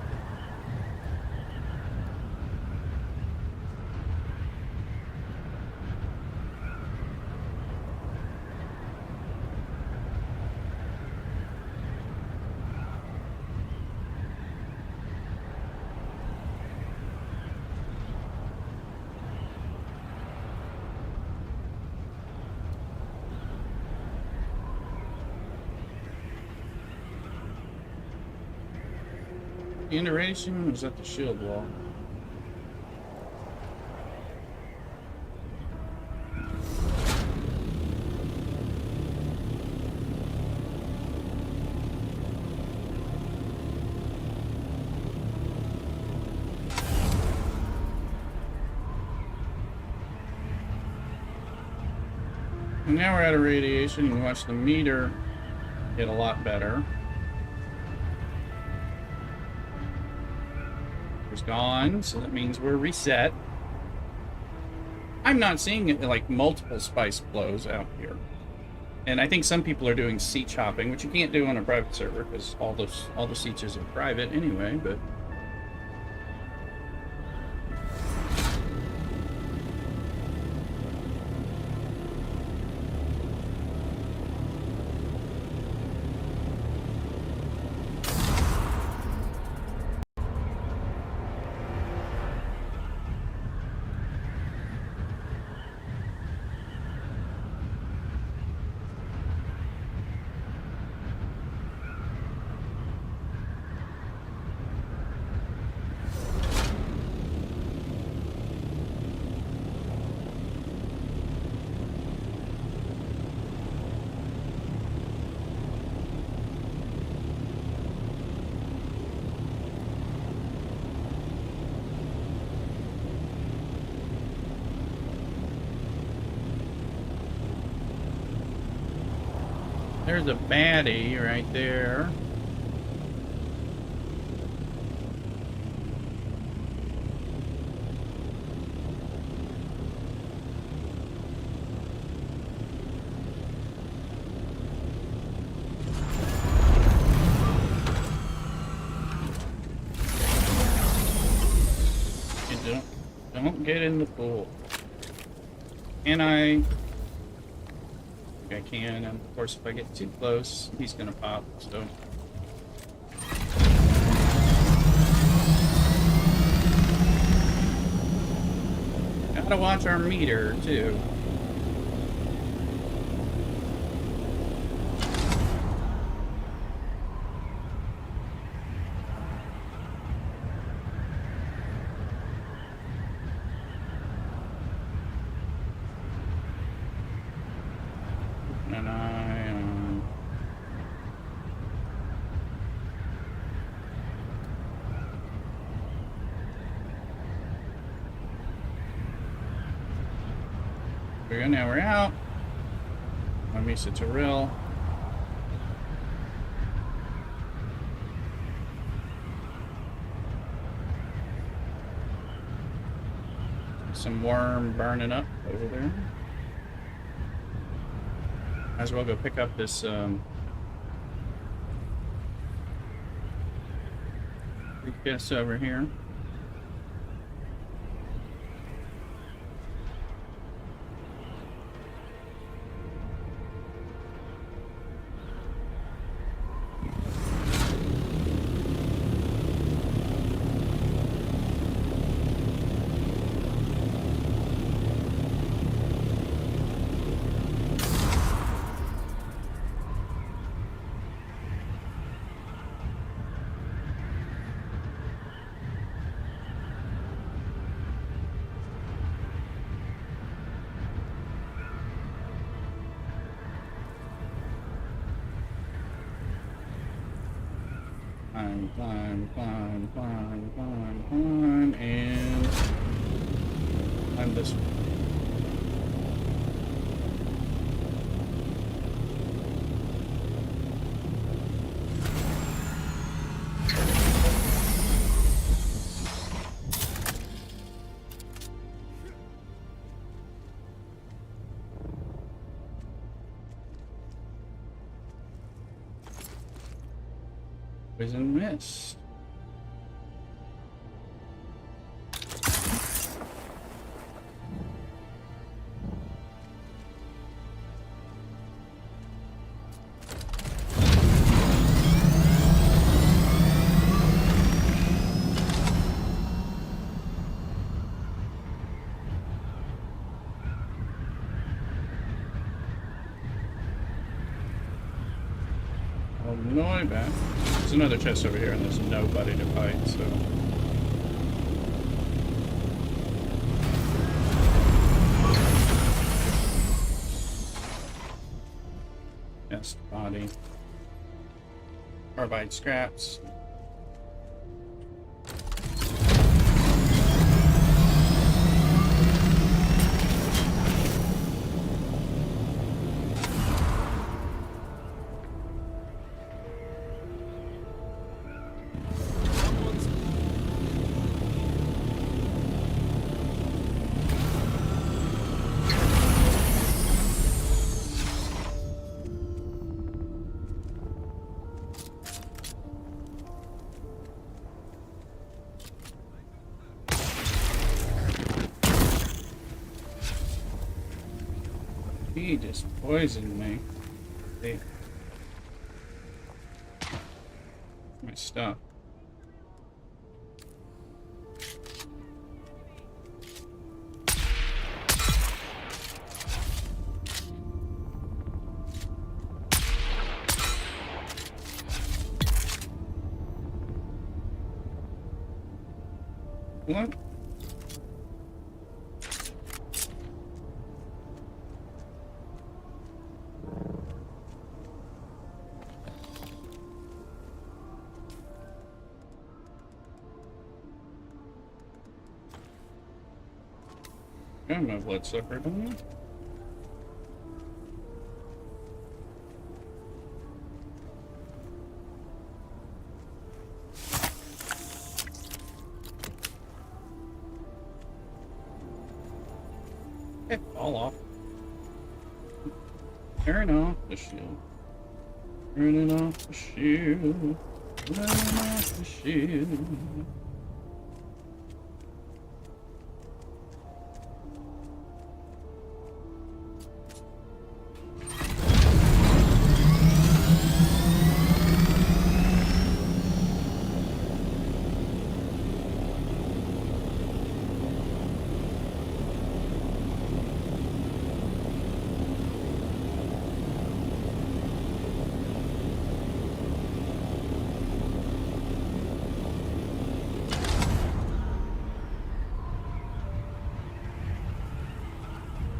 the end of radiation, or is that the shield wall? And now we're out of radiation. You can watch the meter get a lot better. It's gone, so that means we're reset. I'm not seeing it like multiple spice flows out here. And I think some people are doing seat chopping, which you can't do on a private server because all the seats are private anyway, but there's a baddie right there. You don't get in the pool. And I can, and of course if I get too close, he's gonna pop, so. Gotta watch our meter, too. And there we go, now we're out. Misa Terrell. Some worm burning up over there. Might as well go pick up this briefcase over here. Climb, and climb this way. Poison mist. all the way back. There's another chest over here, and there's nobody to fight, so. Chest, body. Carbide scraps. He just poisoned me. See? My stuff. What? I have my bloodsucker, don't I? Okay, fall off. Turn off the shield. Turning off the shield. Turning off the shield.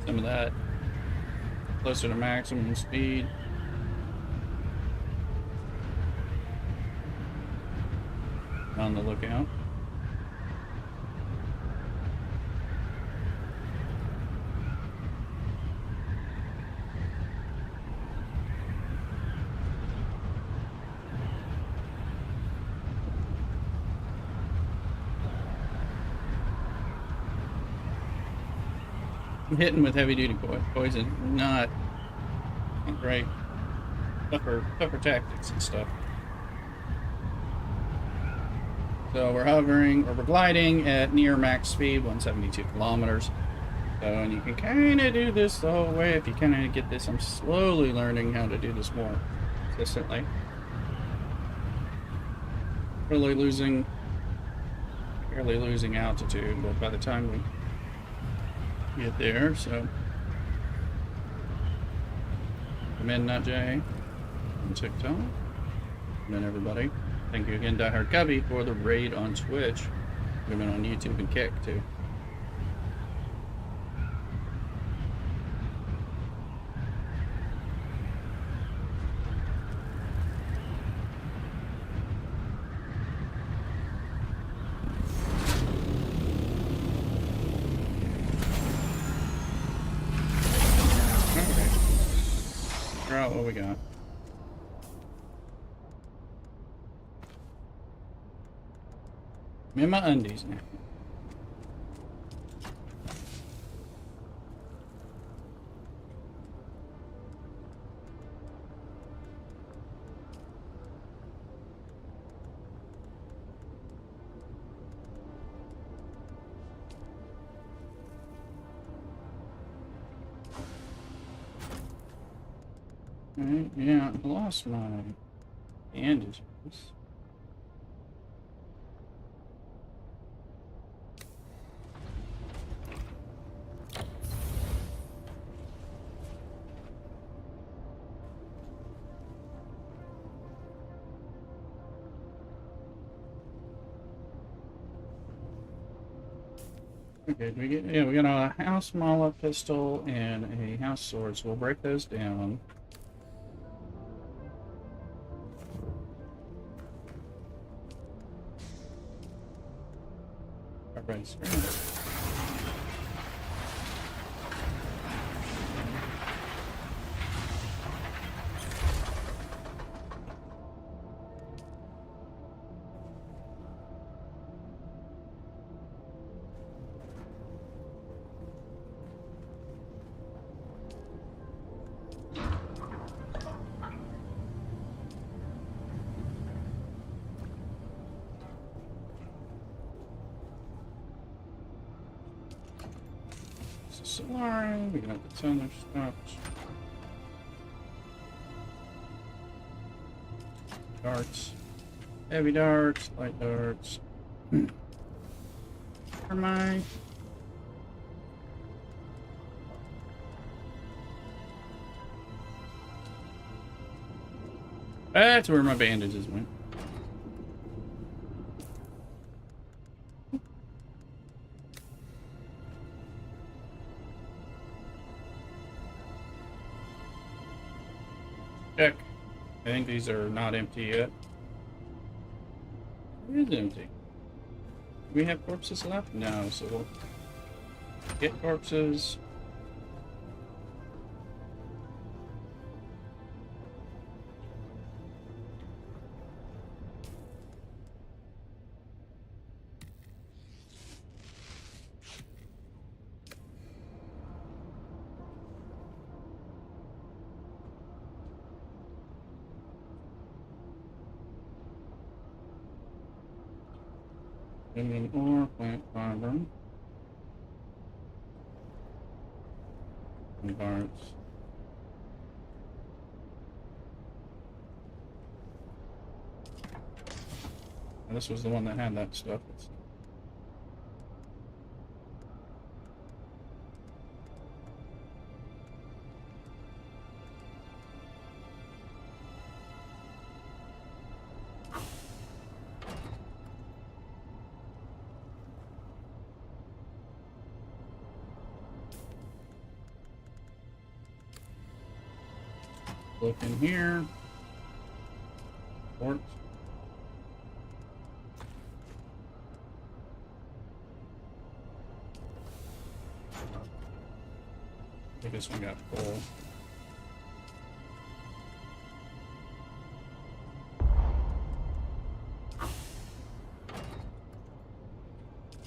Some of that closer to maximum speed. On the lookout. Hitting with heavy duty poison, not great. Tougher tactics and stuff. So we're hovering, or we're gliding at near max speed, 172 kilometers. So, and you can kind of do this the whole way if you kind of get this. I'm slowly learning how to do this more consistently. Barely losing altitude, but by the time we get there, so I'm in Not Jay on TikTok. And then everybody, thank you again, Diehard Cubby, for the raid on Twitch. We've been on YouTube and Kick too. What we got? I'm in my undies now. Right, yeah, I lost my bandages. Okay, we get, yeah, we got a house mala pistol and a house sword, so we'll break those down. Everybody's screaming. Solari, we got the ton of stuff. Darts. Heavy darts, light darts. Thermite. That's where my bandages went. Check. I think these are not empty yet. It is empty. Do we have corpses left? No, so we'll get corpses. Or plant fiber. And darts. And this was the one that had that stuff. Look in here. Quartz. I think this one got full.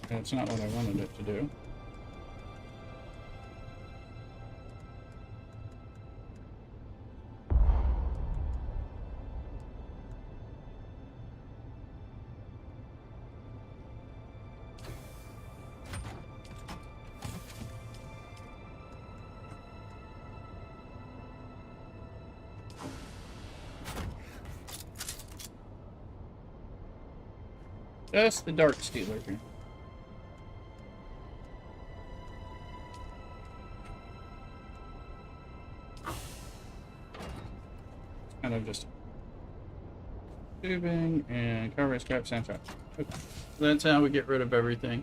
That's not what I wanted it to do. Just the Dark Stealer here. Kind of just tubing and cover scrap soundtrack. Okay. That's how we get rid of everything.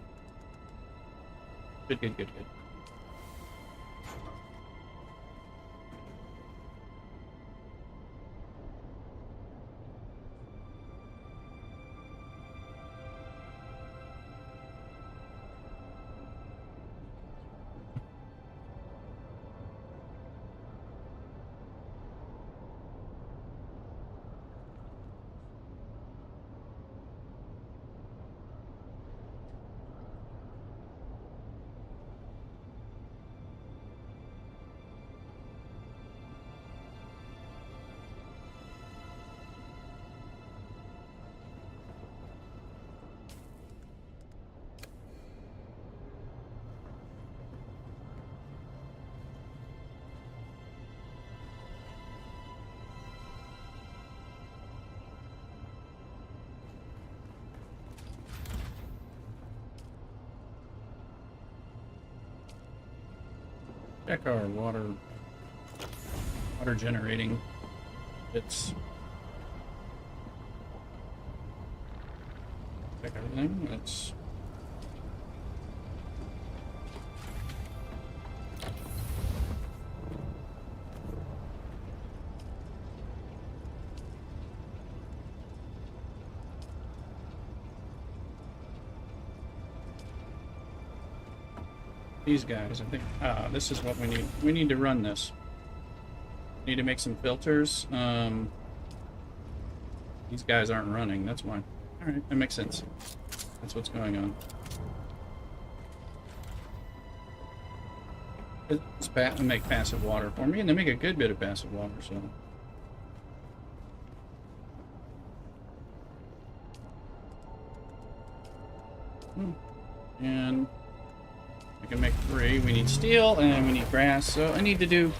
Good, good, good, good. Check our water generating. It's check everything. It's these guys. I think this is what we need. We need to run this. Need to make some filters. These guys aren't running. That's why. All right, that makes sense. That's what's going on. It's make passive water for me, and they make a good bit of passive water. So. And I can make 3. We need steel and we need grass, so I need to do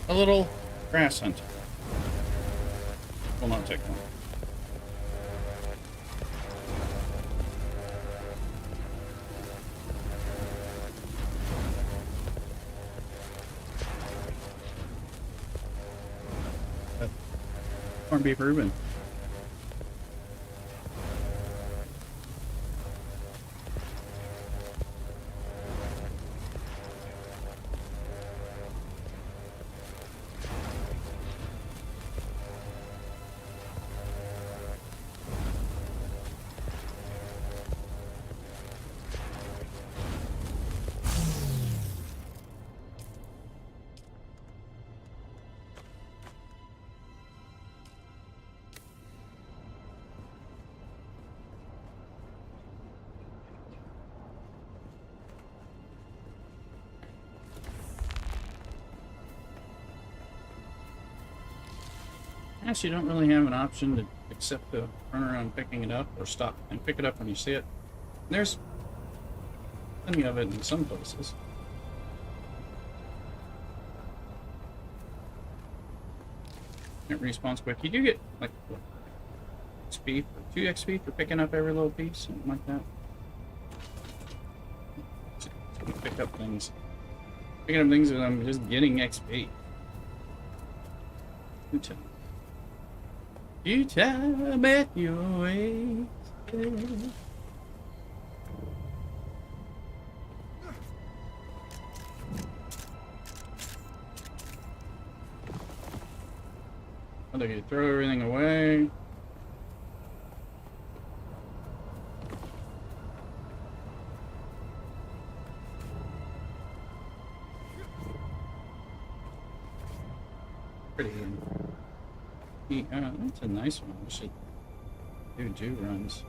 a little grass hunt. Will not take long. Corned beef Reuben. Yes, you don't really have an option to except to run around picking it up or stop and pick it up when you see it. There's plenty of it in some places. It respawns quick. You do get like what, XP, 2 XP for picking up every little piece, something like that. So you pick up things. Picking up things that I'm just getting XP. You time at your waist. I think you throw everything away. Pretty good. That's a nice one. We should do 2 runs.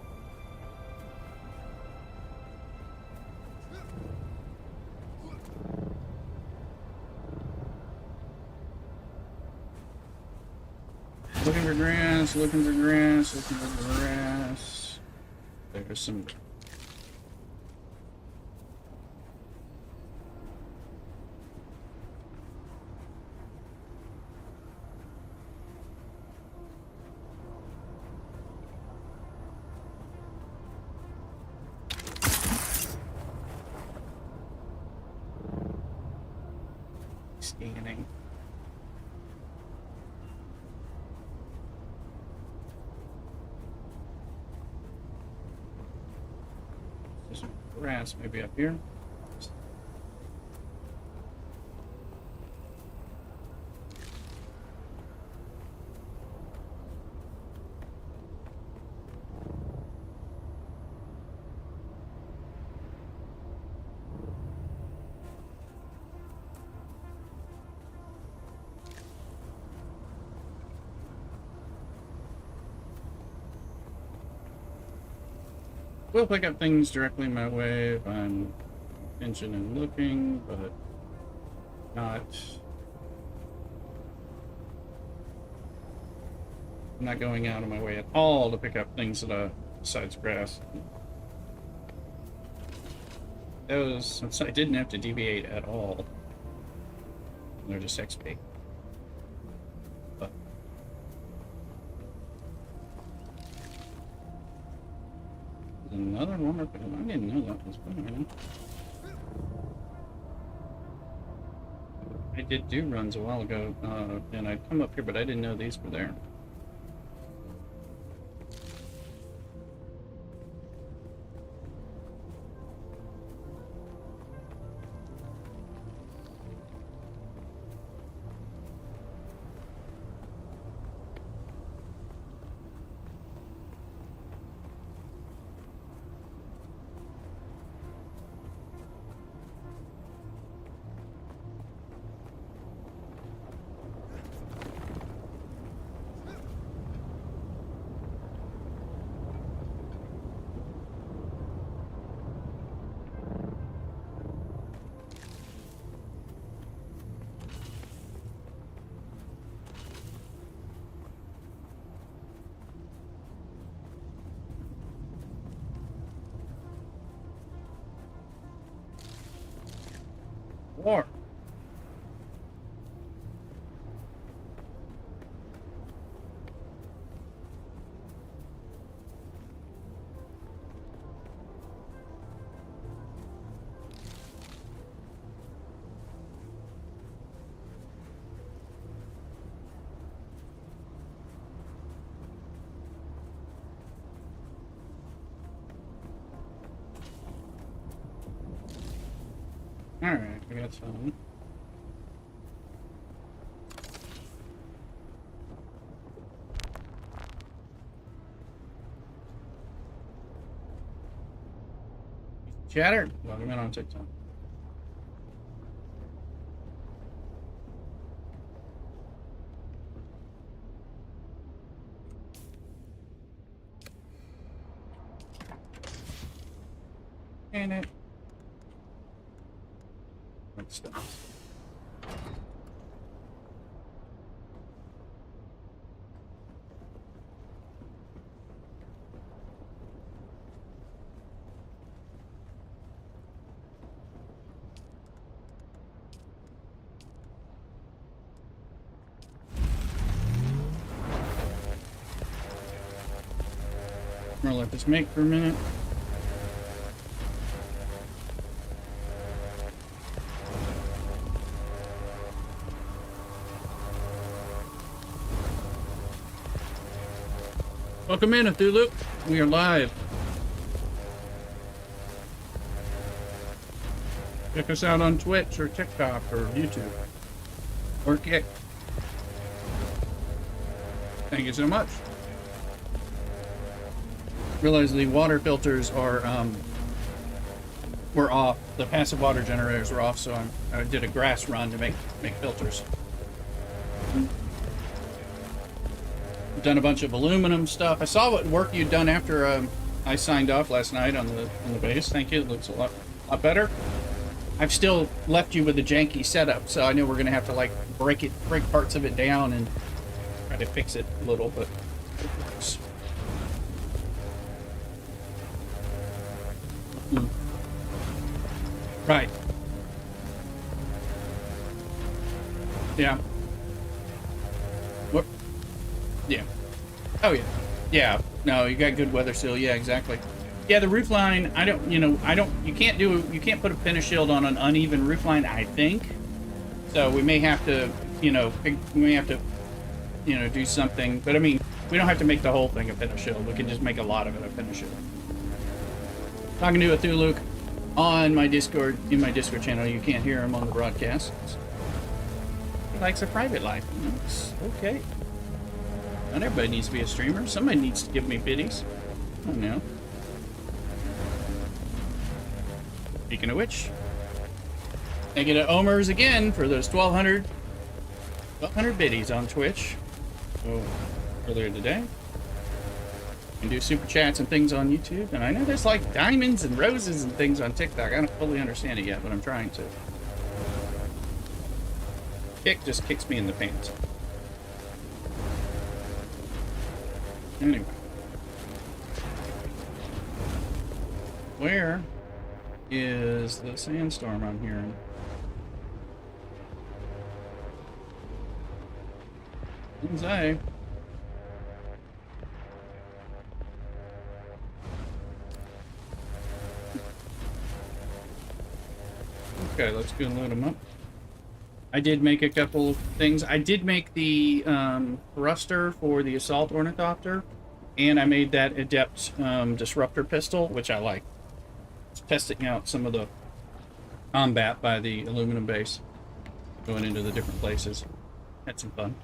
Looking for grass, looking for grass, looking for grass. There's some. Scanning. There's some grass maybe up here. Will pick up things directly my way if I'm pinching and looking, but not. I'm not going out of my way at all to pick up things that are besides grass. Those, I didn't have to deviate at all. They're just XP. But another one. I didn't know that was going. I did do runs a while ago, and I'd come up here, but I didn't know these were there. War. Alright, I got some. Chatter, welcome in on TikTok. And it. Stuff. I'm gonna let this make for a minute. Welcome in, Cthulhu. We are live. Check us out on Twitch or TikTok or YouTube or Kick. Thank you so much. Realize the water filters are were off. The passive water generators were off, so I did a grass run to make filters. Done a bunch of aluminum stuff. I saw what work you'd done after I signed off last night on the base. Thank you. It looks a lot better. I've still left you with a janky setup, so I know we're gonna have to like break parts of it down and try to fix it a little, but it works. Right. Yeah. What? Yeah. Oh yeah. Yeah. No, you got good weather seal. Yeah, exactly. Yeah, the roof line, you can't put a finish shield on an uneven roof line, I think. So we may have to, do something. But I mean, we don't have to make the whole thing a finish shield. We can just make a lot of it a finish shield. Talking to Cthulhu on my Discord, in my Discord channel. You can't hear him on the broadcast. He likes a private life. It's okay. Not everybody needs to be a streamer. Somebody needs to give me biddies. I don't know. Speaking of which, thank you to Omers again for those 1,200 biddies on Twitch. So, earlier today. You can do super chats and things on YouTube. And I know there's like diamonds and roses and things on TikTok. I don't fully understand it yet, but I'm trying to. Kick just kicks me in the pants. Anyway. Where is the sandstorm I'm hearing? Didn't say. Okay, let's go load them up. I did make a couple of things. I did make the thruster for the assault ornithopter, and I made that adept disruptor pistol, which I like. Just testing out some of the combat by the aluminum base, going into the different places. Had some fun.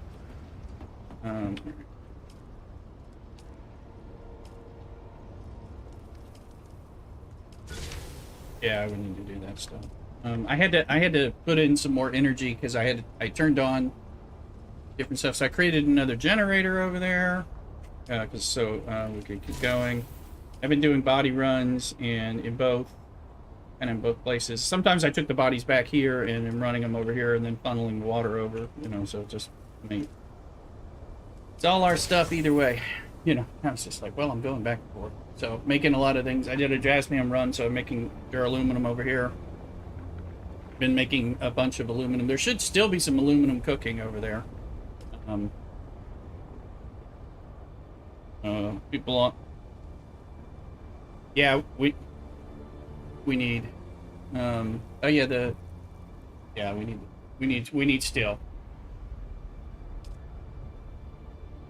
Yeah, I would need to do that stuff. I had to put in some more energy because I turned on different stuff. So I created another generator over there so we could keep going. I've been doing body runs in both places. Sometimes I took the bodies back here and I'm running them over here and then funneling the water over. So just it's all our stuff either way. I was just like, well, I'm going back and forth. So making a lot of things. I did a Jasmine run, so I'm making duraluminum over here. been making a bunch of aluminum. There should still be some aluminum cooking over there. People on. Yeah, we need. Oh yeah, yeah, we need steel.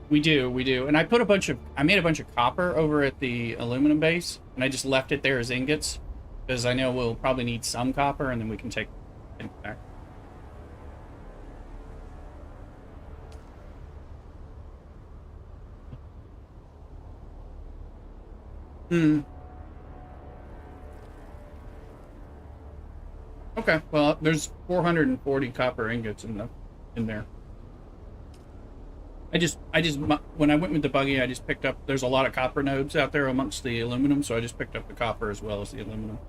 We do. And I made a bunch of copper over at the aluminum base, and I just left it there as ingots, because I know we'll probably need some copper, and then we can take it back. Okay, well, there's 440 copper ingots in there. When I went with the buggy, I just picked up, there's a lot of copper nodes out there amongst the aluminum, so I just picked up the copper as well as the aluminum.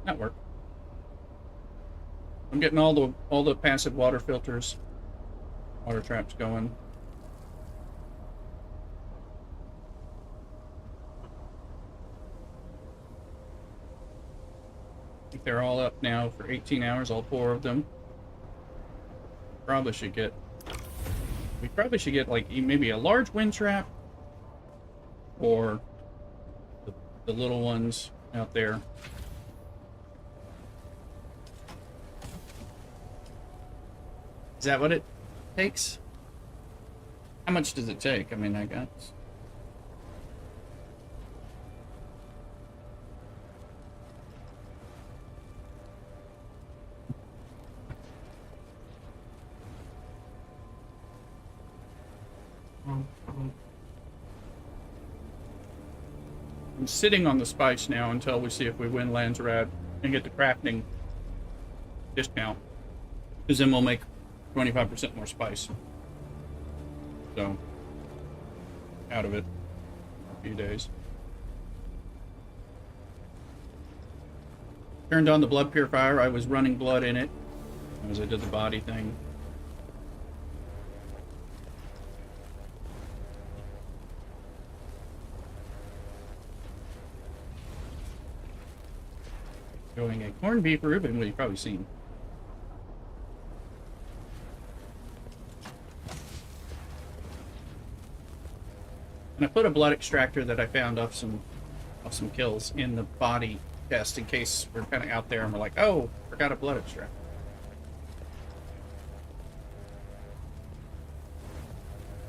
That worked. I'm getting all the passive water filters, water traps going. I think they're all up now for 18 hours, all 4 of them. We probably should get like maybe a large wind trap, or the little ones out there. Is that what it takes? How much does it take? I mean, I got... I'm sitting on the spice now until we see if we win Landsrad and get the crafting discount, because then we'll make 25% more spice. So, out of it for a few days. Turned on the blood purifier. I was running blood in it as I did the body thing. Going a corned beef Reuben, well, you've probably seen. And I put a blood extractor that I found off some kills in the body chest in case we're kind of out there and we're like, oh, forgot a blood extractor.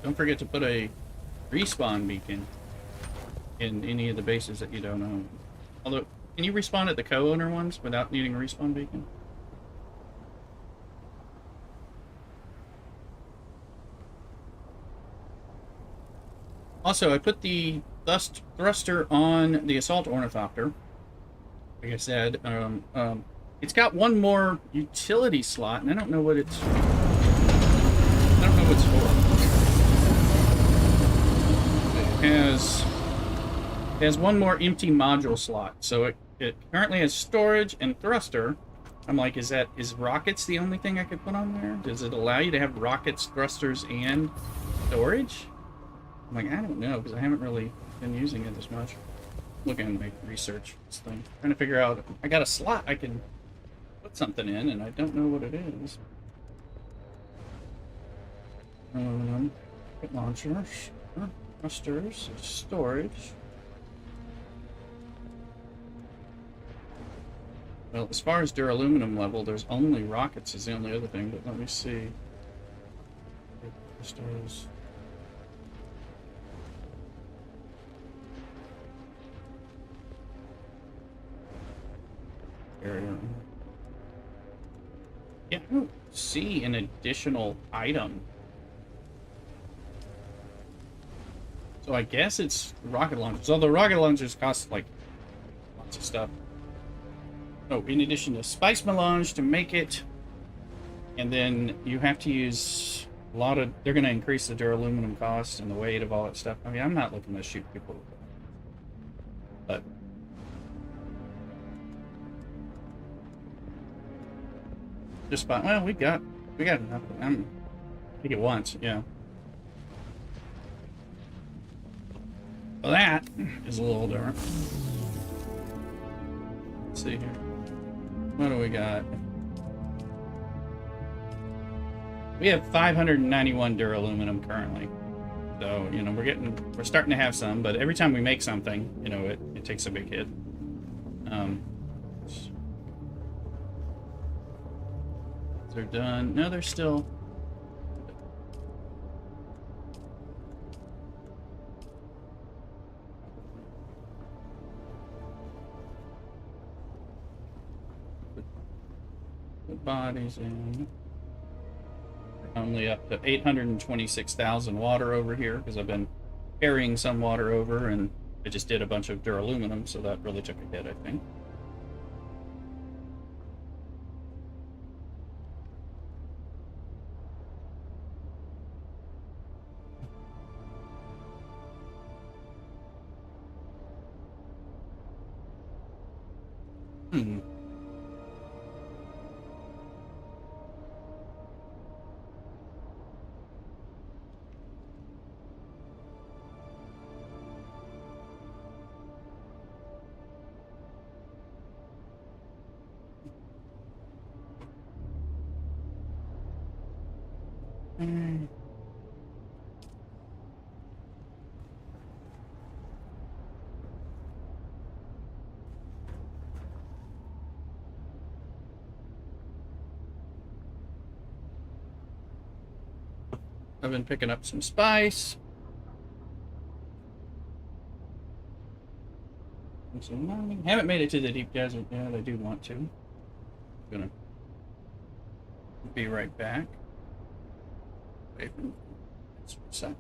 Don't forget to put a respawn beacon in any of the bases that you don't own. Although, can you respawn at the co-owner ones without needing a respawn beacon? Also, I put the thruster on the assault ornithopter. Like I said, it's got one more utility slot, and I don't know what it's for. It has one more empty module slot, so it currently has storage and thruster. I'm like, is rockets the only thing I could put on there? Does it allow you to have rockets, thrusters, and storage? I'm like, I don't know, because I haven't really been using it as much. Looking at my research this thing, trying to figure out. I got a slot I can put something in, and I don't know what it is. Launchers, thrusters, storage. Well, as far as duraluminum level, there's only rockets is the only other thing, but let me see. Thrusters. Area. Yeah, I don't see an additional item. So I guess it's rocket launchers. Although rocket launchers cost like lots of stuff. Oh, in addition to spice melange to make it, and then you have to use a lot of. They're going to increase the duraluminum cost and the weight of all that stuff. I mean, I'm not looking to shoot people, but. Just fine. Well, we got enough. I think it once, yeah. Well, that is a little different. Let's see here. What do we got? We have 591 duraluminum currently. So, you know, we're starting to have some, but every time we make something, you know, it takes a big hit. They're done. No, they're still... Put bodies in. Only up to 826,000 water over here, because I've been carrying some water over, and I just did a bunch of duraluminum, so that really took a hit, I think. Hmm. I've been picking up some spice. And some mining. Haven't made it to the deep desert yet. I do want to. I'm gonna be right back. Wait for this for a sec.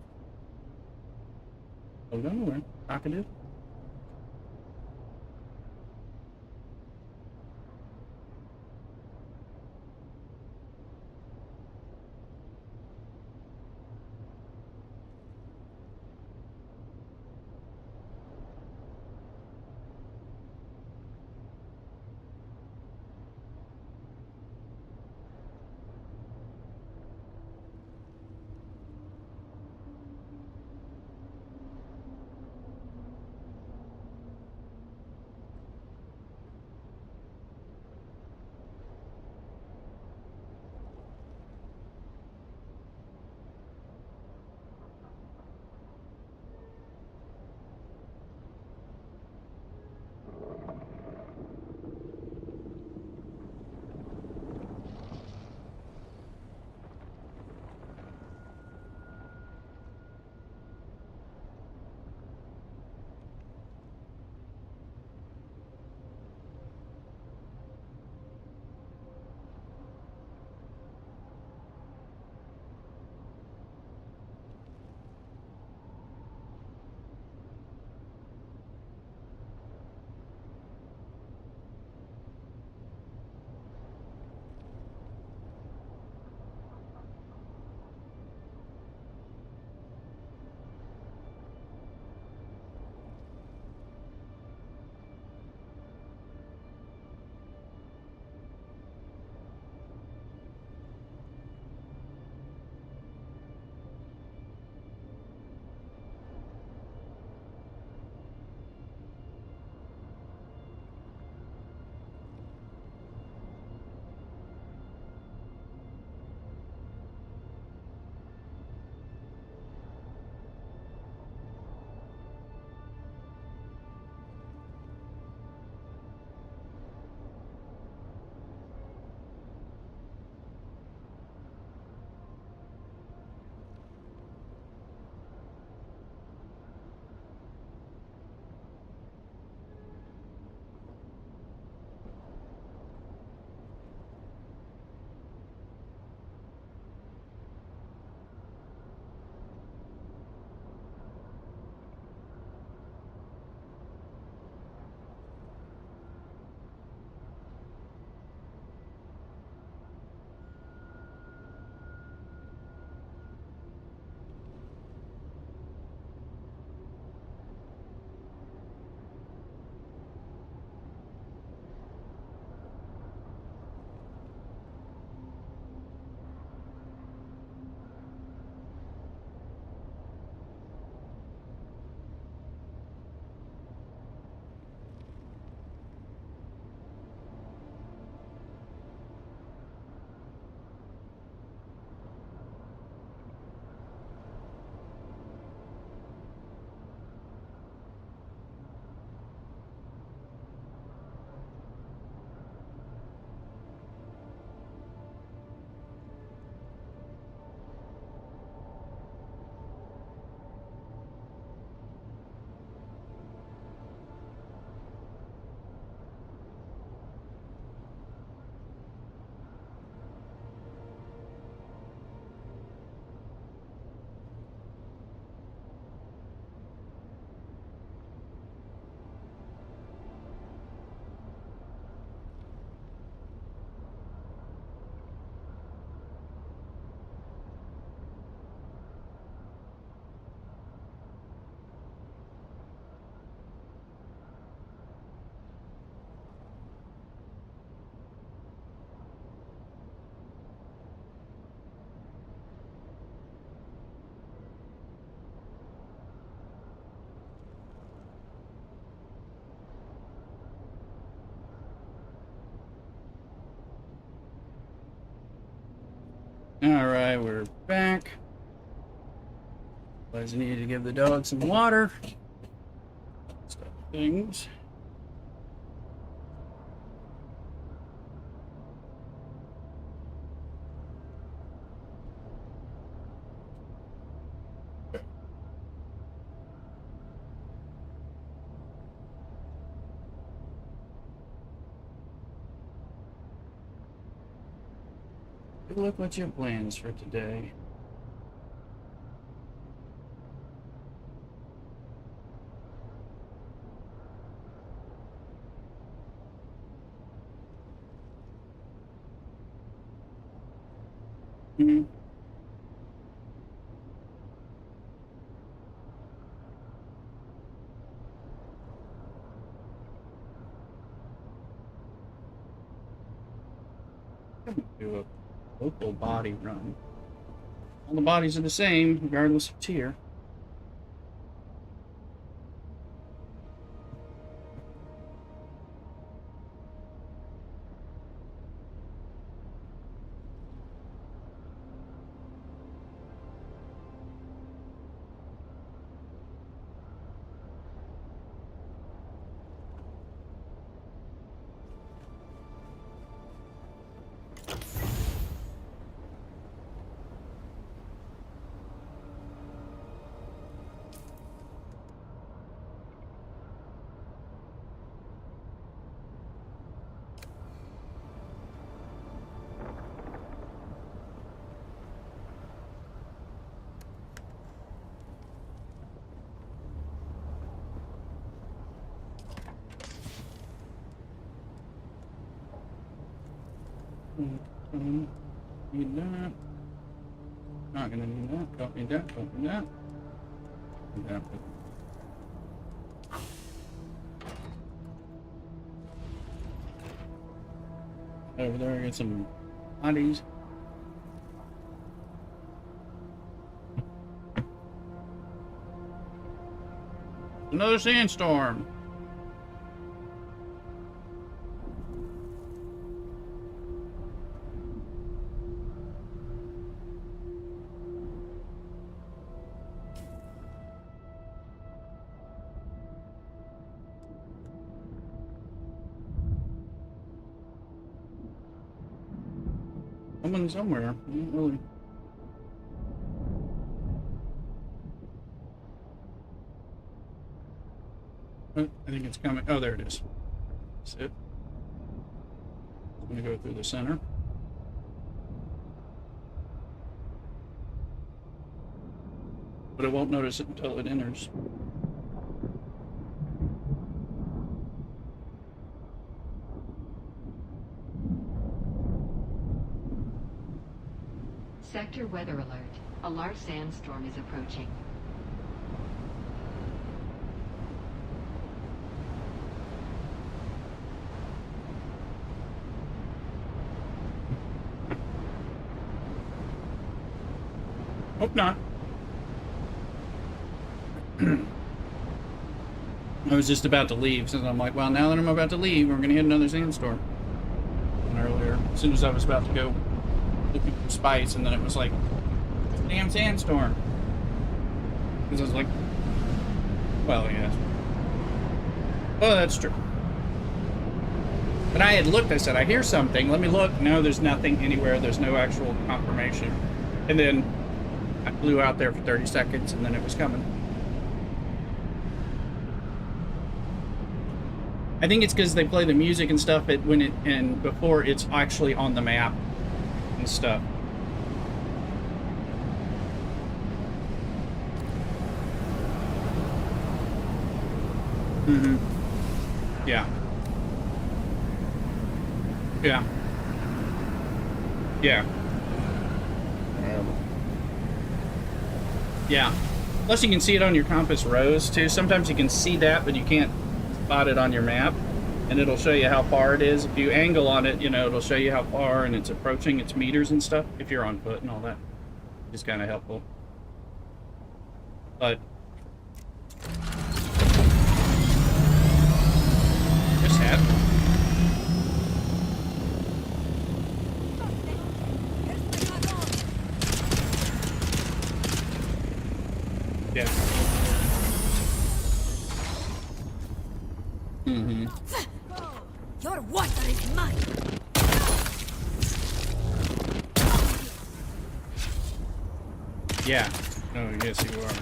Hold on, we're talkative. Alright, we're back. I needed to give the dog some water. Stuff things. Look what your plans for today. Mm-hmm. Do a local body run. All the bodies are the same, regardless of tier. Need that. Not gonna need that. Don't need that. Don't need that. Need that. Over there, get some bodies. Another sandstorm. Someone somewhere. Not really. I think it's coming. Oh, there it is. That's it. I'm gonna go through the center. But it won't notice it until it enters. Sector weather alert. A large sandstorm is approaching. Hope not. I was just about to leave, since I'm like, well, now that I'm about to leave, we're gonna hit another sandstorm. And earlier, as soon as I was about to go looking for spice, and then it was like, damn sandstorm. Because I was like, well, yes. Oh, that's true. But I had looked, I said, I hear something, let me look. No, there's nothing anywhere, there's no actual confirmation. And then I flew out there for 30 seconds, and then it was coming. I think it's because they play the music and stuff and before it's actually on the map and stuff. Mm-hmm. Yeah. Yeah. Yeah. Yeah. Plus you can see it on your compass rose too. Sometimes you can see that, but you can't spot it on your map. And it'll show you how far it is. If you angle on it, you know, it'll show you how far and it's approaching its meters and stuff. If you're on foot and all that. It's kind of helpful. But just happened. Yeah. Mm-hmm. Your water is mine. Yeah. Oh, yes, you are.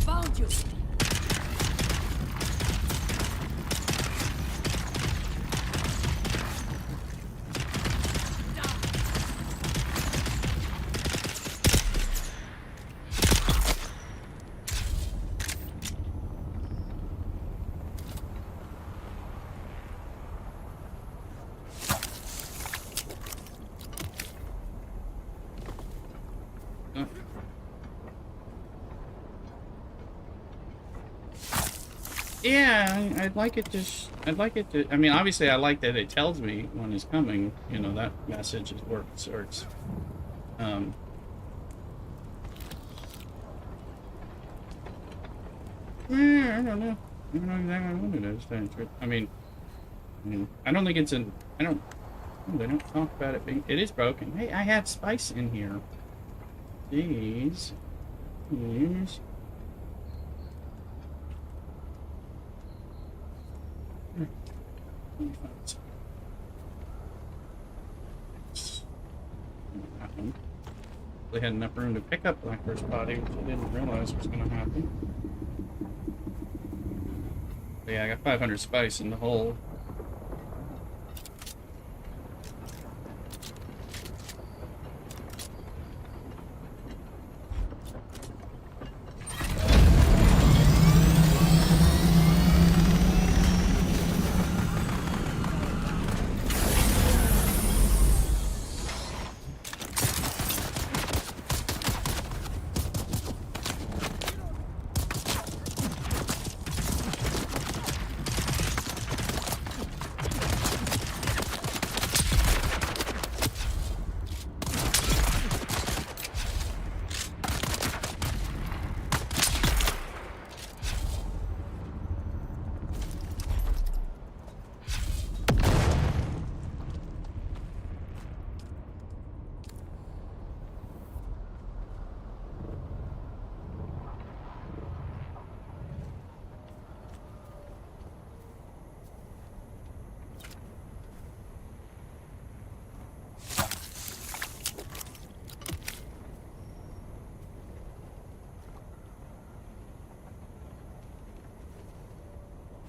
Found you. Oh. Yeah, I'd like it to. I'd like it to. I mean, obviously, I like that it tells me when it's coming. You know, that message is works. Or it's, um. Yeah, I don't know. I don't know exactly what it is. To tell you the truth. I mean, I don't think it's an. I don't. Oh, they don't talk about it being. It is broken. Hey, I have spice in here. These. These. They had enough room to pick up my first body, which I didn't realize was going to happen. But yeah, I got 500 spice in the hole.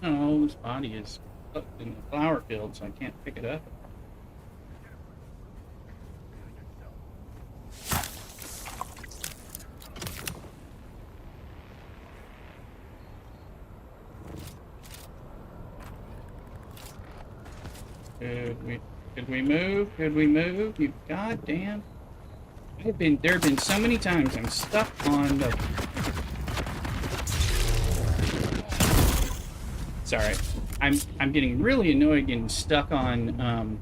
Oh, this body is up in the flower field, so I can't pick it up. Could we move? Could we move? You goddamn. There have been so many times I'm stuck on the. Sorry. I'm getting really annoyed getting stuck on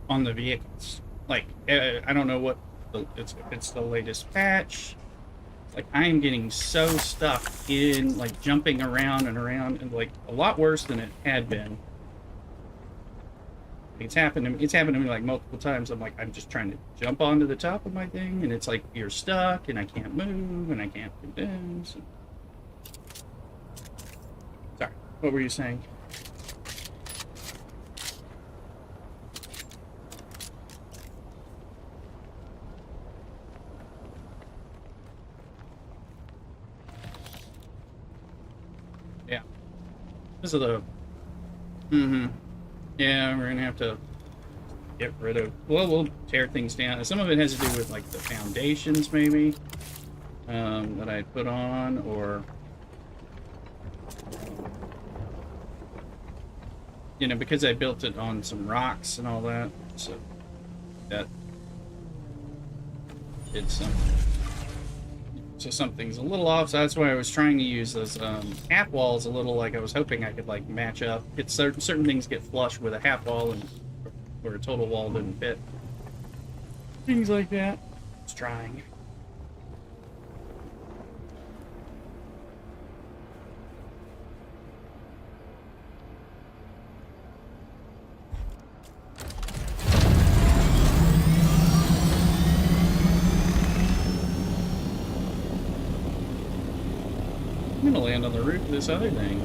the vehicles. Like, I don't know what if it's the latest patch. Like, I am getting so stuck in, like, jumping around and like, a lot worse than it had been. It's happened to me like multiple times. I'm like, I'm just trying to jump onto the top of my thing, and it's like you're stuck, and I can't move, and I can't do this. Sorry, what were you saying? Yeah, this is the. Yeah, we're gonna have to get rid of. Well, we'll tear things down. Some of it has to do with like the foundations, maybe, that I put on, or you know, because I built it on some rocks and all that, so that did some. So something's a little off. So that's why I was trying to use those half walls a little. Like I was hoping I could like match up. It's certain things get flush with a half wall and where a total wall didn't fit. Things like that. It's trying. land on the roof of this other thing.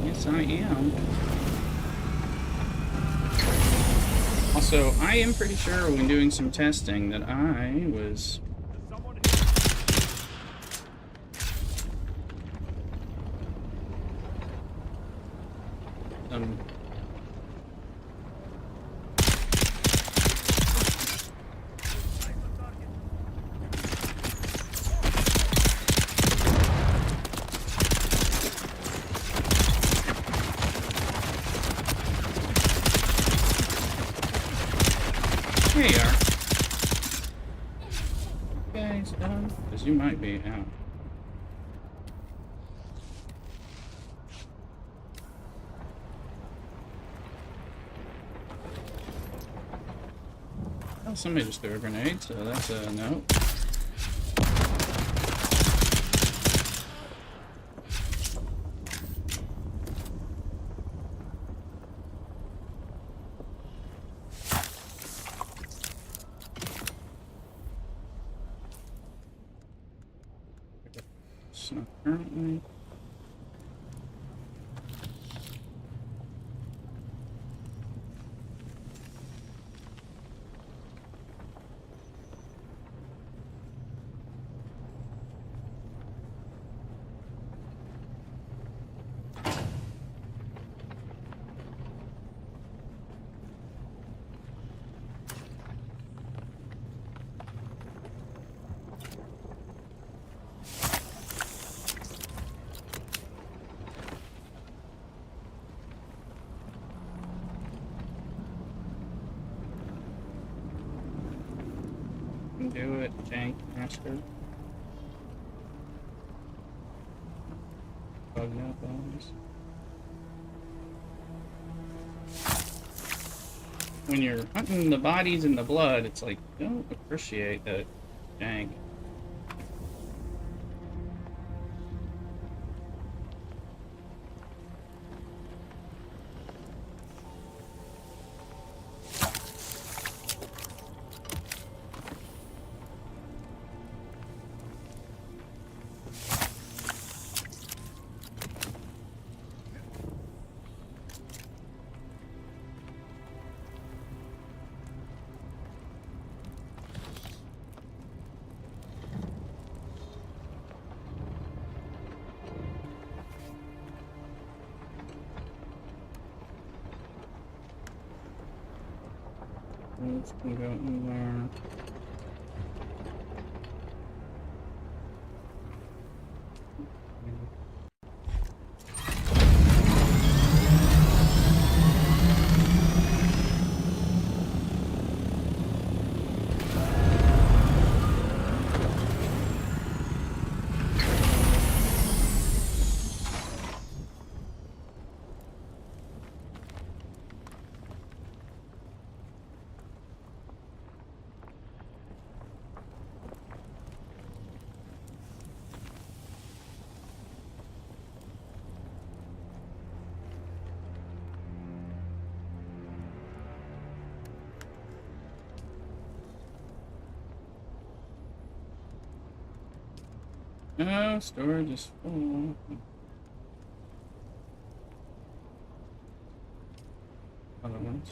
Yes, I am. Also, I am pretty sure when doing some testing that I was... Here you are. Okay, stop. Because you might be out. Oh, somebody just threw a grenade, so that's a no. It's not currently. Do it, Jank Master. Bug no bones. When you're hunting the bodies and the blood, it's like, don't appreciate that jank. Let's go in there. No, storage is full. Other ones.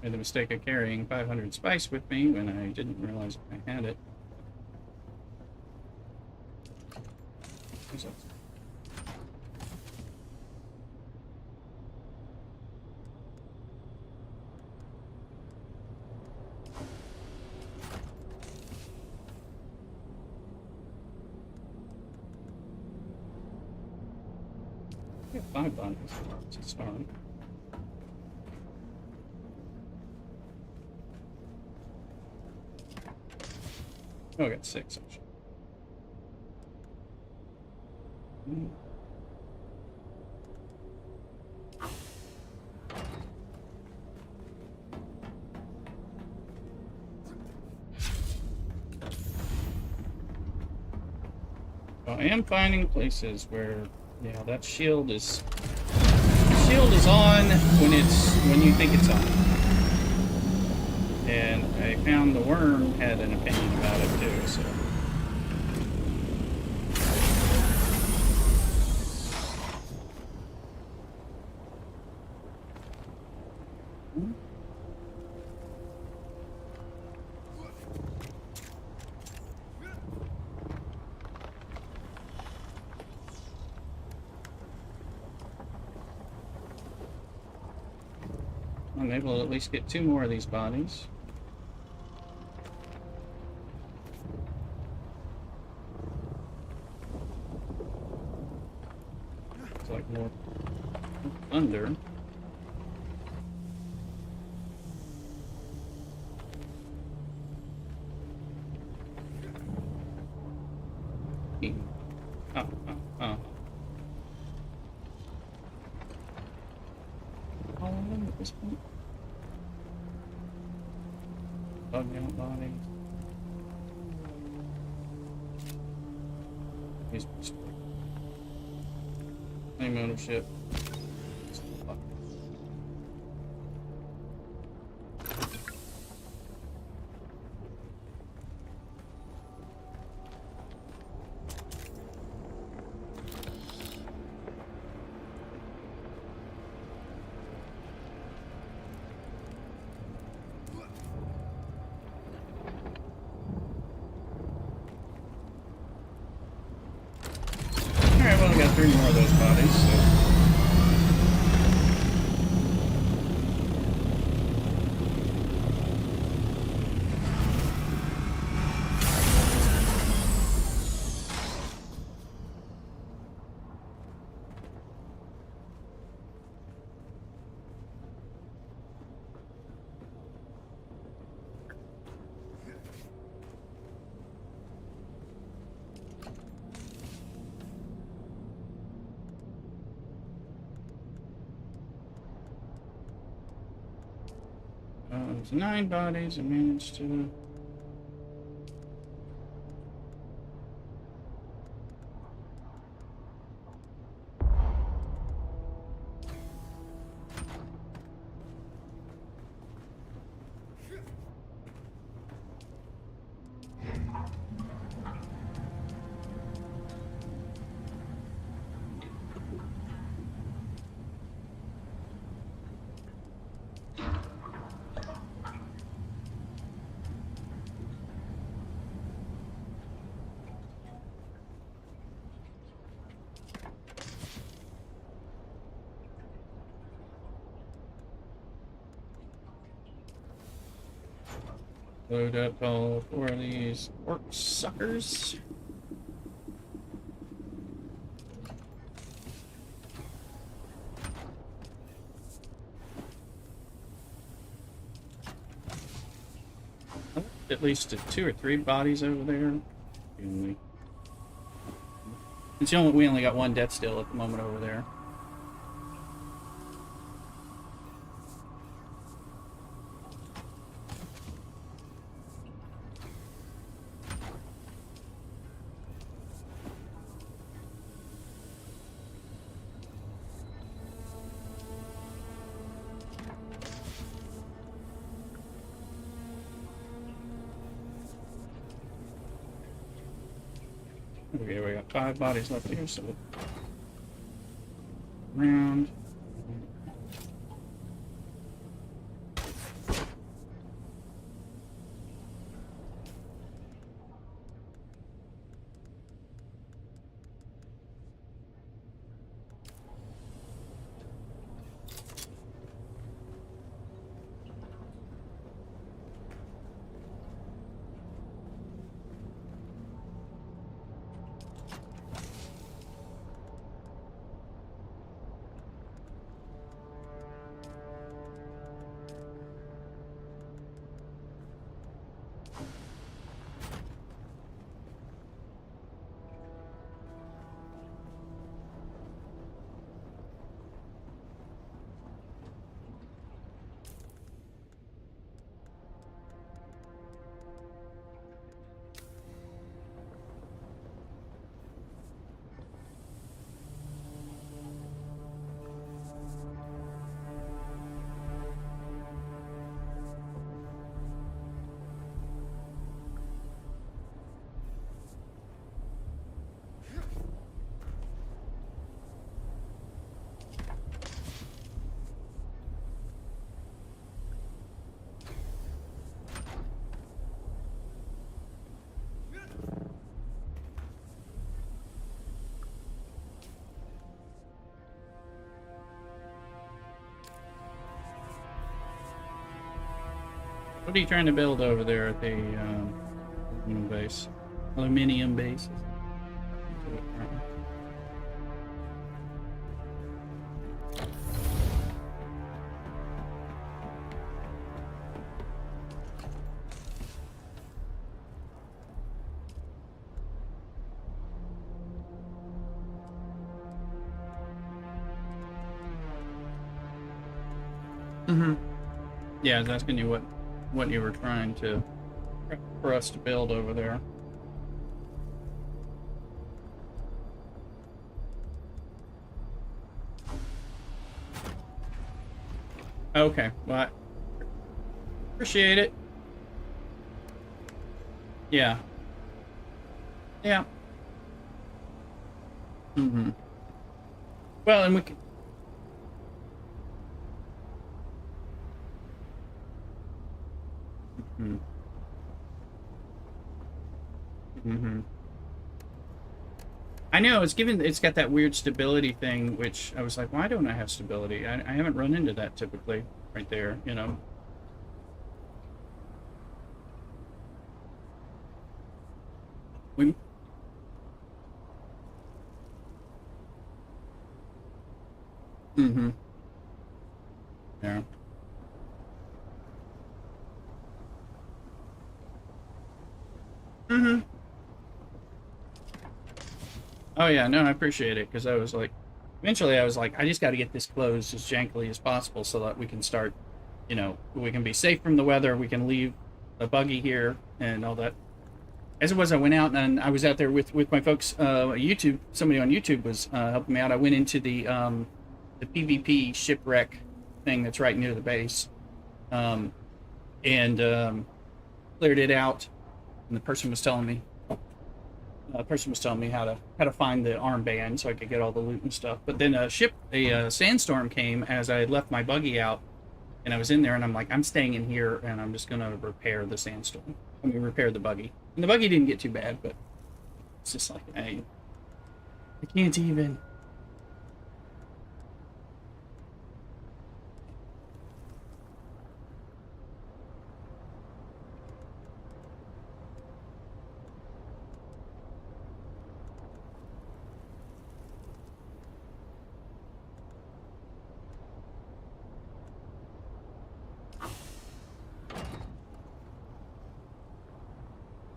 Made the mistake of carrying 500 spice with me when I didn't realize I had it. I got 5 bundles to start. Oh, I got 6 actually. I am finding places where, yeah, that shield is on when you think it's on. And I found the worm had an opinion about it too, so. I'm able to at least get 2 more of these bodies. It's like more thunder. Oh, oh, oh. All of them at this point. Bug out bodies. These same ownership. Alright, well, I got 3 more of those bodies, so. It's 9 bodies. I managed to. Load up all 4 of these orc suckers. At least 2 or 3 bodies over there. We only got 1 death still at the moment over there. Okay, we got 5 bodies left here, so round. What are you trying to build over there at the aluminum base? Aluminium base. Mm-hmm. Yeah, I was asking you what you were trying to for us to build over there. Okay, well, I appreciate it. Yeah. Yeah. Mm-hmm. Well, and we can. Mm-hmm. Mm-hmm. I know it's got that weird stability thing, which I was like, why don't I have stability? I haven't run into that typically right there, you know. We. Mm-hmm. Yeah. Mm-hmm. Oh yeah, no, I appreciate it because I was like, eventually I was like, I just got to get this closed as jankily as possible so that we can start, you know, we can be safe from the weather. We can leave the buggy here and all that. As it was, I went out and I was out there with my folks. YouTube, somebody on YouTube was helping me out. I went into the PvP shipwreck thing that's right near the base, um, and cleared it out. And the person was telling me how to find the armband so I could get all the loot and stuff. But then a sandstorm came as I had left my buggy out, and I was in there, and I'm like, I'm staying in here, and I'm just gonna repair the sandstorm. I mean, repair the buggy. And the buggy didn't get too bad, but it's just like, I can't even.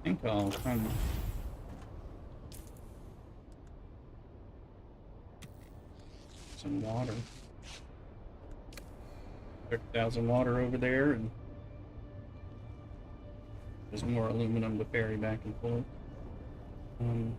I think I'll come. Some water. 30,000 water over there, and there's more aluminum to carry back and forth. Um,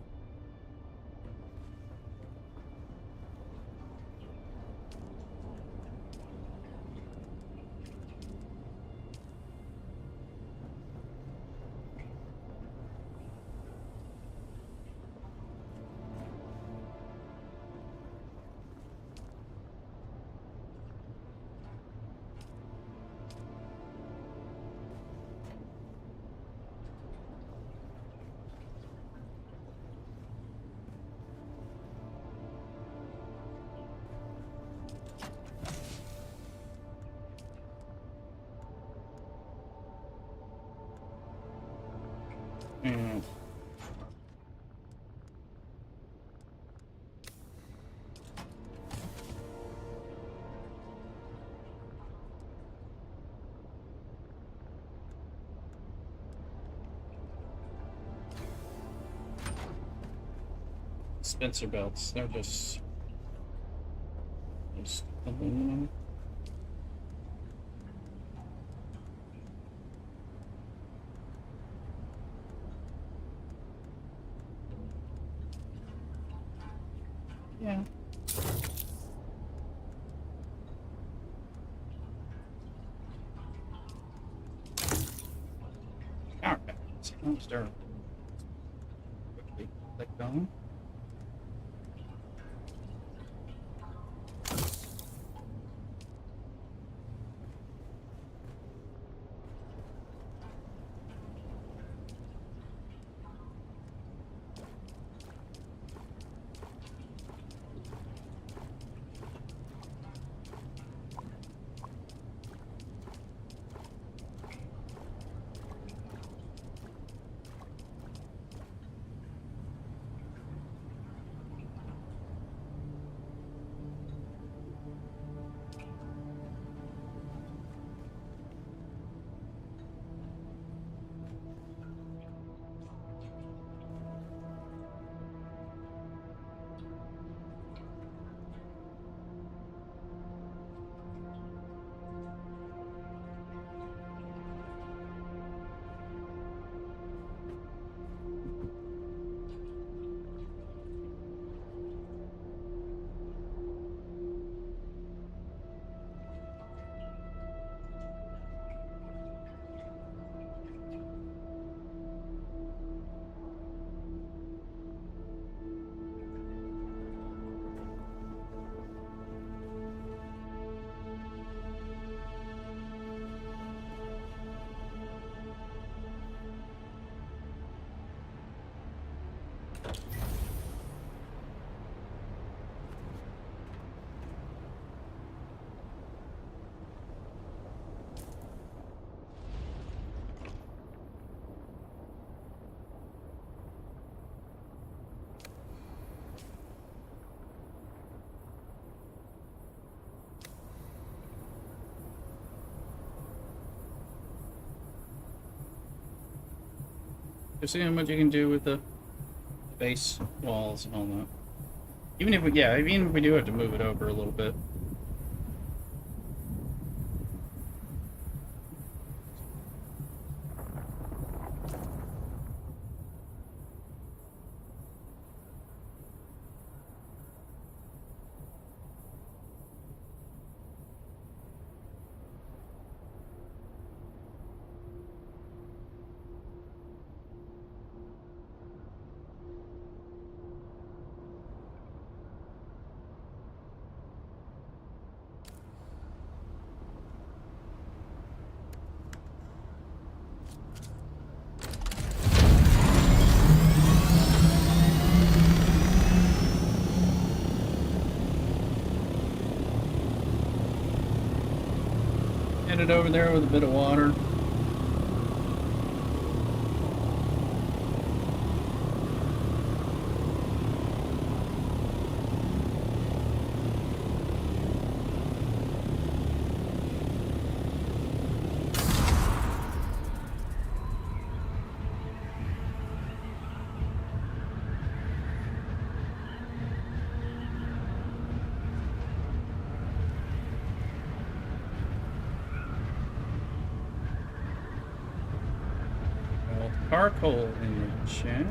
and Spencer belts, they're just aluminum. Yeah. Power packets. Oh, sterling. Quickly click on. Just seeing what you can do with the base walls and all that. Even if we do have to move it over a little bit. Get it over there with a bit of water. Charcoal in the chat.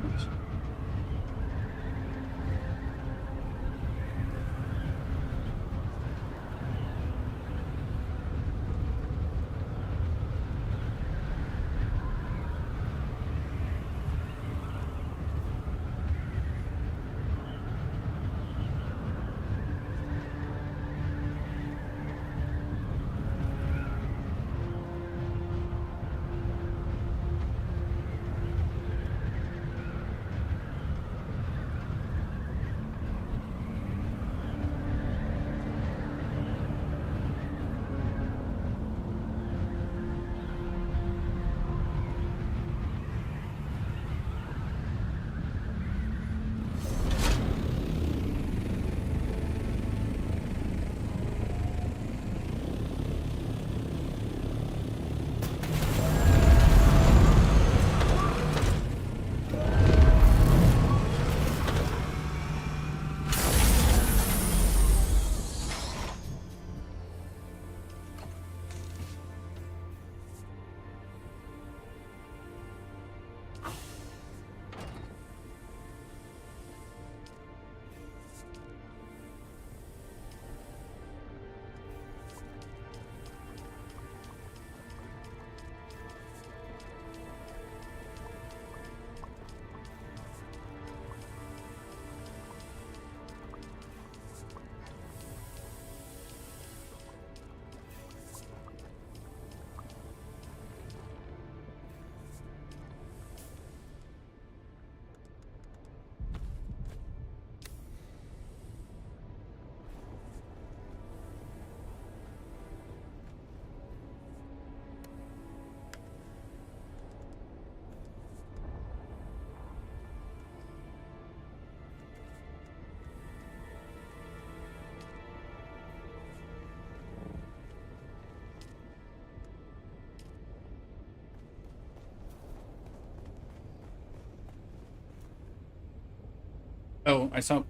Oh, I saw. I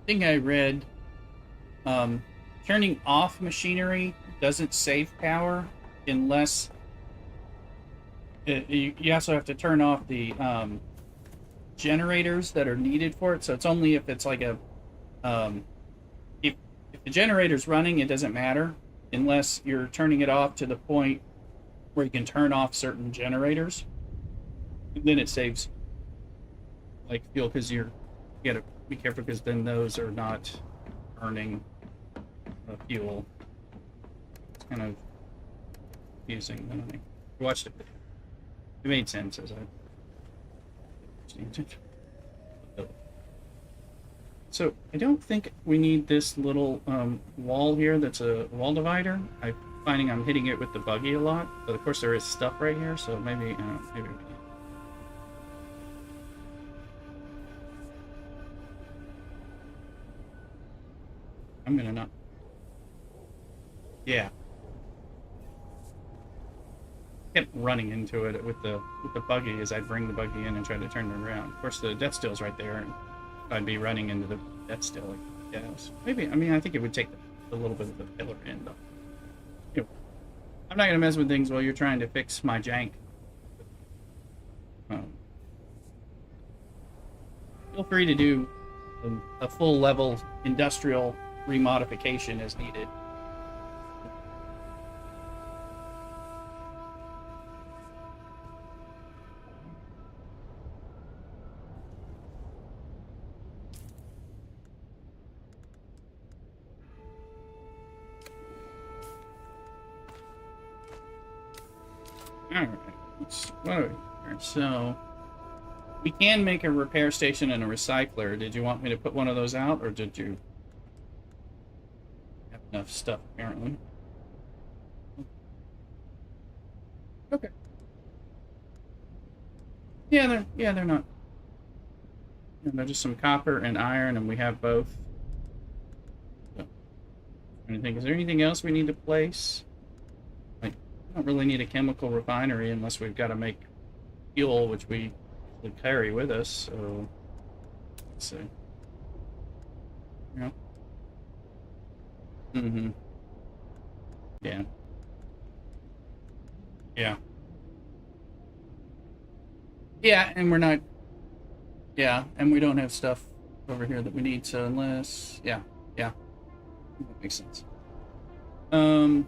think I read. Turning off machinery doesn't save power unless. You also have to turn off the generators that are needed for it. So it's only if it's like a. If the generator's running, it doesn't matter unless you're turning it off to the point where you can turn off certain generators. Then it saves like fuel because you gotta be careful because then those are not burning fuel. It's kind of confusing. I don't know. I watched it. It made sense as I So I don't think we need this little wall here that's a wall divider. I'm finding I'm hitting it with the buggy a lot. But of course there is stuff right here, so maybe maybe we need. I'm gonna not. Yeah. Kept running into it with the buggy as I bring the buggy in and try to turn it around. Of course the death still's right there, and I'd be running into the death still. Yes. Maybe I mean I think it would take a little bit of the pillar end off. Anyway, I'm not gonna mess with things while you're trying to fix my jank. Feel free to do a full level industrial remodification as needed. Alright, so we can make a repair station and a recycler. Did you want me to put one of those out, or did you have enough stuff apparently? Okay. Yeah, they're not. They're just some copper and iron, and we have both. So, anything? Is there anything else we need to place? Like, I don't really need a chemical refinery unless we've got to make fuel, which we carry with us. So, let's see. Yeah. Mm-hmm. Yeah. Yeah. Yeah, and we're not. Yeah, and we don't have stuff over here that we need. So unless, yeah, that makes sense. Now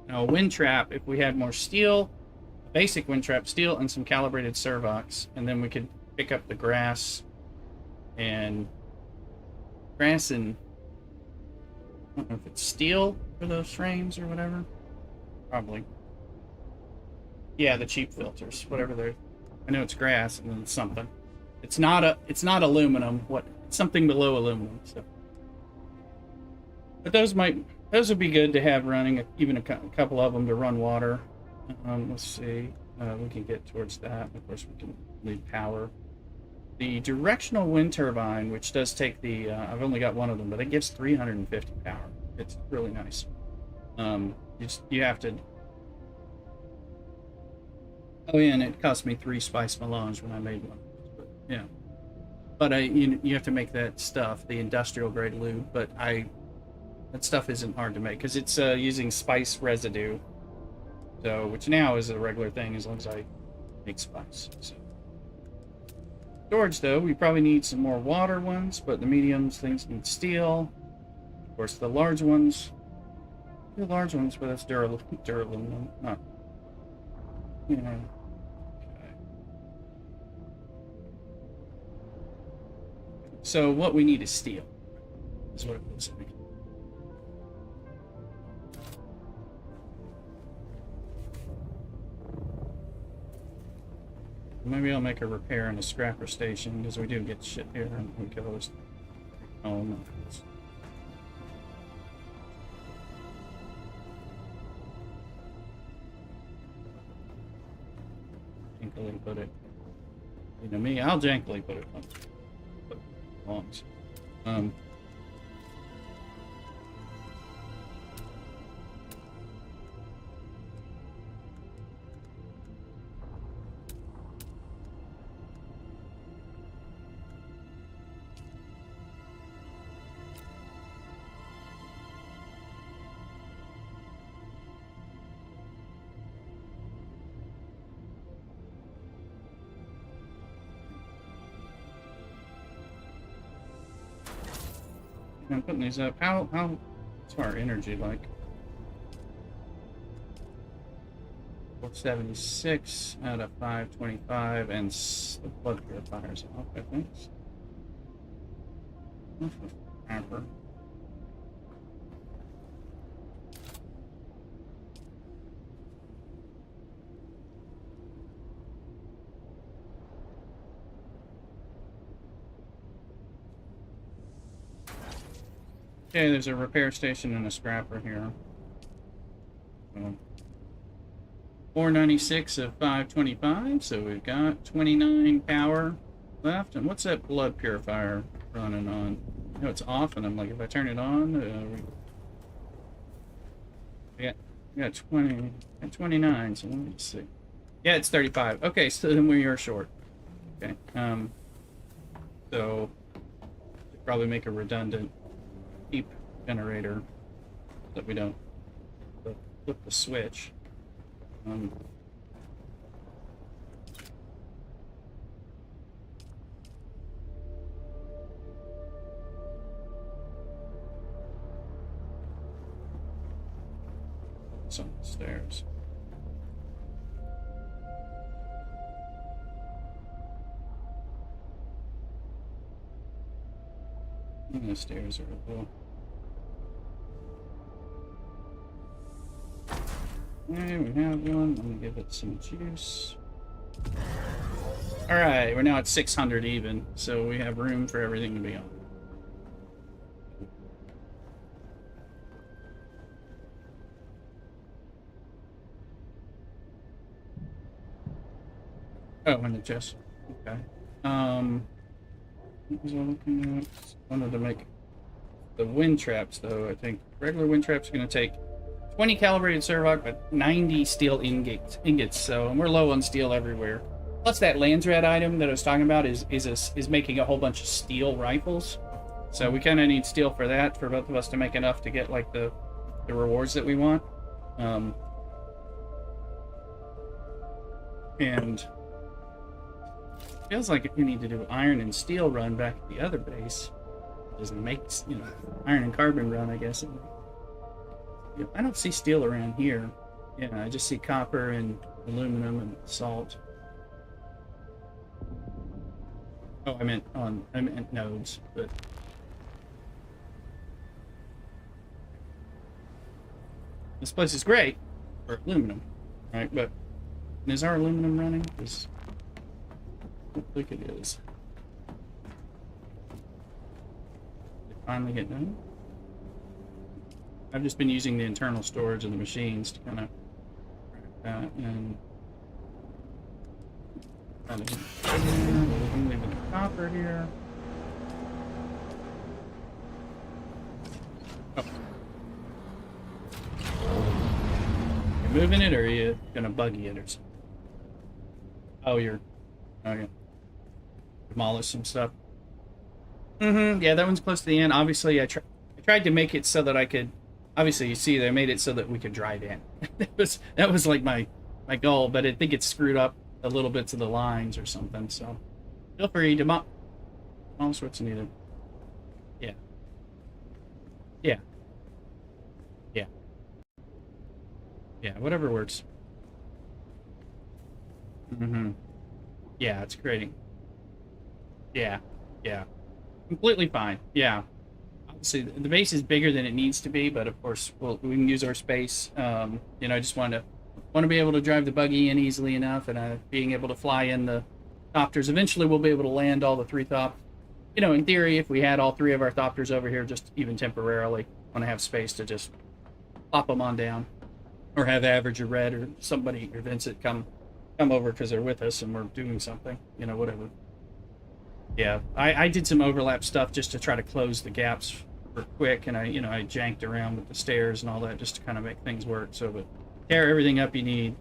a wind trap. If we had more steel, a basic wind trap, steel, and some calibrated servox, and then we could pick up the grass and I don't know if it's steel for those frames or whatever. Probably. Yeah, the cheap filters, whatever they're. I know it's grass and then it's something. It's not aluminum. It's something below aluminum. So, but those would be good to have running. Even a couple of them to run water. Let's see. We can get towards that. Of course, we can leave power. The directional wind turbine, which does take the. I've only got one of them, but it gives 350 power. It's really nice. You have to. Oh yeah, and it cost me 3 spice melange when I made one. But, yeah, but you have to make that stuff, the industrial grade lube. But that stuff isn't hard to make because it's using spice residue, so which now is a regular thing as long as I make spice. So. Storage though, we probably need some more water ones, but the mediums things need steel. Of course, the large ones, but that's durable, not. Yeah. So what we need is steel. Is what it looks like. Maybe I'll make a repair and a scrapper station because we do get shit here and we could always. Oh no. Jankily put it. You know me, I'll jankily put it on. Belongs. I'm putting these up. What's our energy like? 476 out of 525, and the blood purifier's off, I think. Hamper. Okay, there's a repair station and a scrapper here. 496 of 525, so we've got 29 power left. And what's that blood purifier running on? I know it's off, and I'm like, if I turn it on, we got 20 and 29, so let me see. Yeah, it's 35. Okay, so then we are short. Okay, so probably make a redundant keep generator so that we don't flip the switch. It's on the stairs. And the stairs are a little... Okay, we have one. I'm gonna give it some juice. Alright, we're now at 600 even, so we have room for everything to be on. Oh, and the chest. Okay. What was I looking at? Wanted to make the wind traps, though. I think regular wind traps are going to take 20 calibrated servoc, but 90 steel ingots. So we're low on steel everywhere. Plus, that Landsrat item that I was talking about is making a whole bunch of steel rifles. So we kind of need steel for that, for both of us to make enough to get like the rewards that we want. And feels like we need to do iron and steel run back at the other base. Just makes, iron and carbon run, I guess. I don't see steel around here. Yeah, I just see copper and aluminum and salt. Oh, I meant nodes, but this place is great for aluminum, right? But is our aluminum running? I don't think it is. Did it finally get done? I've just been using the internal storage of the machines to kind of that and leave the copper here. Oh. You moving it, or are you gonna buggy it or something? Oh, you're okay. Demolish some stuff. Yeah, that one's close to the end. Obviously, I tried to make it so that I could. Obviously, you see, they made it so that we could drive in. that was like my goal, but I think it's screwed up a little bit to the lines or something. So feel free to demolish what's needed. Yeah. Yeah. Yeah. Yeah. Whatever works. Yeah, it's creating. Yeah. Yeah. Completely fine. Yeah. Obviously, the base is bigger than it needs to be, but of course, we can use our space. I just want to be able to drive the buggy in easily enough, and being able to fly in the Thopters. Eventually, we'll be able to land all the 3 Thop. In theory, if we had all 3 of our Thopters over here, just even temporarily, want to have space to just pop them on down, or have Average or Red or somebody or Vincent come over because they're with us and we're doing something. Whatever. Yeah, I did some overlap stuff just to try to close the gaps for quick, and I janked around with the stairs and all that just to kind of make things work. So, but tear everything up you need.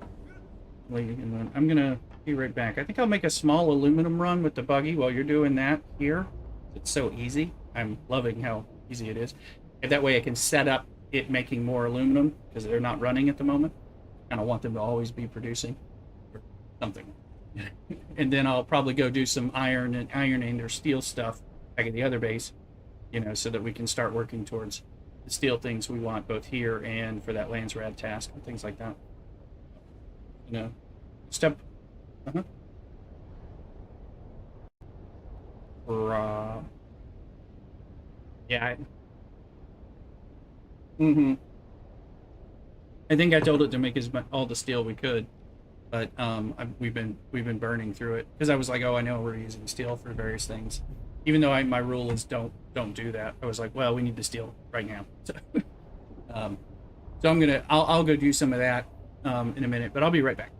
And then I'm gonna be right back. I think I'll make a small aluminum run with the buggy while you're doing that here. It's so easy. I'm loving how easy it is. And that way I can set up it making more aluminum because they're not running at the moment. And I want them to always be producing or something. And then I'll probably go do some ironing or steel stuff back at the other base, so that we can start working towards the steel things we want both here and for that Landsrat task and things like that. Step. Yeah. I think I told it to make all the steel we could. But we've been burning through it because I was like, oh, I know we're using steel for various things. even though my rule is don't do that. I was like, well, we need this deal right now. So, so I'll go do some of that in a minute, but I'll be right back.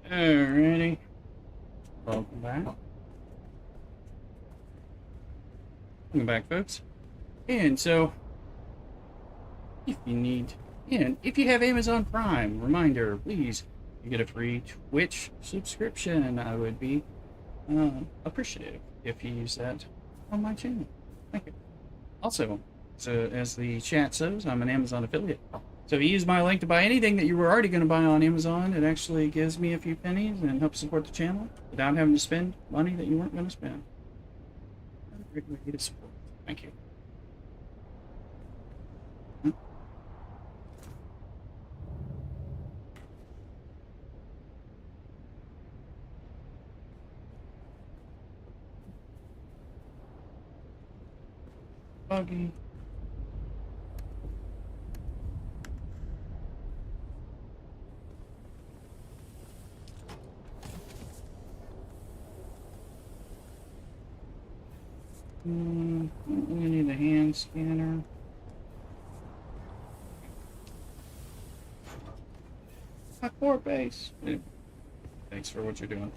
Alrighty. Welcome back. Welcome back, folks. And so, if you have Amazon Prime, reminder, please, you get a free Twitch subscription. I would be appreciative if you use that on my channel. Thank you. Also, so as the chat says, I'm an Amazon affiliate. So if you use my link to buy anything that you were already going to buy on Amazon, it actually gives me a few pennies and helps support the channel without having to spend money that you weren't going to spend. A great way to support. Thank you. Buggy. We need a hand scanner. A core base. Thanks for what you're doing.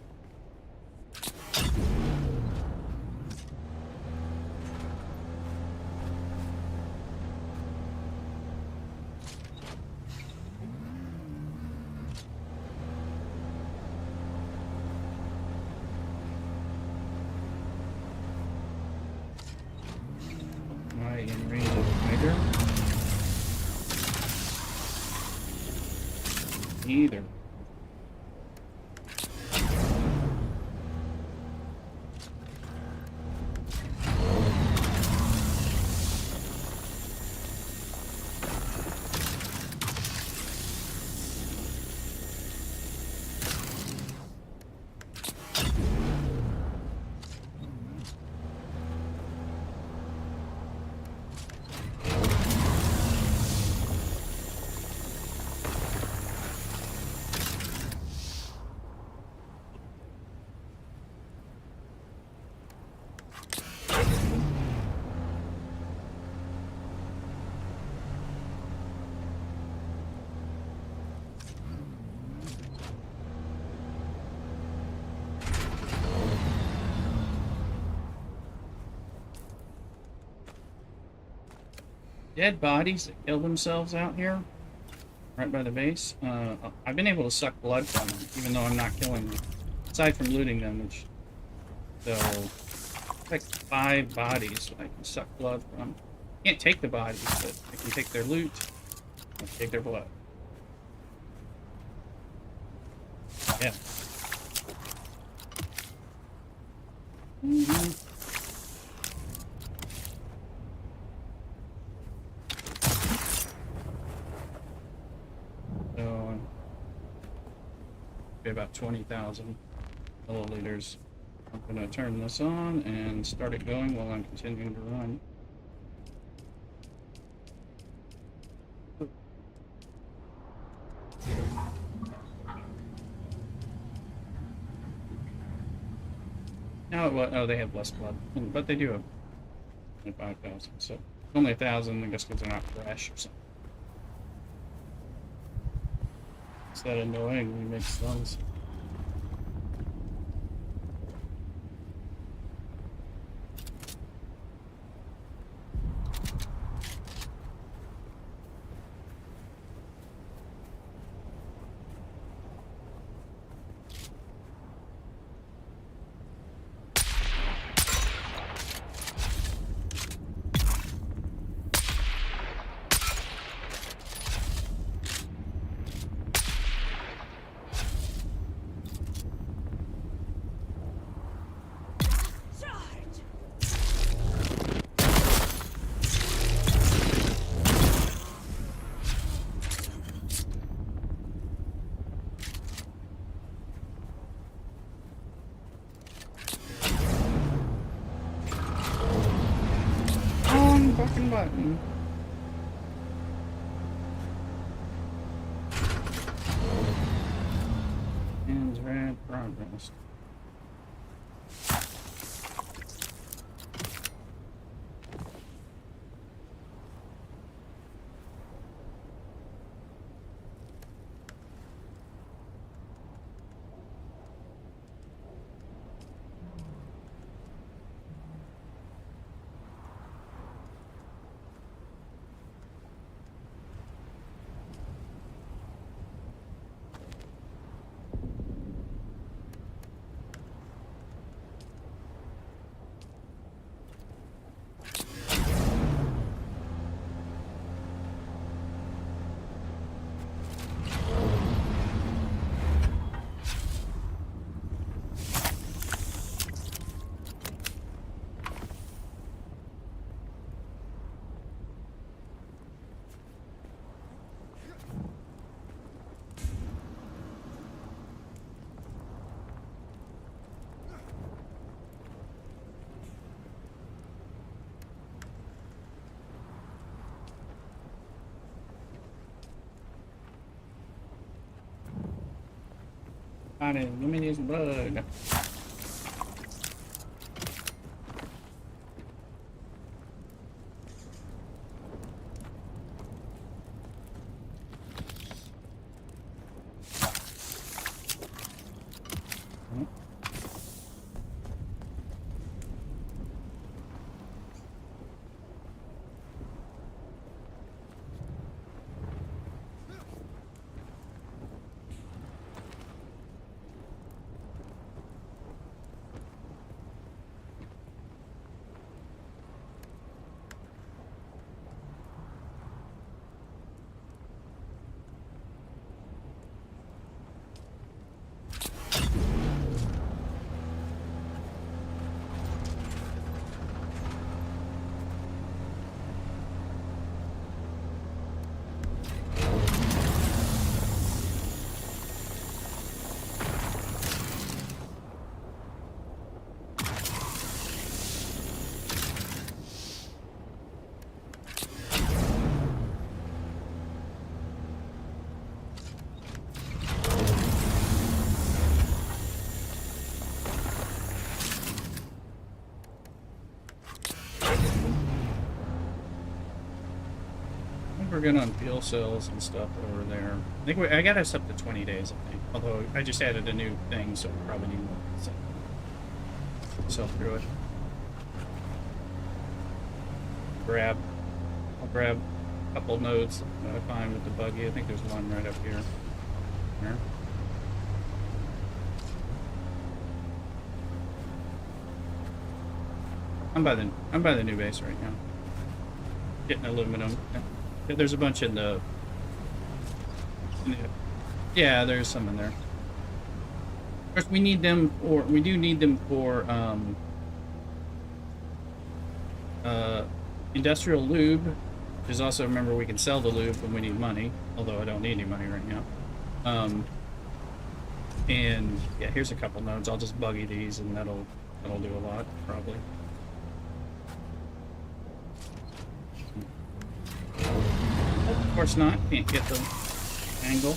Either. dead bodies that kill themselves out here, right by the base. I've been able to suck blood from them, even though I'm not killing them. Aside from looting them, which... So... like 5 bodies I can suck blood from. Can't take the bodies, but I can take their loot. I can take their blood. Yeah. So, be about 20,000 milliliters. I'm gonna turn this on and start it going while I'm continuing to run. Now, oh, they have less blood, but they do have 25,000, so only 1,000, I guess, because they're not fresh or something. Is that annoying? We make slugs. Fucking button. And red progress. Got it. Give me this blood. We're good on fuel cells and stuff over there. I think I got us up to 20 days, I think. Although I just added a new thing, so we probably need more. So through it. Grab I'll grab a couple nodes that I find with the buggy. I think there's one right up here. Here. I'm by the new base right now. Getting aluminum. Yeah, there's a bunch in the. Yeah, there's some in there. Of course, we need them for. We do need them for industrial lube, which is also, remember, we can sell the lube when we need money. Although I don't need any money right now. And yeah, here's a couple nodes. I'll just buggy these, and that'll do a lot probably. Of course not. Can't get the angle.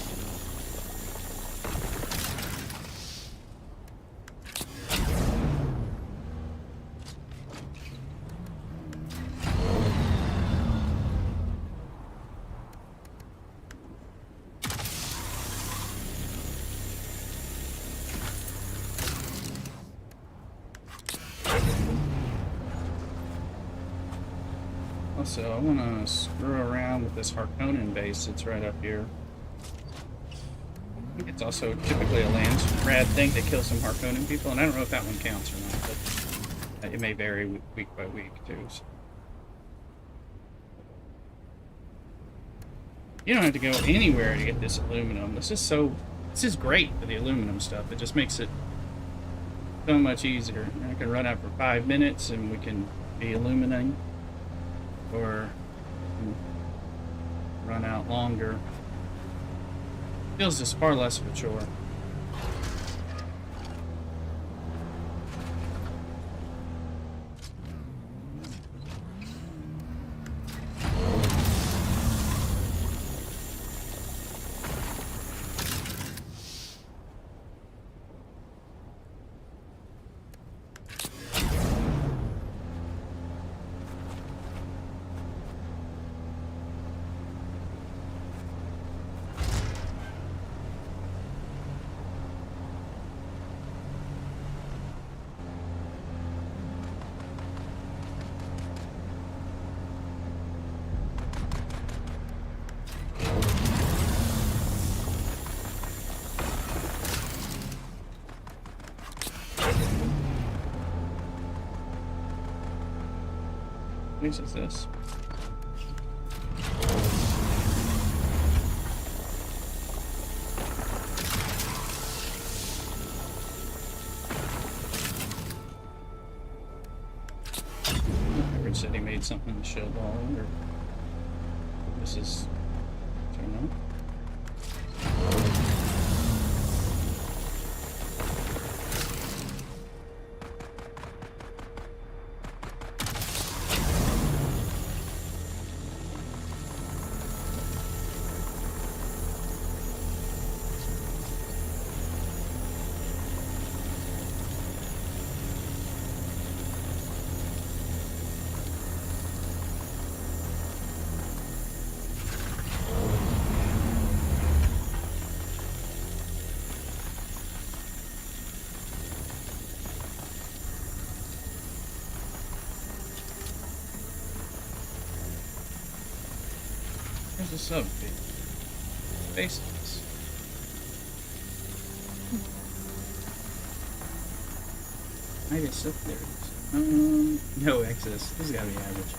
Also, I want to screw around with this Harkonnen base that's right up here. I think it's also typically a rad thing to kill some Harkonnen people, and I don't know if that one counts or not, but it may vary week by week too. So. You don't have to go anywhere to get this aluminum. This is great for the aluminum stuff. It just makes it so much easier. I can run out for 5 minutes and we can be illuminating. Or run out longer. Feels just far less of a chore. What is this? Everett said he made something in the show ball, or this is, I don't know. There's a sub bases. I guess up there it is. No excess. This has got to be average.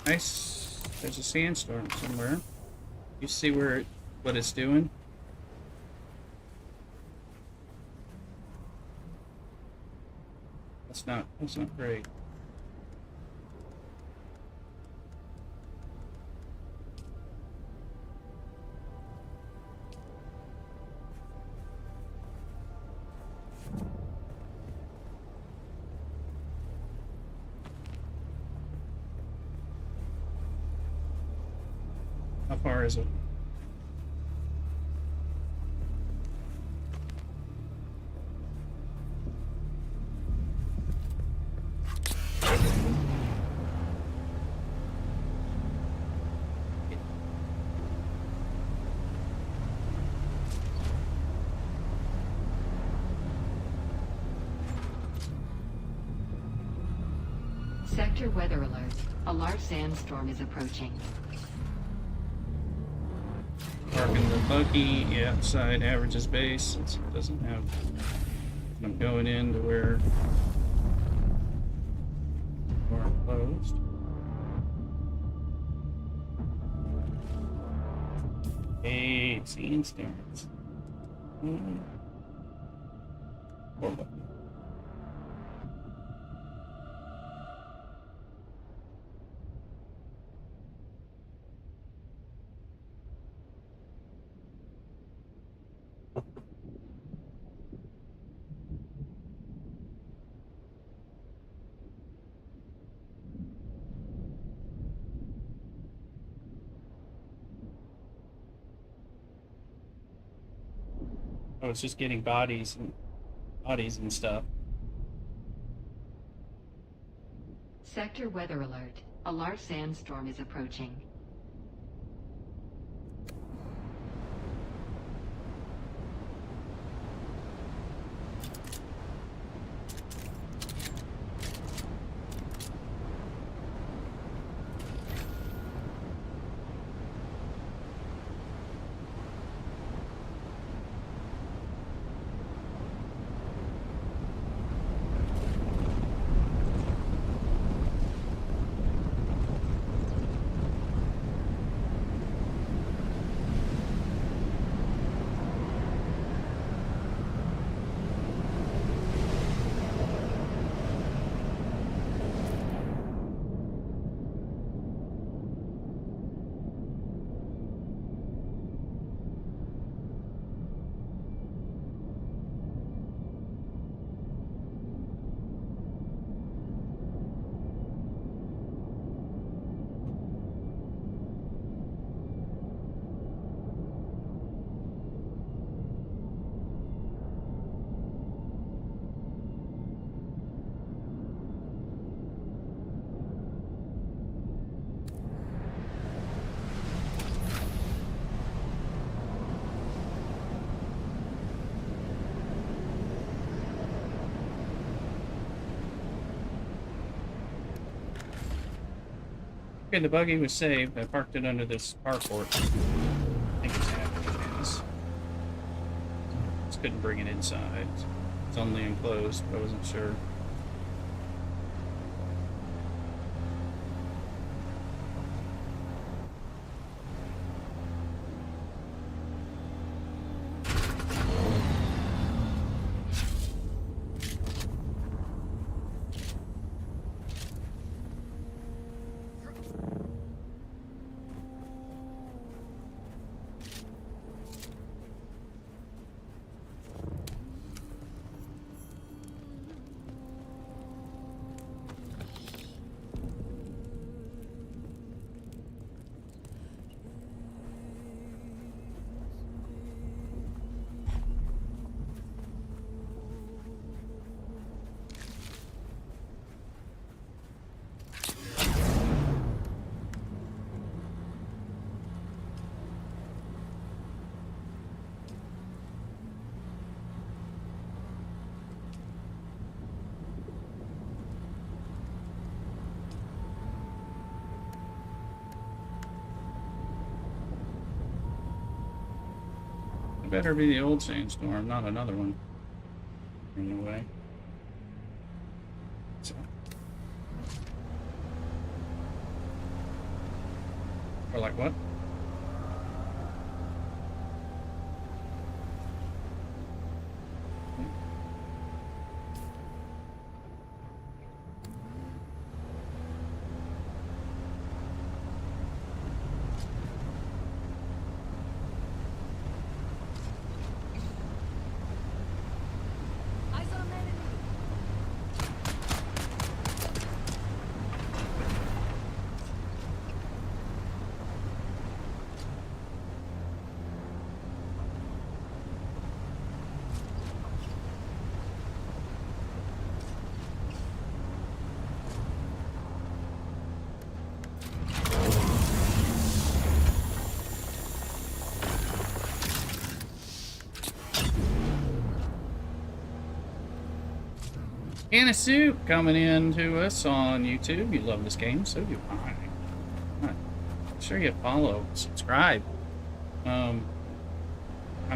Nice. There's a sandstorm somewhere. You see where what it's doing? That's not great. How far is it? Sector weather alert. A large sandstorm is approaching. Parking the buggy outside averages base. It doesn't have. I'm going into where we're closed. Hey, sandstorms. Or what? Oh, it's just getting bodies and stuff. Sector weather alert. A large sandstorm is approaching. Okay, the buggy was saved. I parked it under this carport. I think it's half it is. Just couldn't bring it inside. It's only enclosed, but I wasn't sure. It better be the old sandstorm, not another one. Anyway. So. Or like what? Eyes on enemy. Can of Soup coming in to us on YouTube. You love this game, so do I. Make sure you follow, subscribe. I'm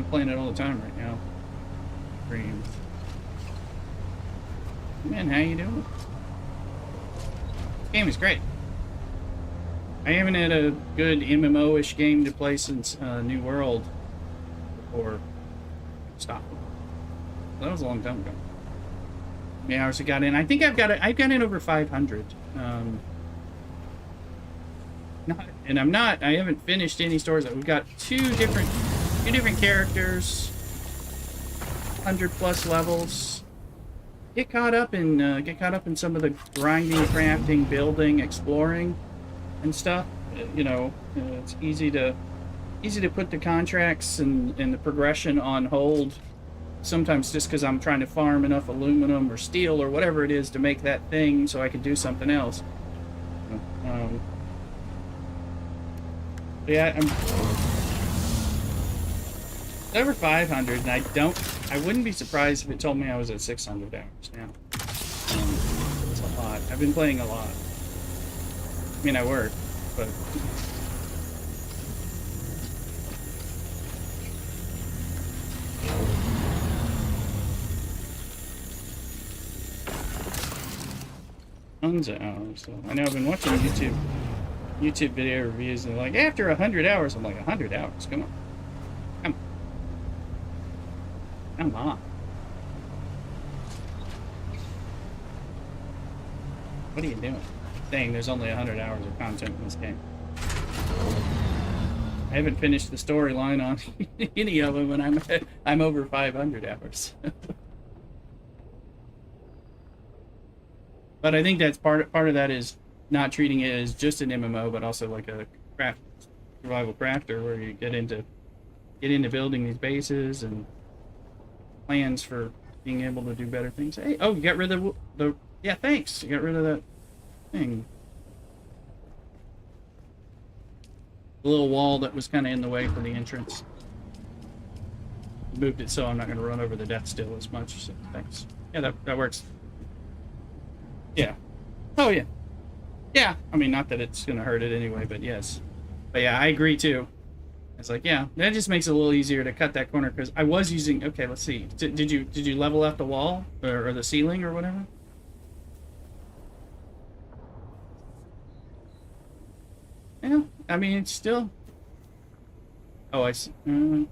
playing it all the time right now. Stream. Man, how you doing? This game is great. I haven't had a good MMO-ish game to play since New World before stop. That was a long time ago. How many hours I got in? I think I've got in over 500. I haven't finished any stories. We've got two different characters, 100+ levels. Get caught up in some of the grinding, crafting, building, exploring, and stuff. You know, it's easy to put the contracts and the progression on hold. Sometimes just because I'm trying to farm enough aluminum or steel or whatever it is to make that thing so I can do something else. Yeah, I'm over 500, and I wouldn't be surprised if it told me I was at 600 hours now. It's a lot. I've been playing a lot. I mean, I work, but... tons of hours. So I know I've been watching YouTube video reviews, and like after 100 hours, I'm like 100 hours. Come on. What are you doing? Saying there's only 100 hours of content in this game. I haven't finished the storyline on any of them, and I'm over 500 hours. But I think that's part of that is not treating it as just an MMO, but also like a survival crafter, where you get into building these bases and plans for being able to do better things. Hey, oh, you got rid of the yeah, thanks. You got rid of that thing, the little wall that was kind of in the way for the entrance. Moved it so I'm not going to run over the death still as much. So thanks. Yeah, that works. Yeah. Oh, yeah. Yeah. I mean, not that it's going to hurt it anyway, but yes. But yeah, I agree too. It's like, yeah, that just makes it a little easier to cut that corner, because I was using... Okay, let's see. Did you level out the wall or the ceiling or whatever? Yeah. I mean, it's still... Oh, I see. I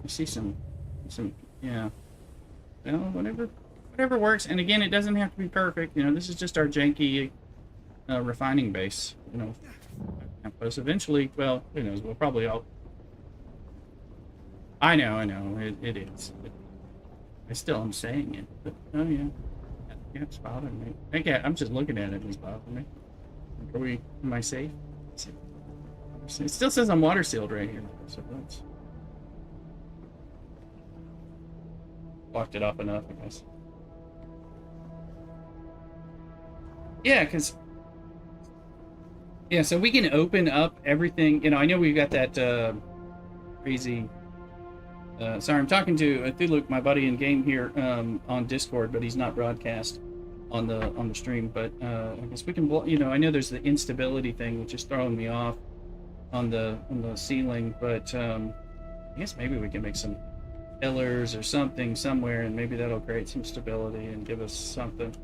see some... Yeah. Well, whatever works. And again, it doesn't have to be perfect. You know, this is just our janky refining base. You know, outpost. Eventually, well, who knows? We'll probably all. I know, it is. I still am saying it, but oh yeah, it's bothering me. Okay, I'm just looking at it. It's bothering me. Am I safe? It still says I'm water sealed right here, so that's blocked it off enough, I guess. Yeah, because... Yeah, so we can open up everything. You know, I know we've got that crazy... sorry, I'm talking to Thuluk, my buddy in game here, on Discord, but he's not broadcast on the stream. But I guess we can... You know, I know there's the instability thing, which is throwing me off on the ceiling, but I guess maybe we can make some pillars or something somewhere, and maybe that'll create some stability and give us something.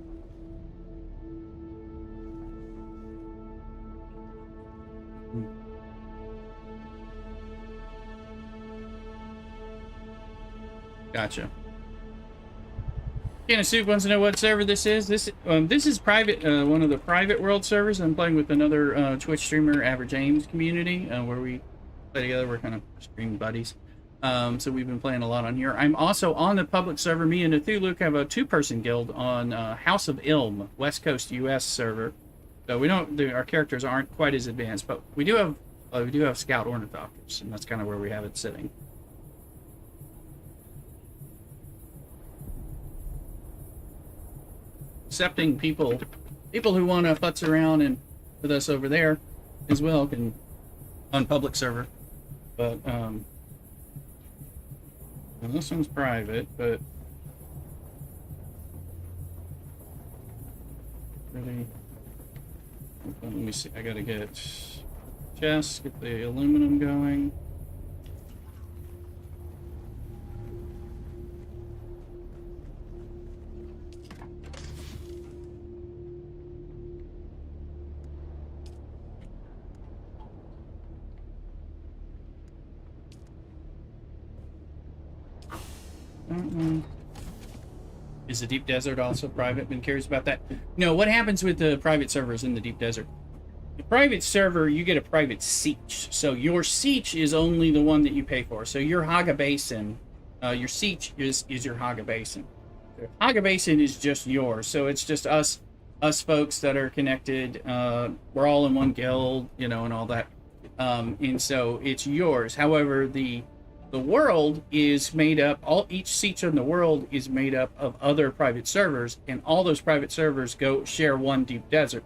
Gotcha. Can of Soup wants to know what server this is. This is private, one of the private world servers. I'm playing with another Twitch streamer, Average James community, where we play together. We're kind of stream buddies. So we've been playing a lot on here. I'm also on the public server. Me and Cthulhu have a two-person guild on House of Ilm, West Coast US server. So we don't, our characters aren't quite as advanced, but we do have Scout Ornithopters, and that's kind of where we have it sitting. Accepting people who want to futz around and with us over there as well can on public server, but well, this one's private, but really, let me see. I gotta get chests, get the aluminum going. Is the deep desert also private? Been curious about that. No, what happens with the private servers in the deep desert? The private server, you get a private siege. So your siege is only the one that you pay for. So your Haga Basin, your siege is your Haga Basin. The Haga Basin is just yours. So it's just us folks that are connected. We're all in one guild, you know, and all that. And so it's yours. However, the world is made up, each siege in the world is made up of other private servers, and all those private servers share one deep desert.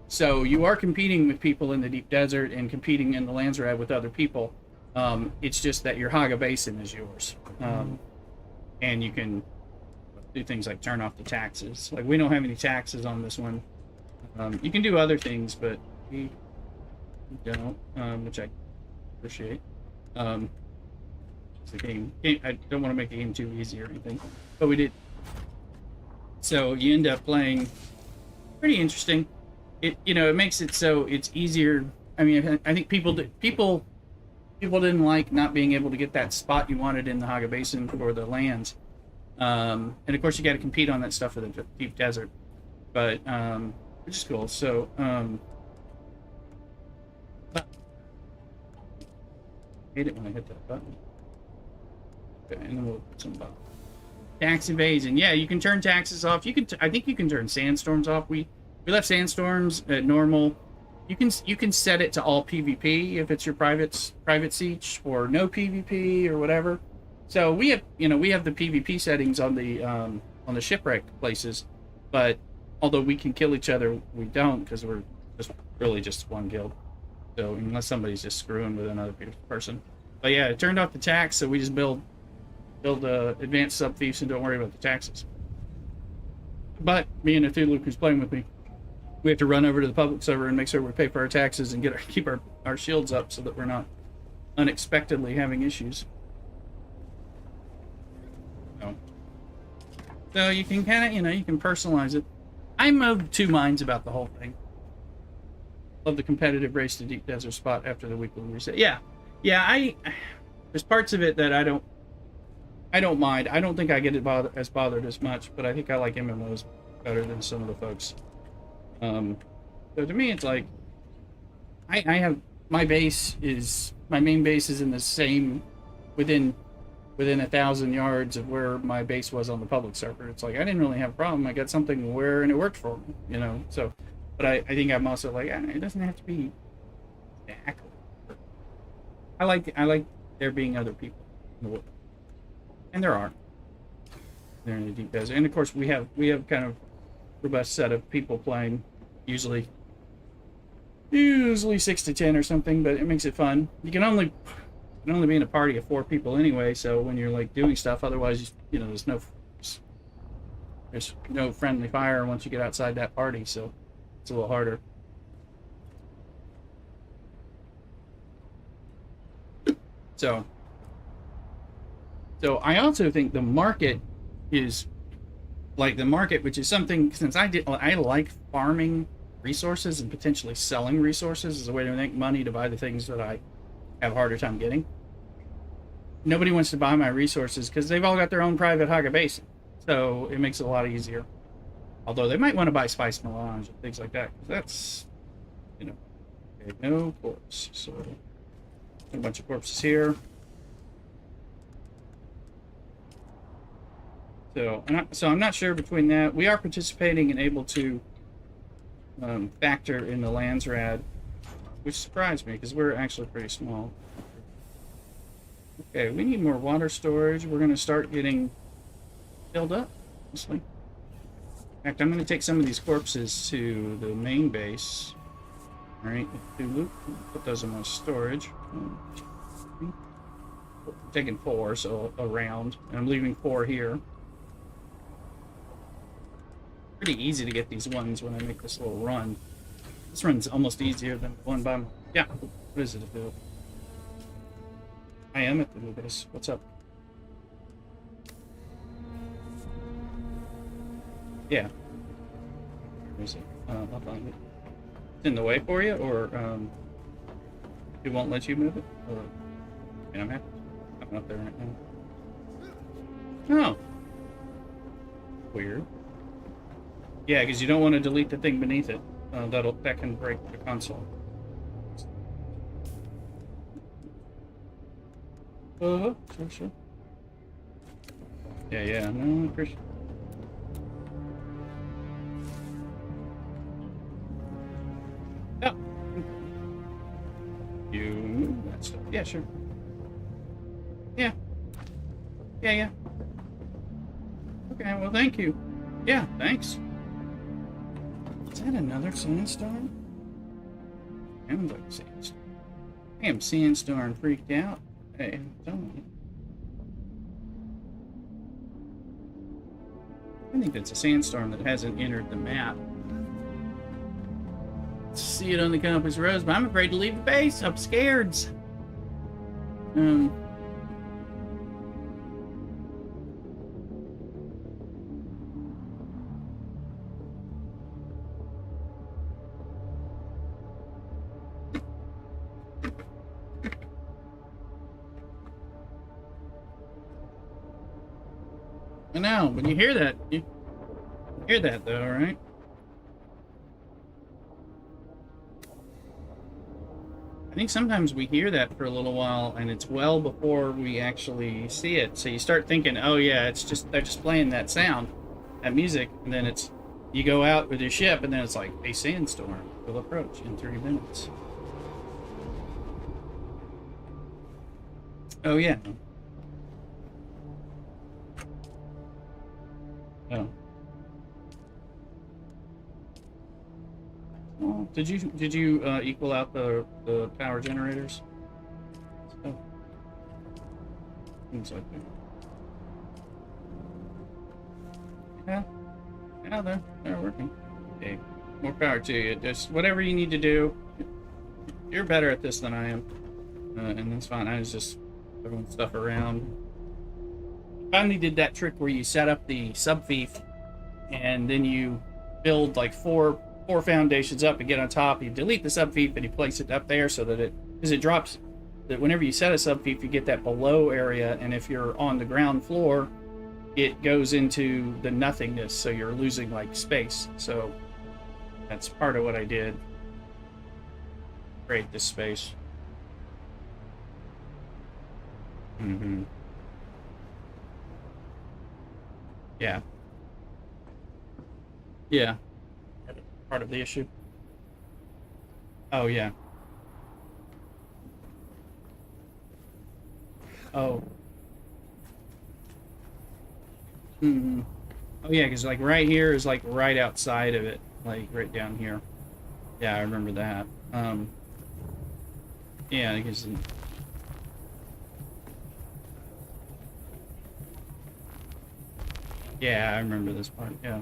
So you are competing with people in the deep desert and competing in the Landsrad with other people. It's just that your Haga Basin is yours. And you can do things like turn off the taxes. Like, we don't have any taxes on this one. You can do other things, but we don't, which I appreciate. The game. I don't want to make the game too easy or anything, but we did. So you end up playing pretty interesting. It makes it so it's easier. I mean, I think people didn't like not being able to get that spot you wanted in the Haga Basin for the lands, and of course you got to compete on that stuff for the deep desert, but which is cool. So I hate it when I hit that button. And then we'll put some tax evasion. Yeah, you can turn taxes off. You can. I think you can turn sandstorms off. We left sandstorms at normal. You can set it to all PvP if it's your private siege, or no PvP or whatever. So we have the PvP settings on the shipwreck places, but although we can kill each other, we don't, because we're just one guild. So unless somebody's just screwing with another person. But yeah, it turned off the tax, so we just build advanced sub thieves and don't worry about the taxes. But me and Cthulhu, who's playing with me, we have to run over to the public server and make sure we pay for our taxes and keep our shields up so that we're not unexpectedly having issues. So you can kind of, you can personalize it. I'm of two minds about the whole thing. Love the competitive race to deep desert spot after the weekly reset. Yeah, there's parts of it that I don't mind. I don't think I get bothered as much, but I think I like MMOs better than some of the folks. So to me, it's like I have my main base is in the same within 1,000 yards of where my base was on the public server. It's like I didn't really have a problem. I got something where and it worked for me, So, but I think I'm also like it doesn't have to be exactly. I like there being other people in the world. And there are. They're in the deep desert. And of course we have kind of robust set of people playing, usually 6 to 10 or something, but it makes it fun. You can only be in a party of 4 people anyway, so when you're like doing stuff, otherwise there's no friendly fire once you get outside that party, so it's a little harder. So I also think the market is which is something, since I like farming resources and potentially selling resources as a way to make money to buy the things that I have a harder time getting. nobody wants to buy my resources because they've all got their own private Haga base. So it makes it a lot easier. Although they might want to buy Spice Melange and things like that. 'Cause that's, you know, okay, no corpse. So a bunch of corpses here. So, I'm not sure between that. We are participating and able to factor in the Landsrad, which surprised me because we're actually pretty small. Okay, we need more water storage. We're going to start getting filled up, honestly. In fact, I'm going to take some of these corpses to the main base. Alright, put those in my storage. I'm taking 4, so around. And I'm leaving 4 here. Pretty easy to get these ones when I make this little run. This run's almost easier than the one by my... Yeah, what is it? I am at the new base. What's up? Yeah. Where is it? I'll find it. It's in the way for you, or it won't let you move it? Or, I'm happy. I'm up there right now. Oh. Weird. Yeah, because you don't want to delete the thing beneath it. That can break the console. Sure. Yeah, no, I appreciate. Oh. You move that stuff. Yeah, sure. Yeah. Okay, well, thank you. Yeah, thanks. Is that another sandstorm? Sounds like a sandstorm. Damn, sandstorm freaked out. Hey, I'm telling you. I think that's a sandstorm that hasn't entered the map. See it on the compass rose, but I'm afraid to leave the base. I'm scared. I know, but you hear that. You hear that, though, right? I think sometimes we hear that for a little while, and it's well before we actually see it. So you start thinking, oh yeah, it's just they're just playing that sound, that music, and then it's you go out with your ship, and then it's like a sandstorm will approach in 3 minutes. Oh yeah. Oh. Well, did you equal out the power generators? Oh. Seems like that. Yeah, they're working. Okay, more power to you. Just whatever you need to do. You're better at this than I am, and that's fine. I was just throwing stuff around. Finally did that trick where you set up the subfief and then you build like four foundations up and get on top. You delete the subfief and you place it up there so that it drops that whenever you set a subfief you get that below area, and if you're on the ground floor it goes into the nothingness, so you're losing like space. So that's part of what I did. Create this space. Yeah. Yeah. Part of the issue. Oh, yeah. Oh. Oh, yeah, because, like, right here is, like, right outside of it. Like, right down here. Yeah, I remember that. Yeah, because... Yeah, I remember this part, yeah.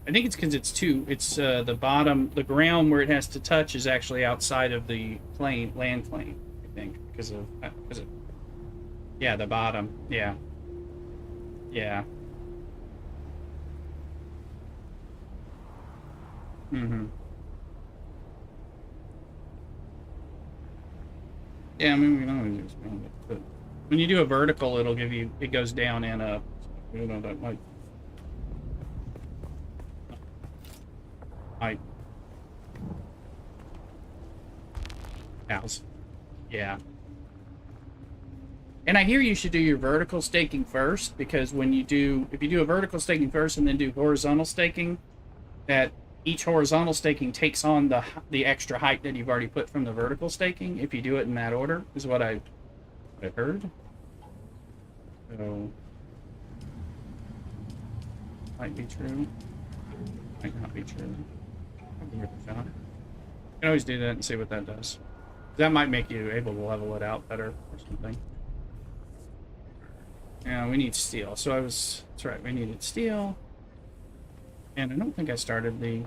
I think it's because it's the bottom, the ground where it has to touch is actually outside of the land plane, I think, because of, yeah, the bottom, yeah. Mm-hmm. Yeah, I mean, we can always expand it, but when you do a vertical, it'll give you, it goes down and up. So, you know, that might house. Yeah. And I hear you should do your vertical staking first, because when you do, if you do a vertical staking first and then do horizontal staking, that each horizontal staking takes on the extra height that you've already put from the vertical staking. If you do it in that order, is what I've heard. So might be true, might not be true. I'll give it a shot. You can always do that and see what that does. That might make you able to level it out better or something. Yeah, we need steel. So that's right, we needed steel. And I don't think I started the...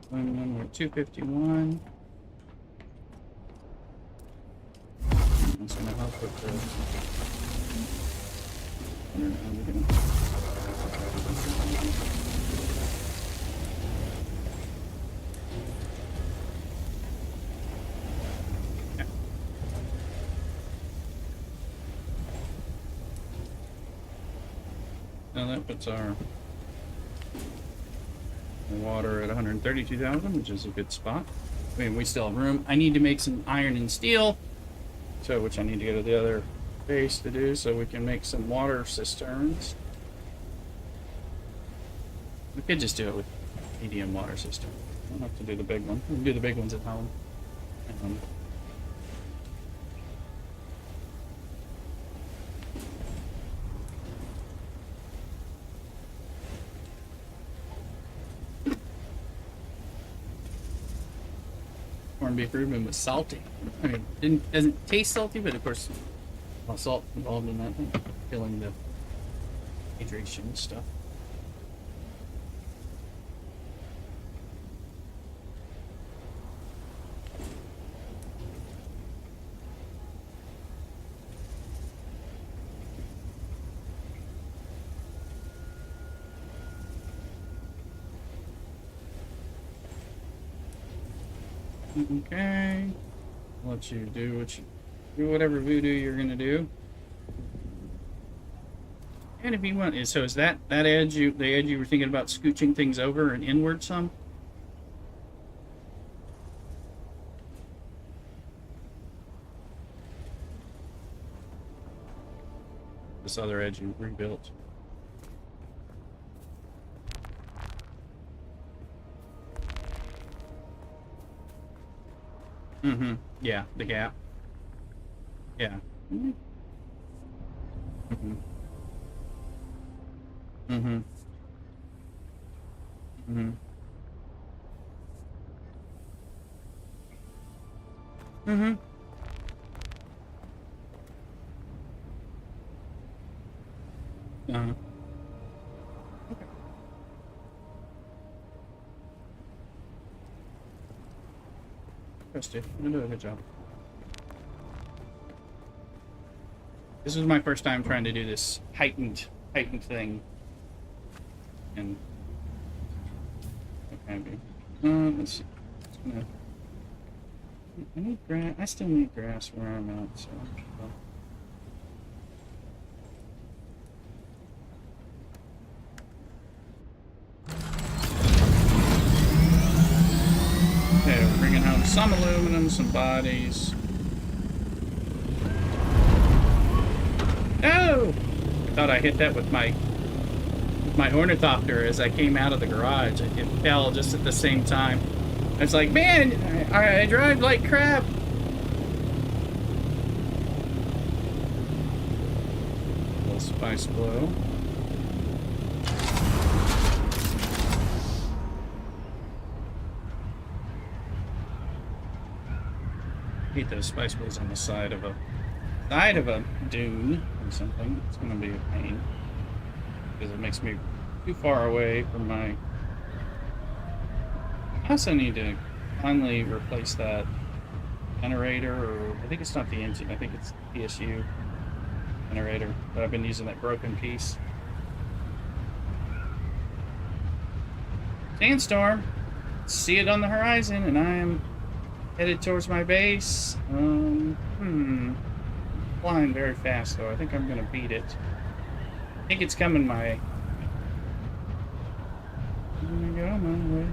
When we're at 251. That's gonna help with Now that puts our water at 132,000, which is a good spot. I mean, we still have room. I need to make some iron and steel, so which I need to go to the other base to do, so we can make some water cisterns. We could just do it with medium water system. I don't have to do the big one. We can do the big ones at home. Corned beef Reuben was salty. I mean, doesn't taste salty, but of course, well, salt involved in that, killing the hydration stuff. Okay, I'll let you do whatever voodoo you're gonna do. And if you want, so is that edge the edge you were thinking about scooching things over and inward some? This other edge you rebuilt. Mm-hmm. Yeah, the gap. Yeah. Mm-hmm. Mm-hmm. Mm-hmm. Mm-hmm. Mm-hmm. Uh-huh. Okay. Trust you. You're doing a good job. This is my first time trying to do this heightened thing. And okay, let's see. I need grass. I still need grass where I'm at, so. Okay, we're bringing home some aluminum, some bodies. No! I thought I hit that with my ornithopter as I came out of the garage. It fell just at the same time. I was like, man, I drive like crap. A little spice blow. Hate those spice blows on the side of a dune or something. It's gonna be a pain because it makes me too far away from my. I also need to finally replace that generator, or I think it's not the engine. I think it's the PSU generator, but I've been using that broken piece. Sandstorm. See it on the horizon, and I am headed towards my base. Flying very fast, though. I think I'm gonna beat it. I think it's coming my way. I'm gonna go my way.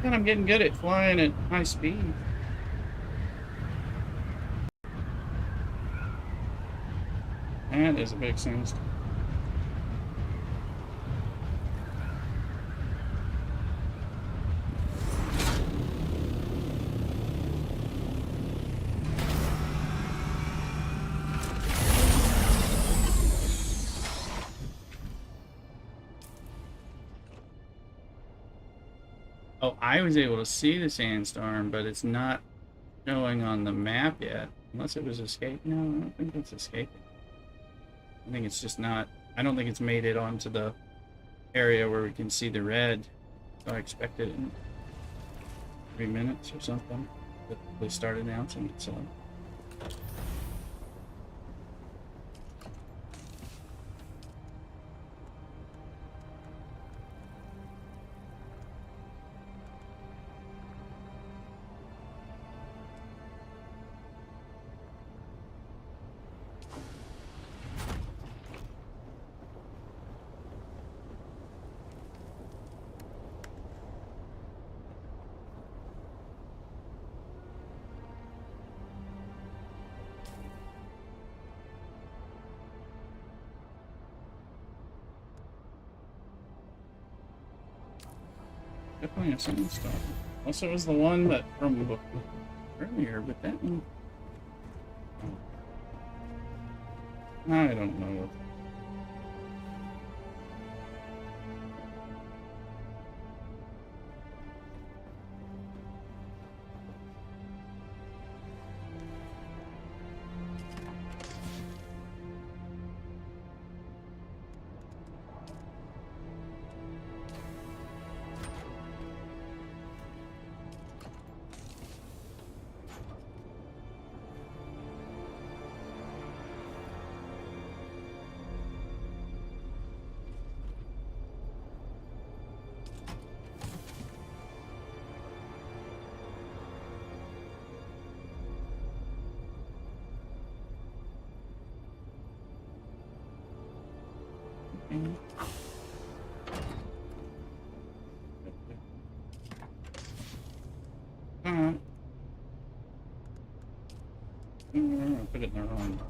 And I'm getting good at flying at high speed. That is a big sandstorm. Oh, I was able to see the sandstorm, but it's not showing on the map yet. Unless it was escaping. No, I don't think it's escaping. I think it's just not. I don't think it's made it onto the area where we can see the red. So I expect it in 3 minutes or something that they start announcing it. So. Definitely a sandstorm. Also, it was the one that from earlier, but that one. Oh. I don't know. I put it in the wrong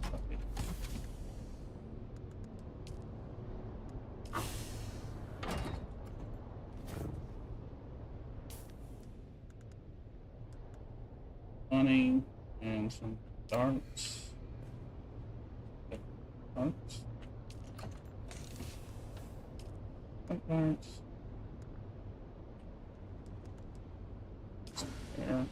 bucket. Money and some darts. Darts. Darts. There.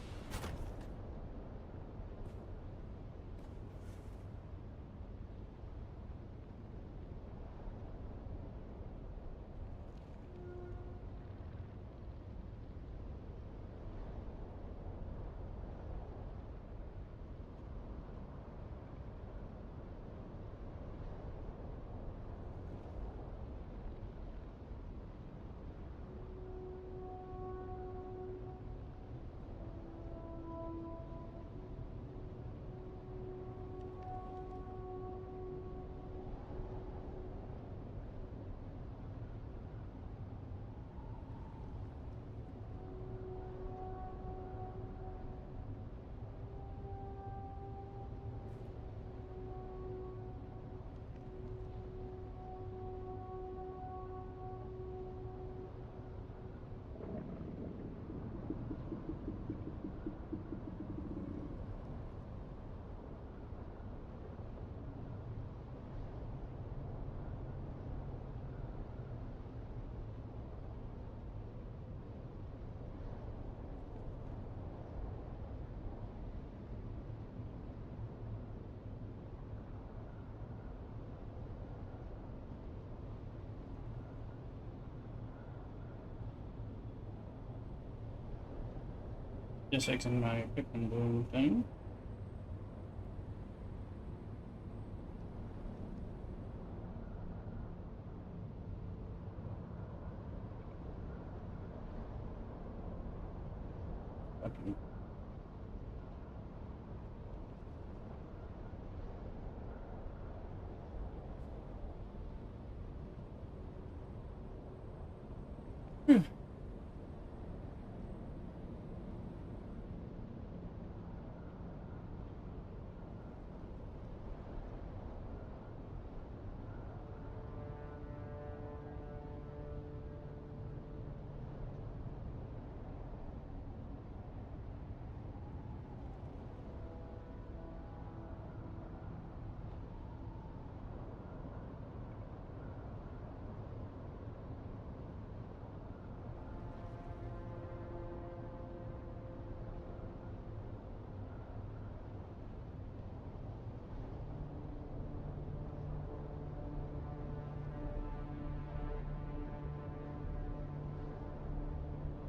Just fixing my pick and boom thing.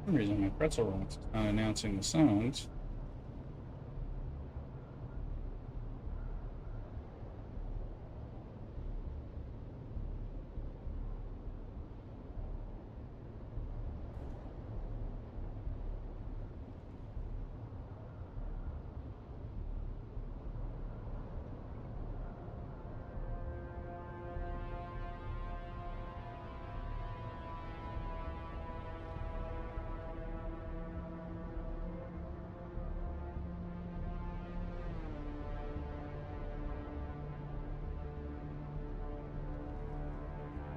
For some reason my pretzel rocks is not announcing the songs.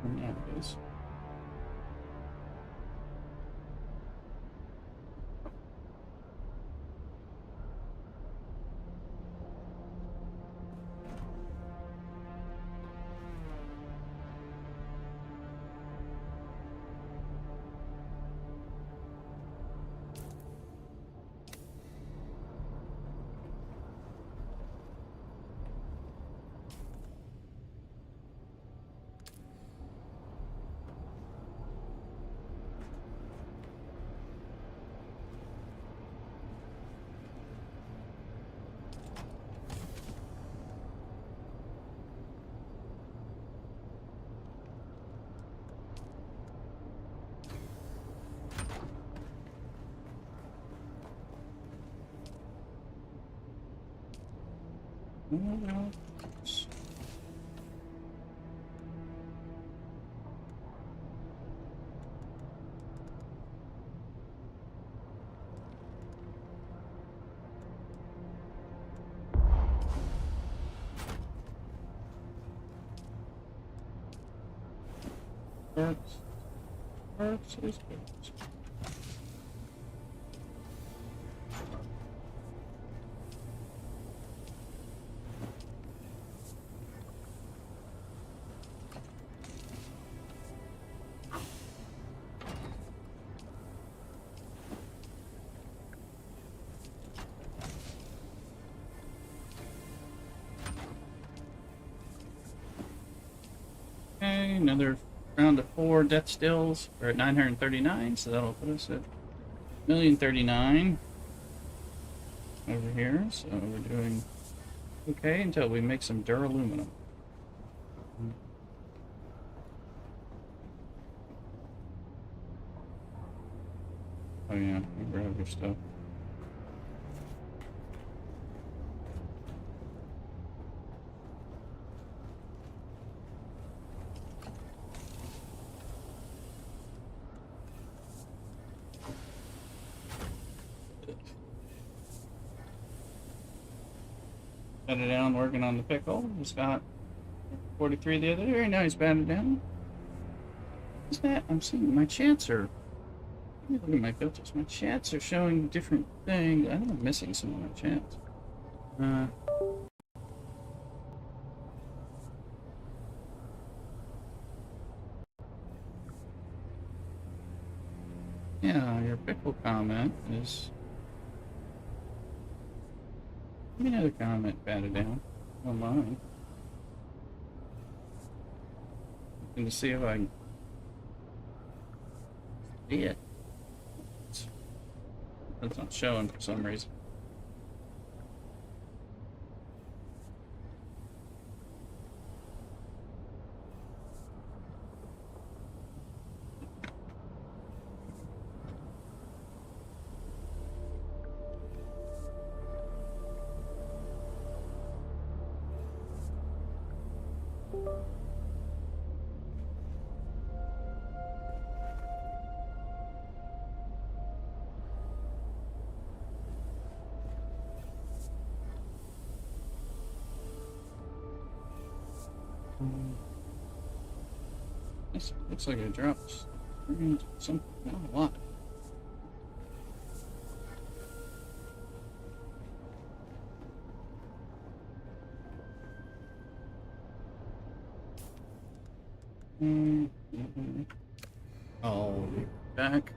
And there it is. Works. Works is works. Okay, another round of 4 death stills. We're at 939, so that'll put us at 1,039,000 over here. So we're doing okay until we make some duraluminum. Oh yeah, grab your stuff. Set it down, working on the pickle. Just got 43 the other day. Now he's batted down. What's that? I'm seeing my chats are. Let me look at my filters. My chats are showing different things. I think I'm missing some of my chats. Yeah, your pickle comment is. Give me another comment batted down. Online. Looking to see if I can see it. That's not showing for some reason. This looks like it drops some, not a lot. I'll be back.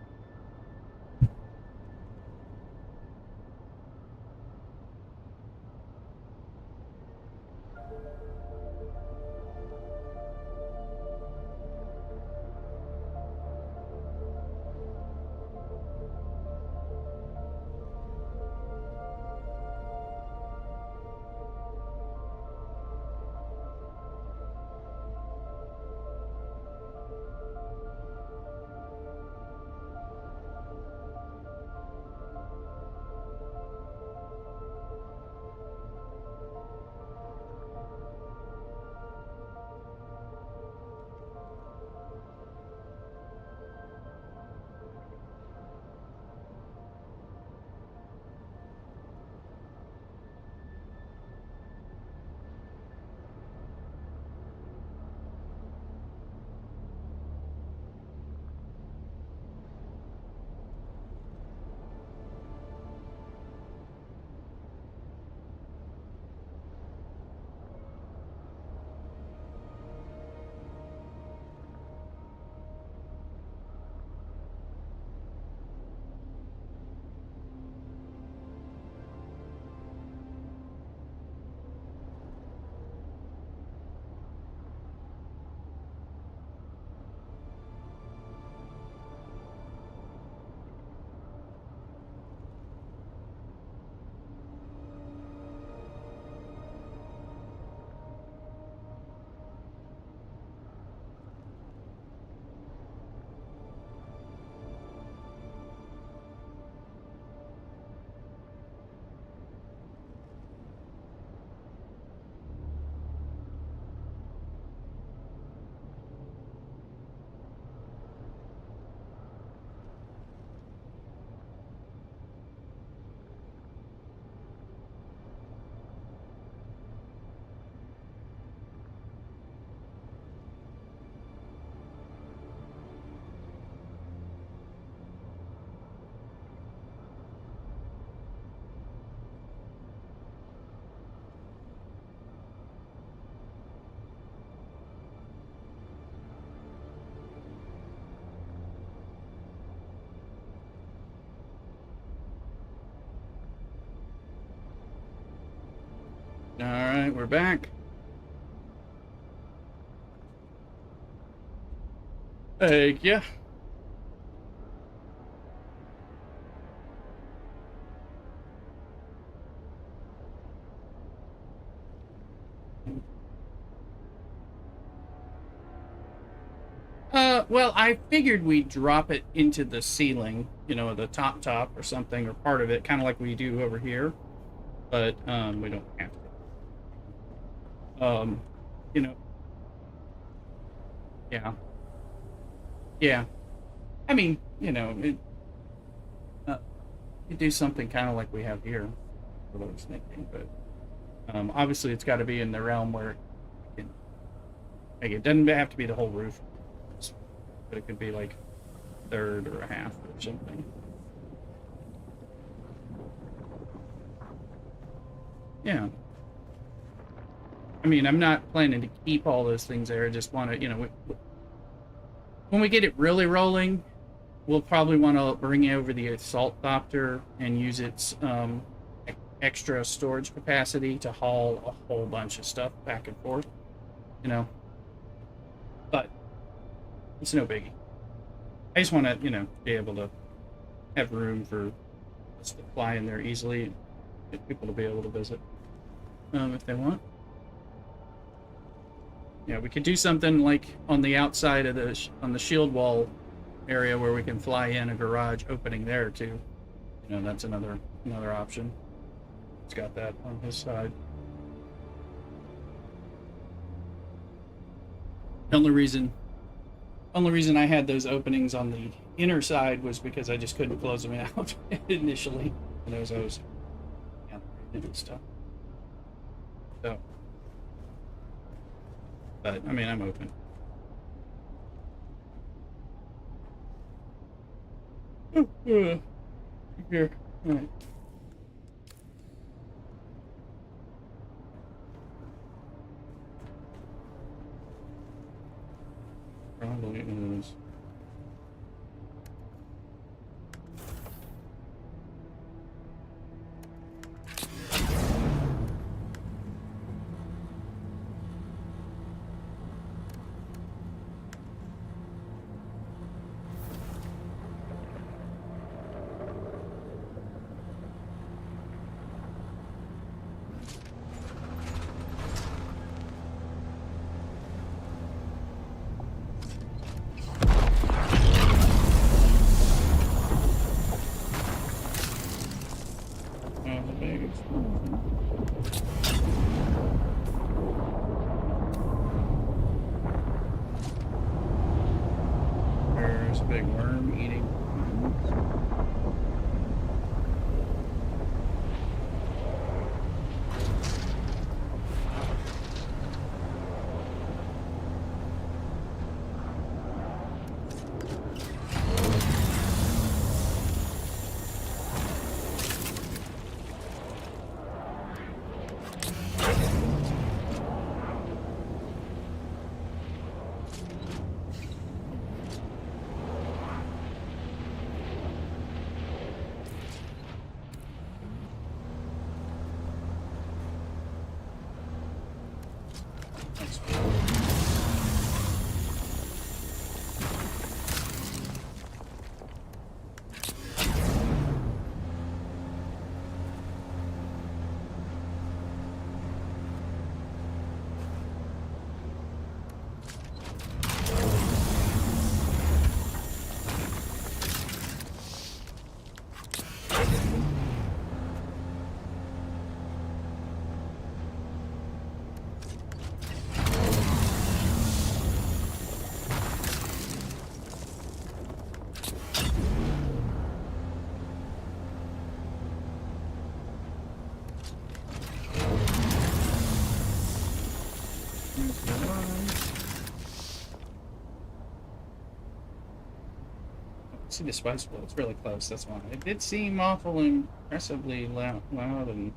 Alright, we're back. Thank ya. Well, I figured we'd drop it into the ceiling, you know, the top or something, or part of it, kind of like we do over here. But, we don't have to. You know, yeah. Yeah. I mean, you know, you do something kind of like we have here, what I was thinking, but, obviously it's got to be in the realm where it can, like, it doesn't have to be the whole roof, but it could be like a third or a half or something. Yeah. I mean, I'm not planning to keep all those things there. I just want to, you know, when we get it really rolling, we'll probably want to bring over the assault copter and use its extra storage capacity to haul a whole bunch of stuff back and forth, you know. But it's no biggie. I just want to, you know, be able to have room for us to fly in there easily and get people to be able to visit if they want. Yeah, we could do something like on the outside of on the shield wall area where we can fly in a garage opening there too. You know, that's another option. It's got that on his side. The only reason I had those openings on the inner side was because I just couldn't close them out initially. And as I was and stuff. So, but I mean, I'm open. Here, all right. Probably is. There's a big worm eating. See the spice flow, it's really close, that's why. It did seem awful and impressively loud and...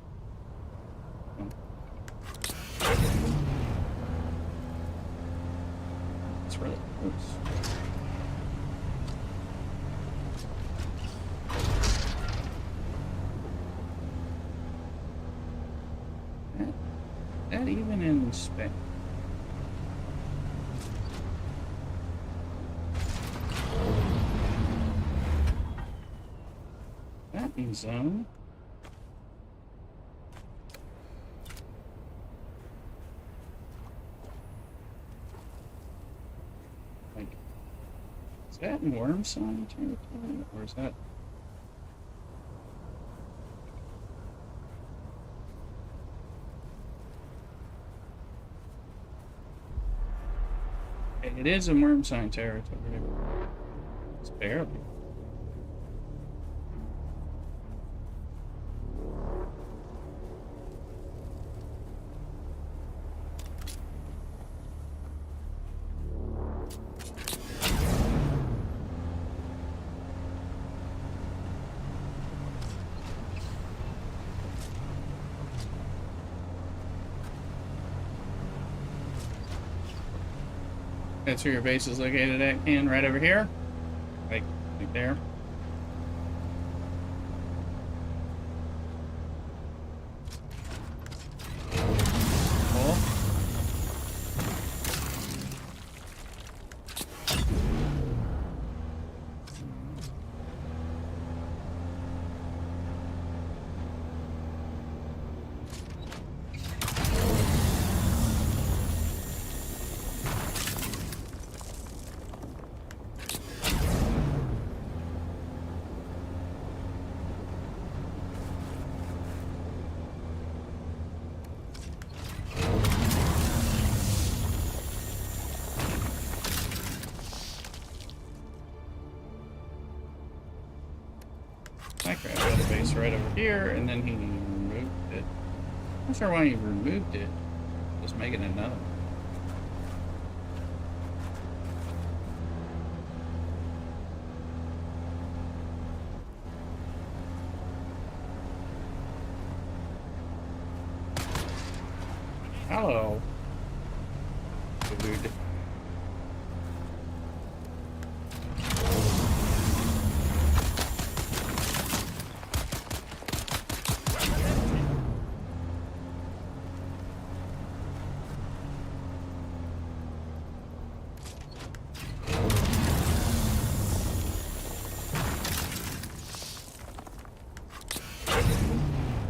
It's really close. that even in space? That in zone. Like, is that in worm sign territory, or is that? It is in worm sign territory. It's barely. That's where your base is located at, Ken, right over here? Like there? Cool. Minecraft had a base right over here, and then he removed it. I'm not sure why he removed it. Just making another one. Hello. Dude.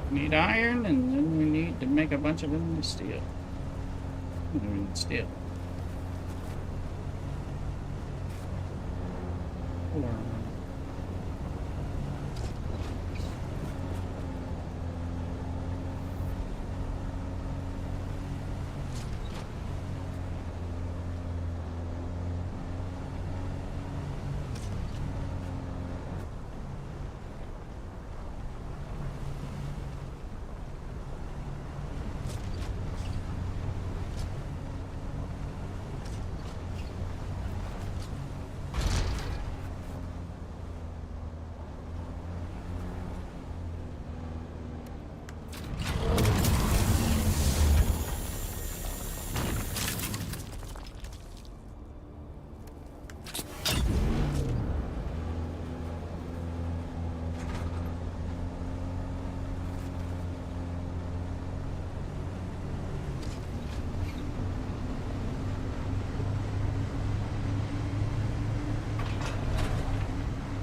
Need iron, and then we need to make a bunch of them into steel. We need steel.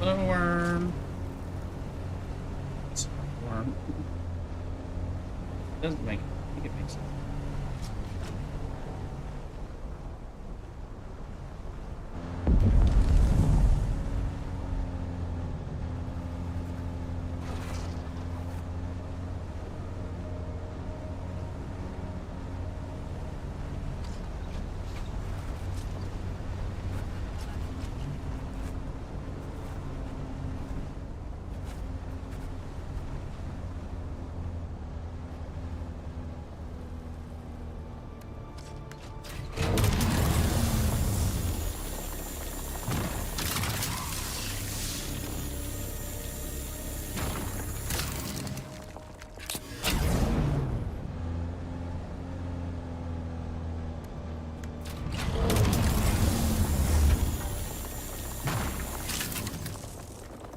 Hello, worm. It's a worm. Doesn't make it. I think it makes sense.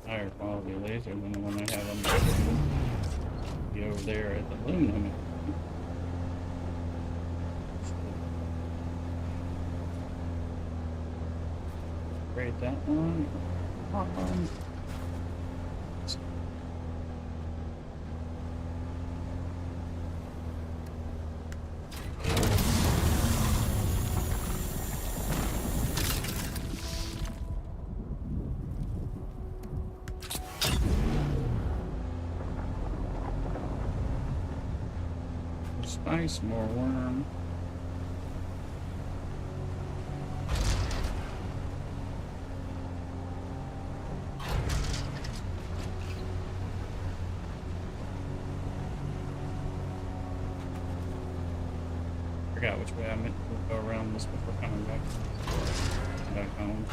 Higher quality laser than the one I have on the be over there at the aluminum. upgrade that one. Spice, more worm. Forgot which way I meant to go around this before coming back home.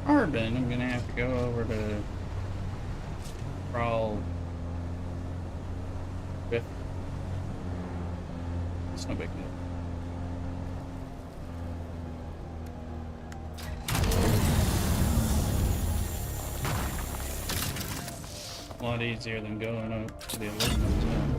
Carbon, I'm gonna have to go over to crawl with. It's no big deal. A lot easier than going up to the aluminum town.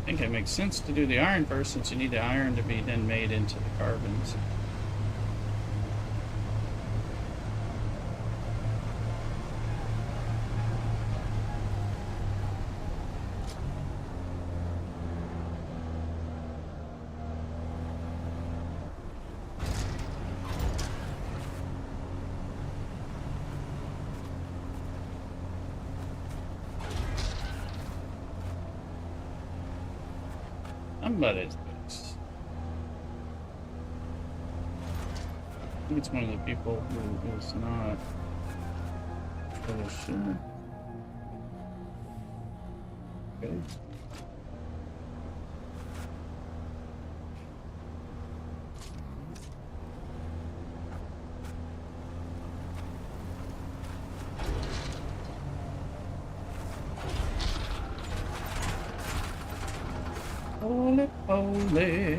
I think it makes sense to do the iron first, since you need the iron to be then made into the carbons. Somebody's this. I think it's one of the people who is not really sure. Okay. Holy, holy.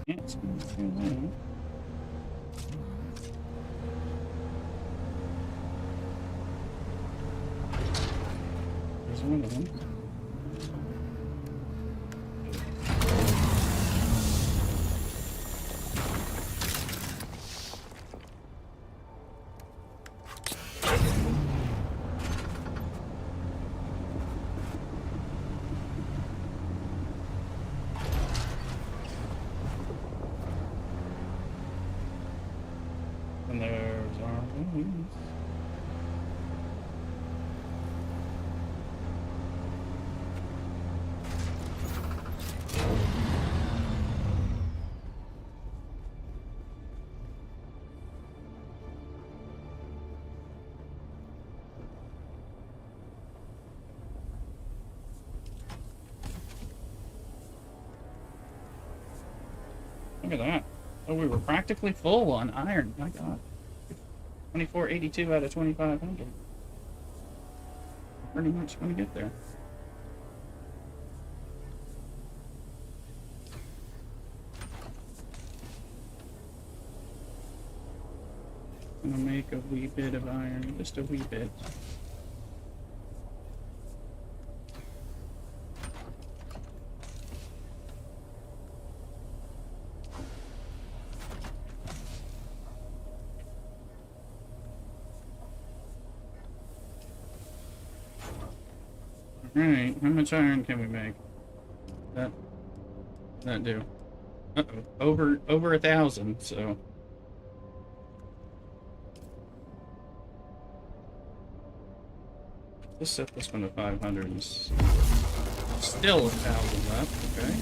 Yes, there's one of them. Look at that. Oh, we were practically full on iron. My God. 2482 out of 2500. Pretty much going to get there. Gonna make a wee bit of iron, just a wee bit. Alright, how much iron can we make? That do? Uh-oh, over 1,000, so... Let's set this one to 500 and still 1,000 left, okay.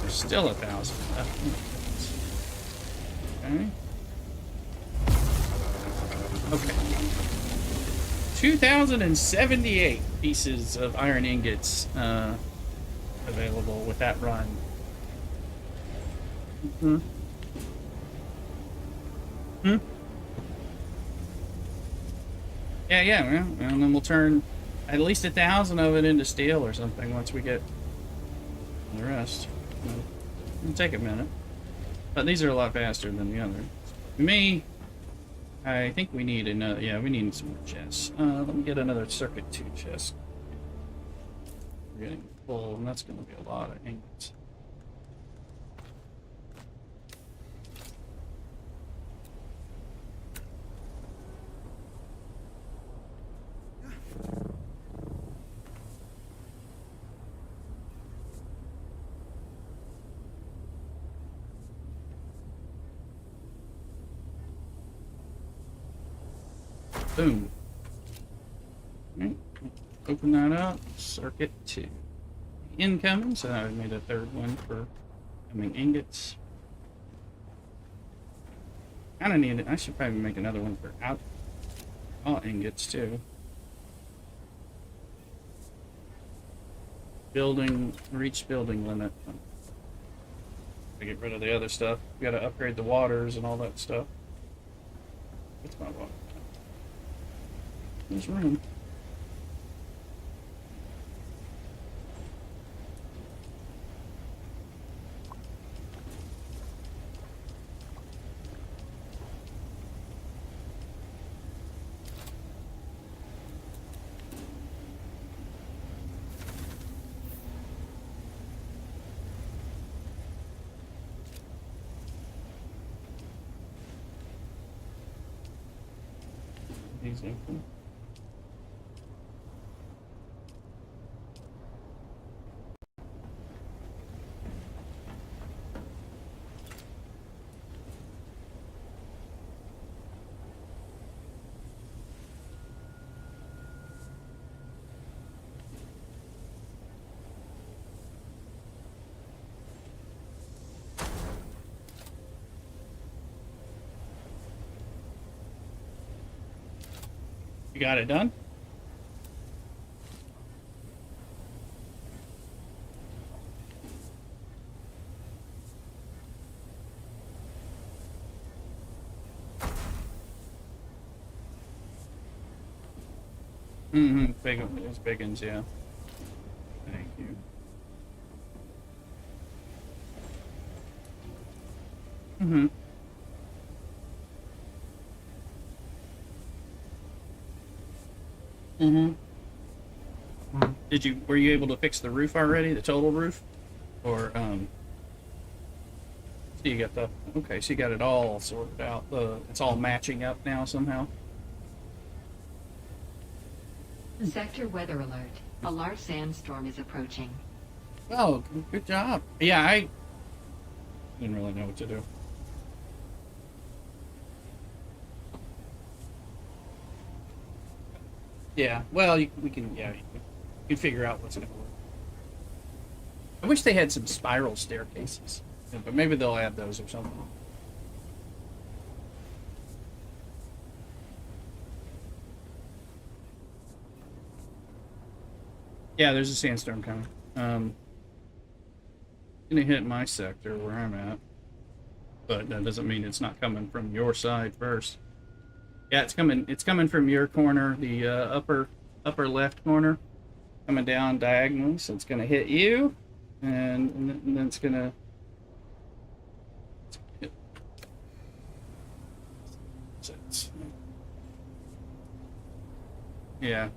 There's still 1,000 left. Okay. Okay. 2,078 pieces of iron ingots available with that run. Mm-hmm. Yeah, well, and then we'll turn at least 1,000 of it into steel or something once we get the rest. It'll take a minute. But these are a lot faster than the others. Me, I think we need another, yeah, we need some more chests. Let me get another circuit 2 chest. We're getting full, and that's going to be a lot of ingots. Boom. Right. Open that up. Circuit 2. Incoming, so I made a third one for coming ingots. Kinda need it. I should probably make another one for out all ingots too. Building, reach building limit. To get rid of the other stuff. We gotta upgrade the waters and all that stuff. What's my water? There's room. These open. You got it done? Mm-hmm. Big, it's big ones, yeah. Thank you. Mm-hmm. Mm-hmm. Were you able to fix the roof already, the total roof? Or, so you got the, okay, so you got it all sorted out. It's all matching up now somehow? Sector weather alert. A large sandstorm is approaching. Oh, good job. Yeah, I didn't really know what to do. Yeah, well, we can, yeah, you can figure out what's going to work. I wish they had some spiral staircases, yeah, but maybe they'll add those or something. Yeah, there's a sandstorm coming. Gonna hit my sector where I'm at, but that doesn't mean it's not coming from your side first. Yeah, it's coming. It's coming from your corner, the upper left corner, coming down diagonally. So it's gonna hit you, and then it's gonna. Hit, yeah.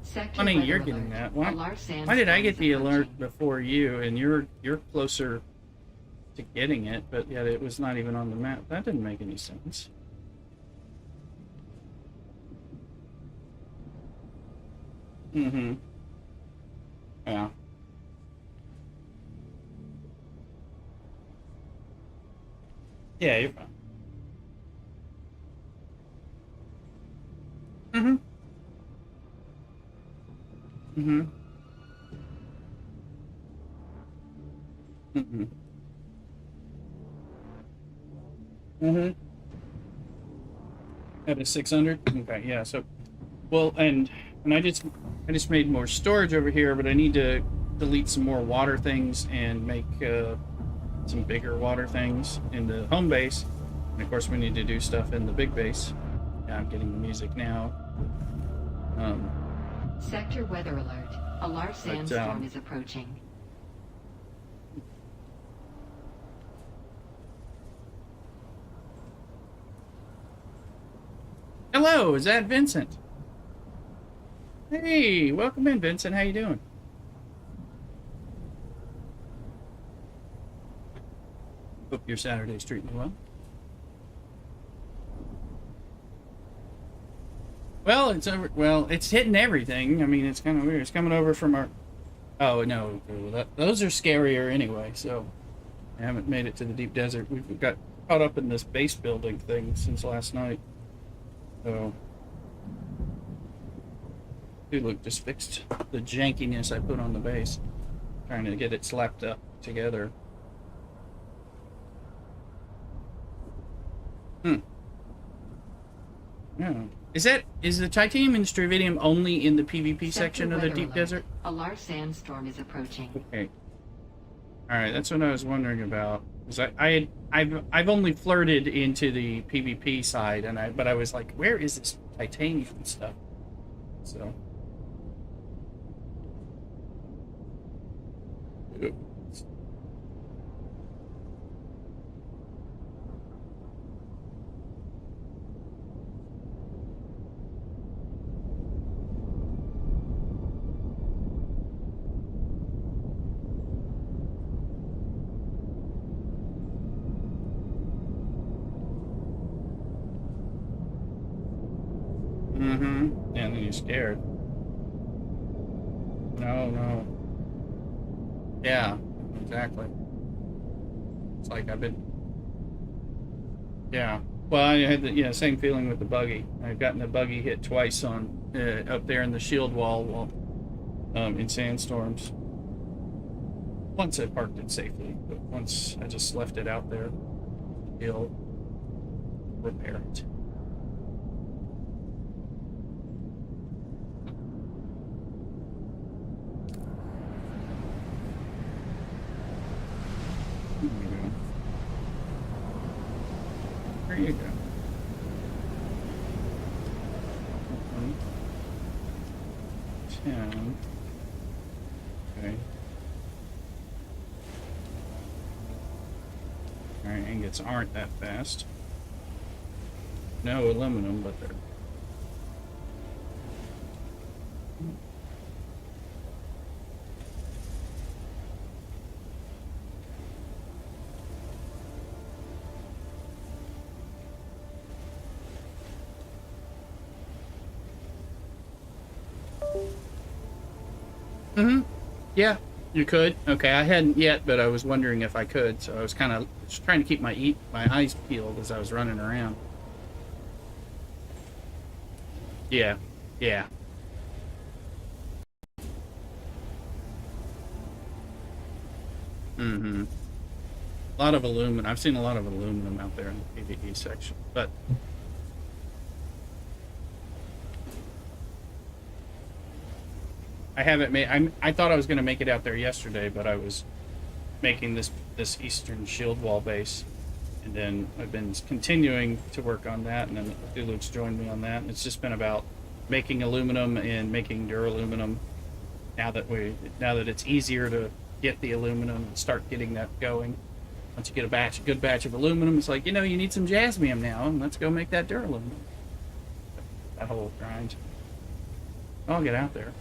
Sector Funny, weather you're alert. getting that. A large Why did I sandstorm get is the approaching. alert before you, and you're closer to getting it, but yet it was not even on the map? That didn't make any sense. Mm-hmm. Yeah. Yeah, you're fine. Mm-hmm. Mm-hmm. Mm-hmm. Mm-hmm. At a 600? Okay, yeah, so well, and I just made more storage over here, but I need to delete some more water things and make some bigger water things in the home base. And of course we need to do stuff in the big base. Yeah, I'm getting the music now. Um, Sector weather alert. A large sandstorm is approaching. Hello, is that Vincent? Hey, welcome in, Vincent. How you doing? Hope your Saturday's treating you well. Well, it's over. Well, it's hitting everything. I mean, it's kind of weird. It's coming over from our. Oh no, those are scarier anyway. So I haven't made it to the deep desert. We've got caught up in this base building thing since last night. So, dude, look, just fixed the jankiness I put on the base, trying to get it slapped up together. Yeah. Is the titanium and strontium only in the PvP section of the weather deep alert. desert? A large sandstorm is approaching. Okay. All right, that's what I was wondering about. Because I've only flirted into the PvP side, but I was like, where is this titanium stuff? So. Mm-hmm. And then you're scared. No, no. Yeah, exactly. It's like I've been. Yeah. Well, I had the same feeling with the buggy. I've gotten the buggy hit twice on up there in the shield wall while in sandstorms. Once I parked it safely, but once I just left it out there. He'll repair it. There you go. Mhm. 10. Okay. Alright, ingots aren't that fast. No aluminum, but they're... Mm-hmm. Yeah, you could. Okay, I hadn't yet, but I was wondering if I could, so I was kind of just trying to keep my eyes peeled as I was running around. Yeah, yeah. Mm-hmm. A lot of aluminum. I've seen a lot of aluminum out there in the PvE section, but I haven't made. I thought I was going to make it out there yesterday, but I was making this eastern shield wall base, and then I've been continuing to work on that, and then Luke's joined me on that. And it's just been about making aluminum and making duraluminum. Now that it's easier to get the aluminum and start getting that going. Once you get a good batch of aluminum, it's like, you need some jasmium now, and let's go make that duraluminum. That whole grind. I'll get out there.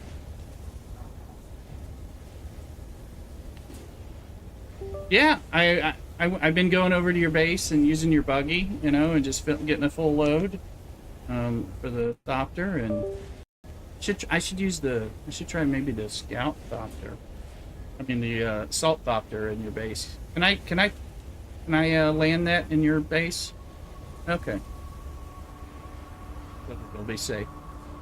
Yeah, I've been going over to your base and using your buggy, and just getting a full load for the Thopter, and I should try maybe the Scout Thopter. I mean the Salt Thopter in your base. Can I land that in your base? Okay. It'll be safe.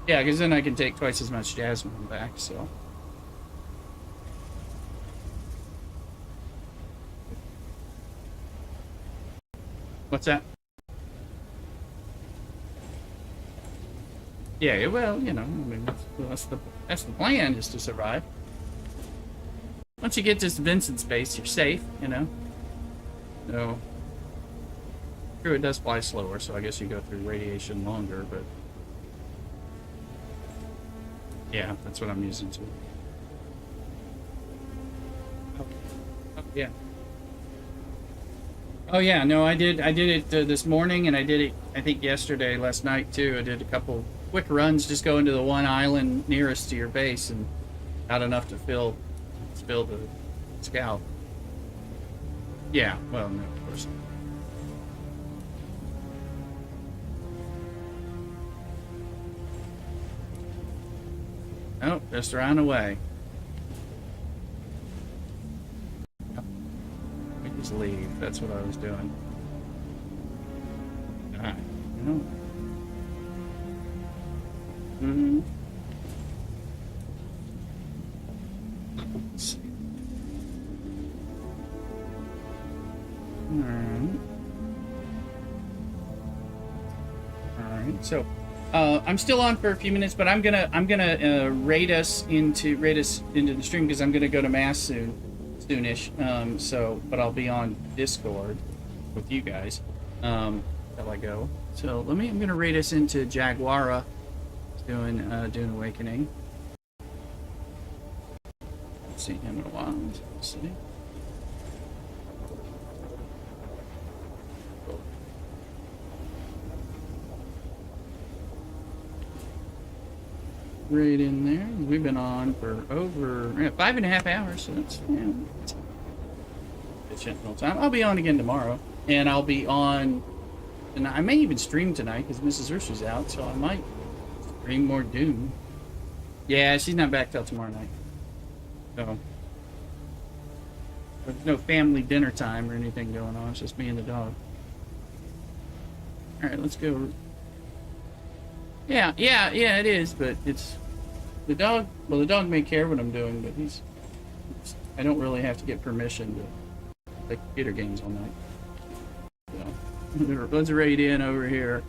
Yeah, because then I can take twice as much jasmine back, so. What's that? Yeah, well, I mean, that's the plan, is to survive. Once you get to Vincent's base, you're safe, So, true, it does fly slower, so I guess you go through radiation longer, but yeah, that's what I'm using too. Oh, yeah. Oh yeah, no, I did it this morning, and I did it, I think, last night too. I did a couple quick runs, just going to the one island nearest to your base, and not enough to fill the Scout. Yeah, well, no, of course not. Oh, just ran away. We just leave. That's what I was doing. Alright, Mm-hmm. Let's see. Alright, so I'm still on for a few minutes, but I'm gonna raid us into the stream, because I'm gonna go to mass soonish. But I'll be on Discord with you guys till I go. So I'm gonna raid us into Jaguara, doing Awakening. Haven't seen him in a while. Let's see. Right in there. We've been on for over 5.5 hours, so that's efficient time. I'll be on again tomorrow, and I'll be on, and I may even stream tonight because Mrs. Ursula's out, so I might stream more Dune. Yeah, she's not back till tomorrow night, so there's no family dinner time or anything going on. It's just me and the dog. All right, let's go. Yeah, it is, but it's the dog. Well, the dog may care what I'm doing, but I don't really have to get permission to play computer games all night. So let's raid in over here.